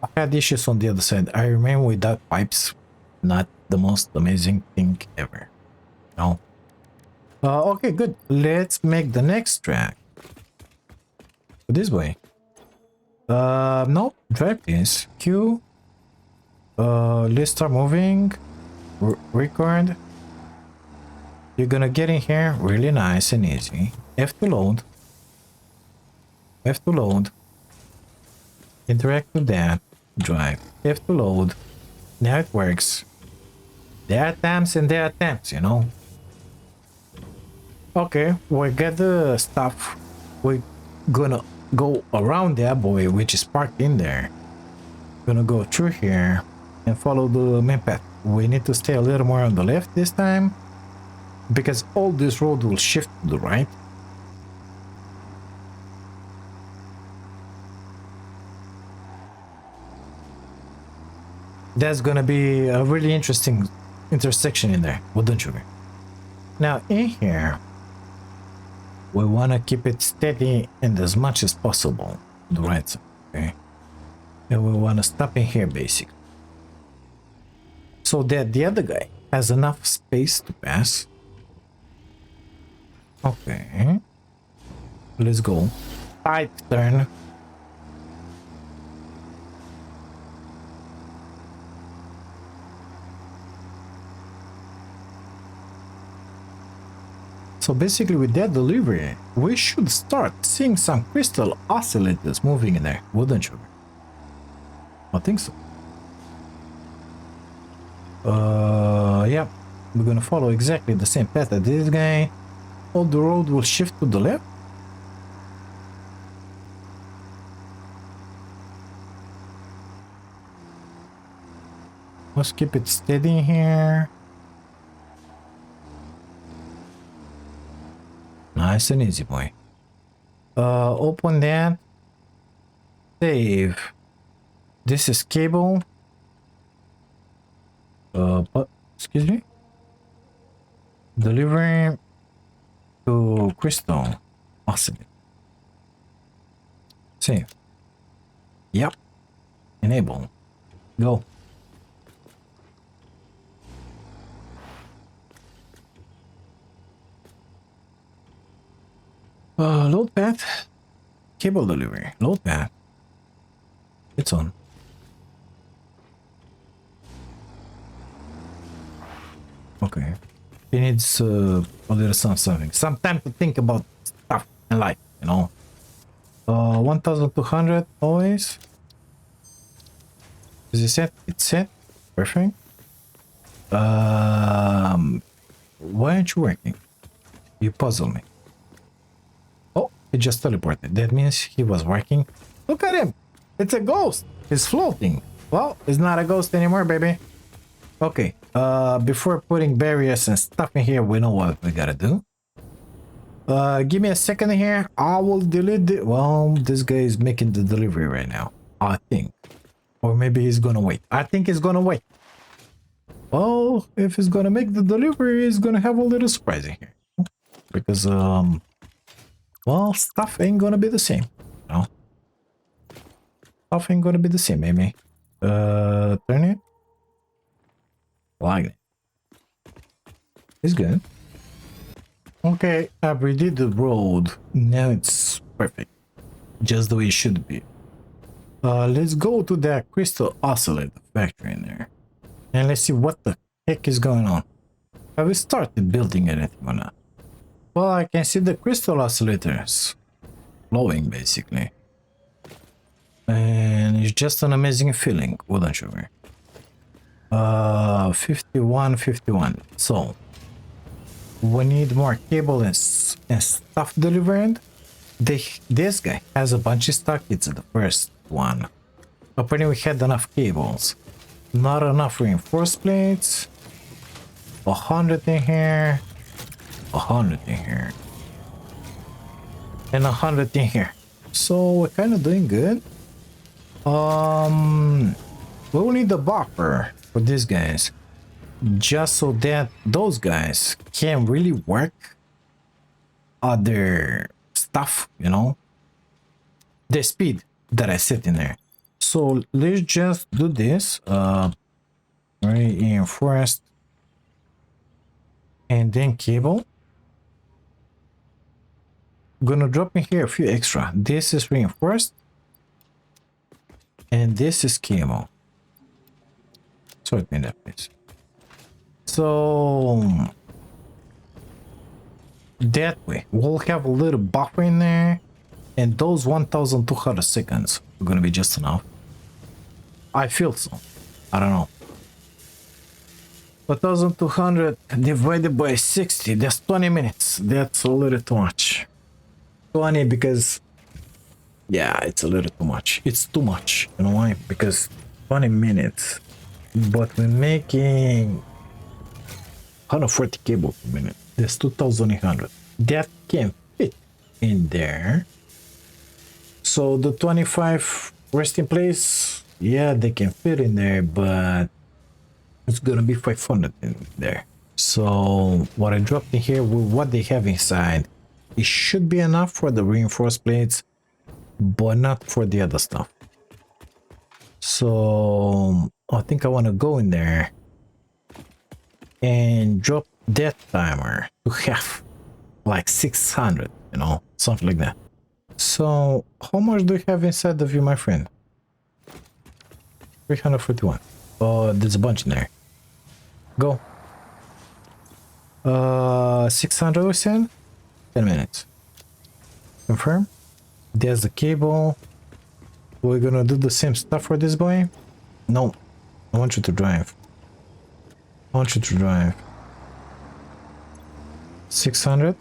[SPEAKER 1] I had issues on the other side. I remember without pipes, not the most amazing thing ever. No. Okay, good. Let's make the next track. This way. No, drive please. Q. Let's start moving. Record. You're gonna get in here really nice and easy. F to load. F to load. Interact with that. Drive. F to load. Now it works. There are times and there are times, you know. Okay, we get the stuff. We're gonna go around that boy, which is parked in there. Gonna go through here and follow the main path. We need to stay a little more on the left this time, because all this road will shift to the right. That's gonna be a really interesting intersection in there, wouldn't you? Now in here, we want to keep it steady and as much as possible the right side, okay? And we want to stop in here basically, so that the other guy has enough space to pass. Okay, let's go. Tight turn. So basically with that delivery, we should start seeing some crystal oscillators moving in there, wouldn't you? I think so. Yeah, we're gonna follow exactly the same path as this guy. All the road will shift to the left. Let's keep it steady here. Nice and easy, boy. Open that. Save. This is cable. But excuse me. Delivering to Crystal. Awesome. Save. Yep. Enable. Go. Load path. Cable delivery. Load path. It's on. Okay. He needs a little something. Some time to think about stuff in life, you know. 1200 always. Is it set? It's set. Perfect. Why aren't you working? You puzzle me. Oh, he just teleported. That means he was working. Look at him. It's a ghost. He's floating. Well, it's not a ghost anymore, baby. Okay. Before putting barriers and stuff in here, we know what we gotta do. Give me a second here. I will delete it. Well, this guy is making the delivery right now, I think. Or maybe he's gonna wait. I think he's gonna wait. Well, if he's gonna make the delivery, he's gonna have a little surprise in here. Because, well, stuff ain't gonna be the same. No. Stuff ain't gonna be the same, maybe. Turn it. Like it. It's good. Okay, I redid the road. Now it's perfect. Just the way it should be. Let's go to that crystal oscillator factory in there. And let's see what the heck is going on. Have we started building anything or not? Well, I can see the crystal oscillators flowing basically. And it's just an amazing feeling, wouldn't you agree? 51. So we need more cable and stuff delivered. This guy has a bunch of stock. It's the first one. Apparently we had enough cables. Not enough reinforced plates. 100 in here. 100 in here. And 100 in here. So we're kind of doing good. We will need a buffer for these guys. Just so that those guys can really work other stuff, you know. The speed that I set in there. So let's just do this. Reinforced. And then cable. Gonna drop in here a few extra. This is reinforced. And this is cable. Sort me that please. So that way we'll have a little buffer in there. And those 1200 seconds are gonna be just enough. I feel so. I don't know. 1200 divided by 60, that's 20 minutes. That's a little too much. 20 because, yeah, it's a little too much. It's too much. You know why? Because 20 minutes, but we're making 140 cable per minute. That's 2800. That can fit in there. So the 25 resting place, yeah, they can fit in there, but it's gonna be 500 in there. So what I dropped in here with what they have inside, it should be enough for the reinforced plates, but not for the other stuff. So I think I want to go in there and drop that timer to half, like 600, you know, something like that. So how much do you have inside of you, my friend? 341. Oh, there's a bunch in there. Go. 600 we said? 10 minutes. Confirm. There's the cable. We're gonna do the same stuff for this boy. No, I want you to drive. I want you to drive. 600.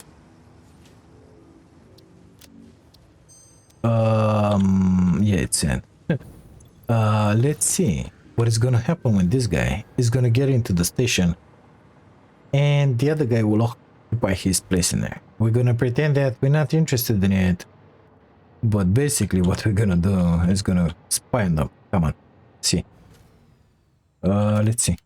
[SPEAKER 1] Yeah, it's in. Let's see what is gonna happen when this guy is gonna get into the station and the other guy will occupy his place in there. We're gonna pretend that we're not interested in it, but basically what we're gonna do is gonna spy on them. Come on, see. Let's see.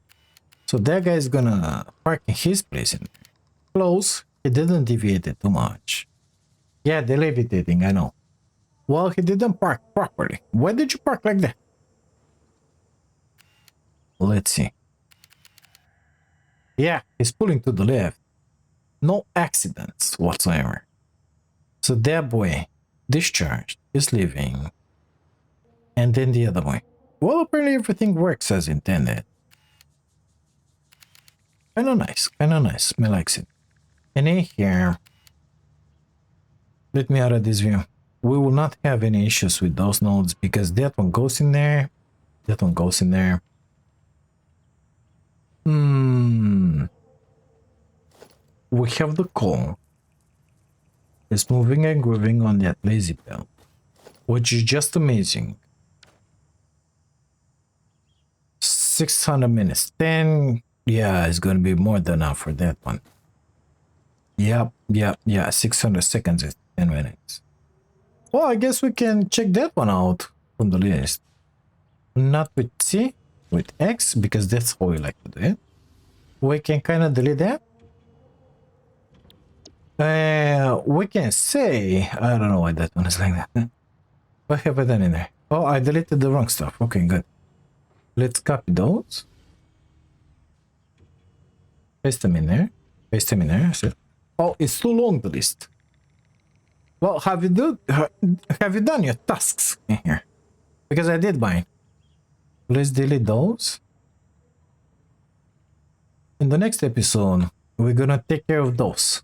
[SPEAKER 1] So that guy is gonna park in his place in there. Close. He didn't deviate it too much. Yeah, they're levitating, I know. Well, he didn't park properly. Why did you park like that? Let's see. Yeah, he's pulling to the left. No accidents whatsoever. So that boy discharged is leaving. And then the other boy. Well, apparently everything works as intended. Kinda nice, kinda nice. Me likes it. And in here, let me out of this view. We will not have any issues with those nodes because that one goes in there. That one goes in there. We have the coal. It's moving and grooving on that lazy belt, which is just amazing. 600 minutes. 10. Yeah, it's going to be more than enough for that one. Yep. 600 seconds is 10 minutes. Well, I guess we can check that one out from the list. Not with C, with X, because that's how we like to do it. We can kind of delete that. We can say, I don't know why that one is like that. What have I done in there? Oh, I deleted the wrong stuff. Okay, good. Let's copy those. Paste them in there. Paste them in there. So, oh, it's too long, the list. Well, have you done your tasks in here? Because I did mine. Let's delete those. In the next episode, we're gonna take care of those.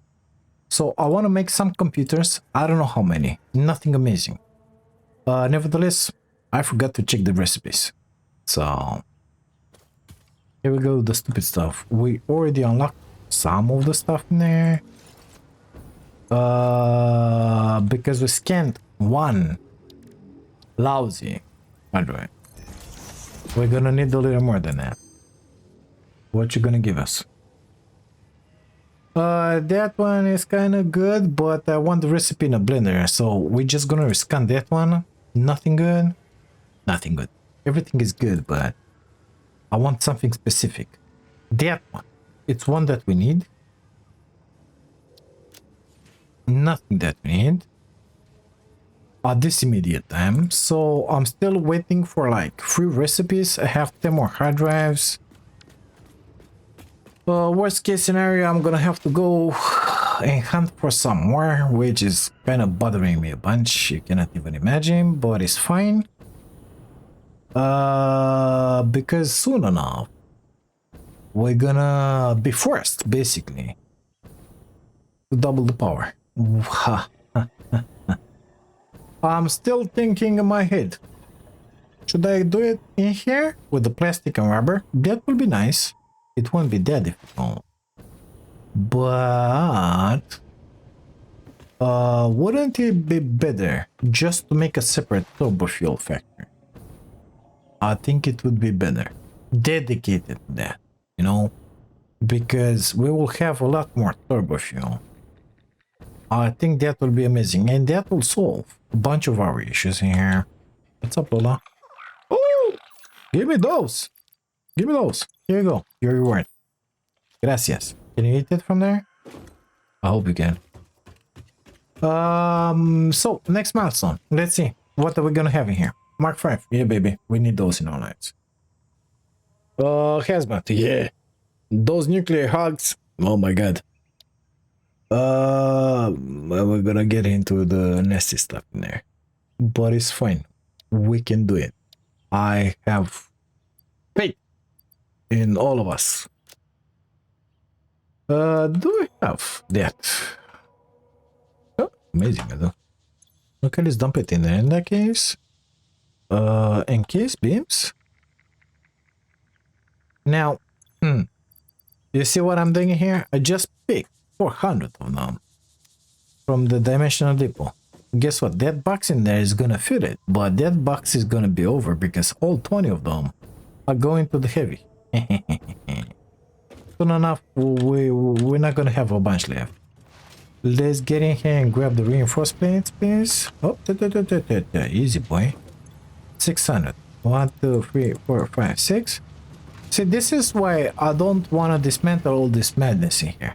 [SPEAKER 1] So I want to make some computers. I don't know how many. Nothing amazing. Nevertheless, I forgot to check the recipes. So here we go, the stupid stuff. We already unlocked some of the stuff in there. Because we scanned one lousy hard drive. We're gonna need a little more than that. What you gonna give us? That one is kind of good, but I want the recipe in a blender, so we're just gonna scan that one. Nothing good. Nothing good. Everything is good, but I want something specific. That one. It's one that we need. Nothing that we need. At this immediate time. So I'm still waiting for like 3 recipes. I have 10 more hard drives. Worst case scenario, I'm gonna have to go and hunt for some more, which is kind of bothering me a bunch. You cannot even imagine, but it's fine. Because soon enough, we're gonna be forced, basically, to double the power. I'm still thinking in my head. Should I do it in here with the plastic and rubber? That will be nice. It won't be that difficult. But wouldn't it be better just to make a separate turbo fuel factory? I think it would be better. Dedicated to that, you know? Because we will have a lot more turbo fuel. I think that will be amazing. And that will solve a bunch of our issues in here. What's up, Lola? Oh! Give me those! Give me those. Here you go. Your reward. Gracias. Can you eat it from there? I hope you can. So, next milestone. Let's see. What are we gonna have in here? Mark 5. Yeah, baby. We need those in our lives. Hazmat. Yeah. Those nuclear hugs. Oh my god. We're gonna get into the nasty stuff in there. But it's fine. We can do it. I have faith in all of us. Do I have that? Oh, amazing, I do. Okay, let's dump it in there in that case. In case beams. Now, you see what I'm doing here? I just picked 400 of them from the dimensional depot. Guess what? That box in there is gonna fit it, but that box is gonna be over because all 20 of them are going to the heavy. Soon enough, we're not gonna have a bunch left. Let's get in here and grab the reinforced plates, please. Oh, easy boy. 600. 1, 2, 3, 4, 5, 6. See, this is why I don't want to dismantle all this madness in here.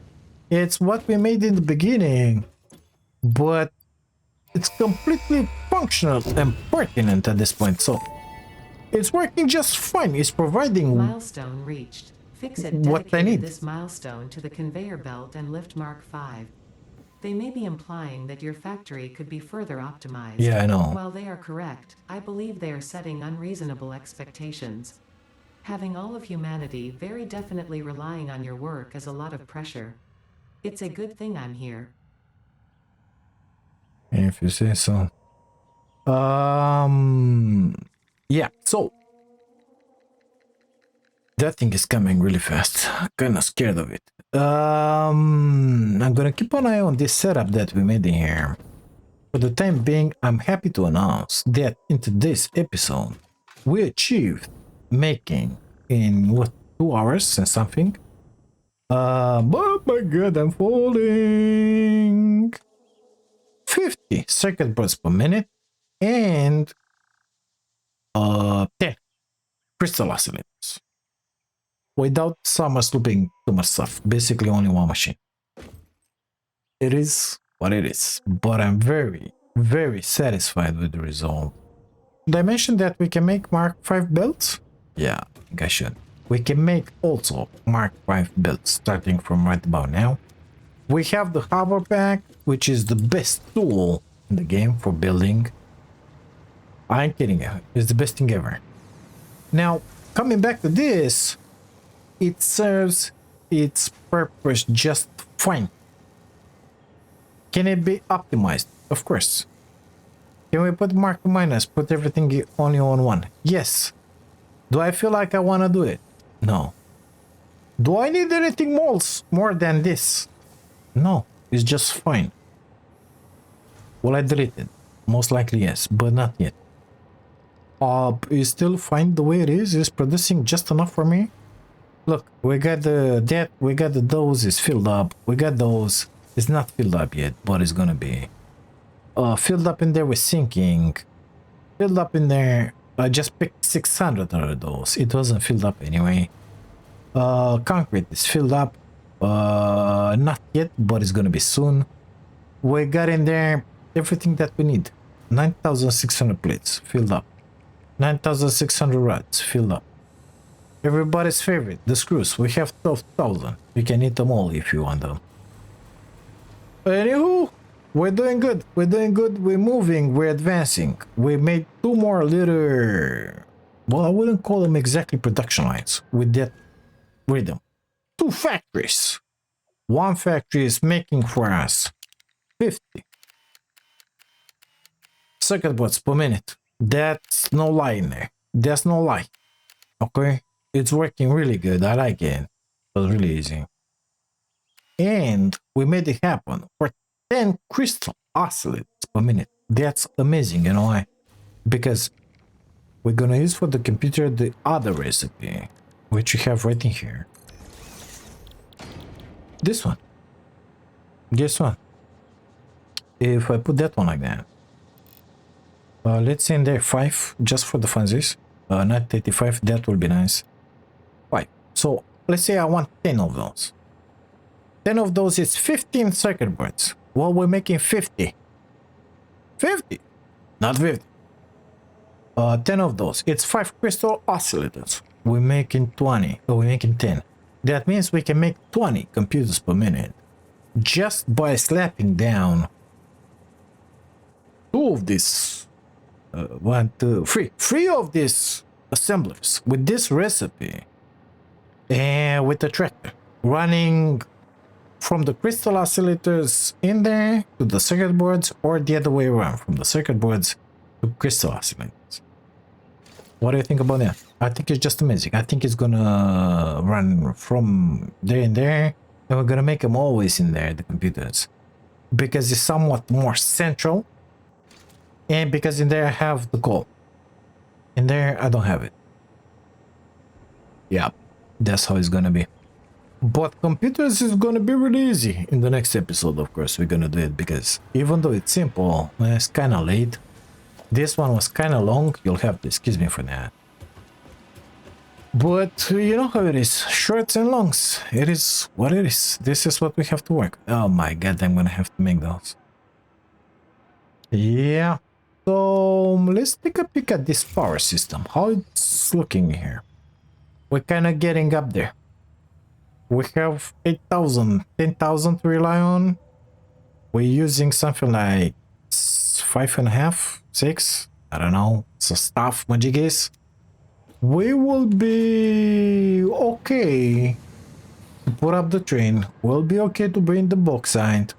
[SPEAKER 1] It's what we made in the beginning, but it's completely functional and pertinent at this point, so it's working just fine. It's providing
[SPEAKER 2] Milestone reached. Fixit
[SPEAKER 1] what I need.
[SPEAKER 2] dedicated this milestone to the conveyor belt and lift Mark 5. They may be implying that your factory could be further optimized.
[SPEAKER 1] Yeah, I know.
[SPEAKER 2] While they are correct, I believe they are setting unreasonable expectations. Having all of humanity very definitely relying on your work is a lot of pressure. It's a good thing I'm here.
[SPEAKER 1] If you say so. Yeah, so that thing is coming really fast. Kinda scared of it. I'm gonna keep an eye on this setup that we made in here. For the time being, I'm happy to announce that into this episode, we achieved making in what, 2 hours and something. Oh my god, I'm falling. 50 circuit boards per minute and 10 crystal oscillators. Without summer looping too much stuff, basically only one machine. It is what it is, but I'm very, very satisfied with the result. Did I mention that we can make Mark 5 belts? Yeah, I think I should. We can make also Mark 5 builds starting from right about now. We have the hover pack, which is the best tool in the game for building. I ain't kidding you. It's the best thing ever. Now, coming back to this, it serves its purpose just fine. Can it be optimized? Of course. Can we put mark to minus, put everything only on one? Yes. Do I feel like I want to do it? No. Do I need anything more than this? No, it's just fine. Will I delete it? Most likely yes, but not yet. Is still fine the way it is. It's producing just enough for me. Look, we got the we got the those is filled up. We got those. It's not filled up yet, but it's gonna be. Filled up in there with sinking. Filled up in there. I just picked 600 out of those. It wasn't filled up anyway. Concrete is filled up. Not yet, but it's gonna be soon. We got in there everything that we need. 9,600 plates filled up. 9,600 rods filled up. Everybody's favorite, the screws. We have 12,000. You can eat them all if you want them. Anywho, we're doing good. We're doing good. We're moving. We're advancing. We made 2 more little... Well, I wouldn't call them exactly production lines with that rhythm. 2 factories. 1 factory is making for us 50 circuit boards per minute. That's no lie in there. There's no lie. Okay? It's working really good. I like it. It was really easy. And we made it happen for 10 crystal oscillators per minute. That's amazing, you know why? Because we're gonna use for the computer the other recipe, which you have right in here. This one. Guess what? If I put that one like that, let's say in there 5, just for the funsies. Not 85, that will be nice. 5. So let's say I want 10 of those. 10 of those is 15 circuit boards. Well, we're making 50. 50, not 50. 10 of those. It's 5 crystal oscillators. We're making 20. Oh, we're making 10. That means we can make 20 computers per minute just by slapping down 2 of these. 1, 2, 3. 3 of these assemblers with this recipe and with the tractor running from the crystal oscillators in there to the circuit boards, or the other way around, from the circuit boards to crystal oscillators. What do you think about that? I think it's just amazing. I think it's gonna run from there and there, and we're gonna make them always in there, the computers, because it's somewhat more central, and because in there I have the coal. In there I don't have it. Yeah, that's how it's gonna be. But computers is gonna be really easy. In the next episode, of course, we're gonna do it, because even though it's simple, it's kind of late. This one was kind of long. You'll have to excuse me for that. But you know how it is. Shorts and longs. It is what it is. This is what we have to work. Oh my god, I'm gonna have to make those. Yeah. So let's take a peek at this power system. How it's looking here. We're kind of getting up there. We have 8,000, 10,000 to rely on. We're using something like 5.5, 6. I don't know. So stuff, majigis. We will be okay to put up the train. We'll be okay to bring the bauxite.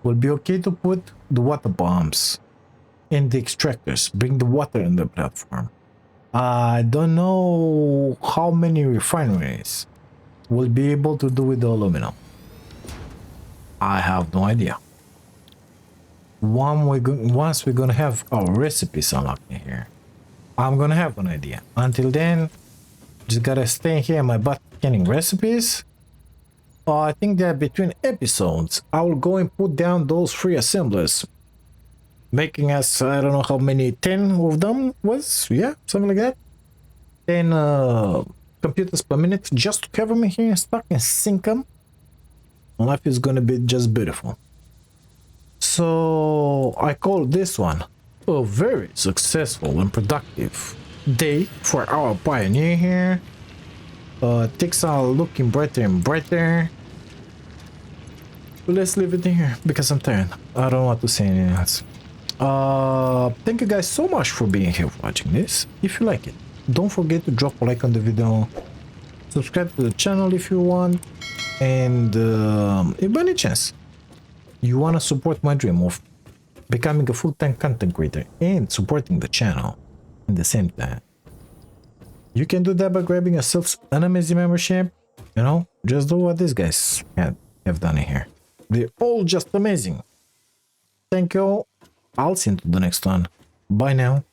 [SPEAKER 1] We'll be okay to put the water bombs in the extractors. Bring the water in the platform. I don't know how many refineries we'll be able to do with the aluminum. I have no idea. Once we're gonna have our recipes unlocked in here, I'm gonna have an idea. Until then, just gotta stay here in my butt scanning recipes. I think that between episodes, I will go and put down those 3 assemblers, making us, I don't know how many, 10 of them was, yeah, something like that. 10 computers per minute, just to have them in here and stuck and sync them. Life is gonna be just beautiful. So I call this one a very successful and productive day for our pioneer here. Things are looking brighter and brighter. But let's leave it in here because I'm tired. I don't want to say anything else. Thank you guys so much for being here watching this. If you like it, don't forget to drop a like on the video, subscribe to the channel if you want, and if by any chance you want to support my dream of becoming a full-time content creator and supporting the channel at the same time, you can do that by grabbing yourself an amazing membership. You know, just do what these guys have done in here. They're all just amazing. Thank you all. I'll see you in the next one. Bye now.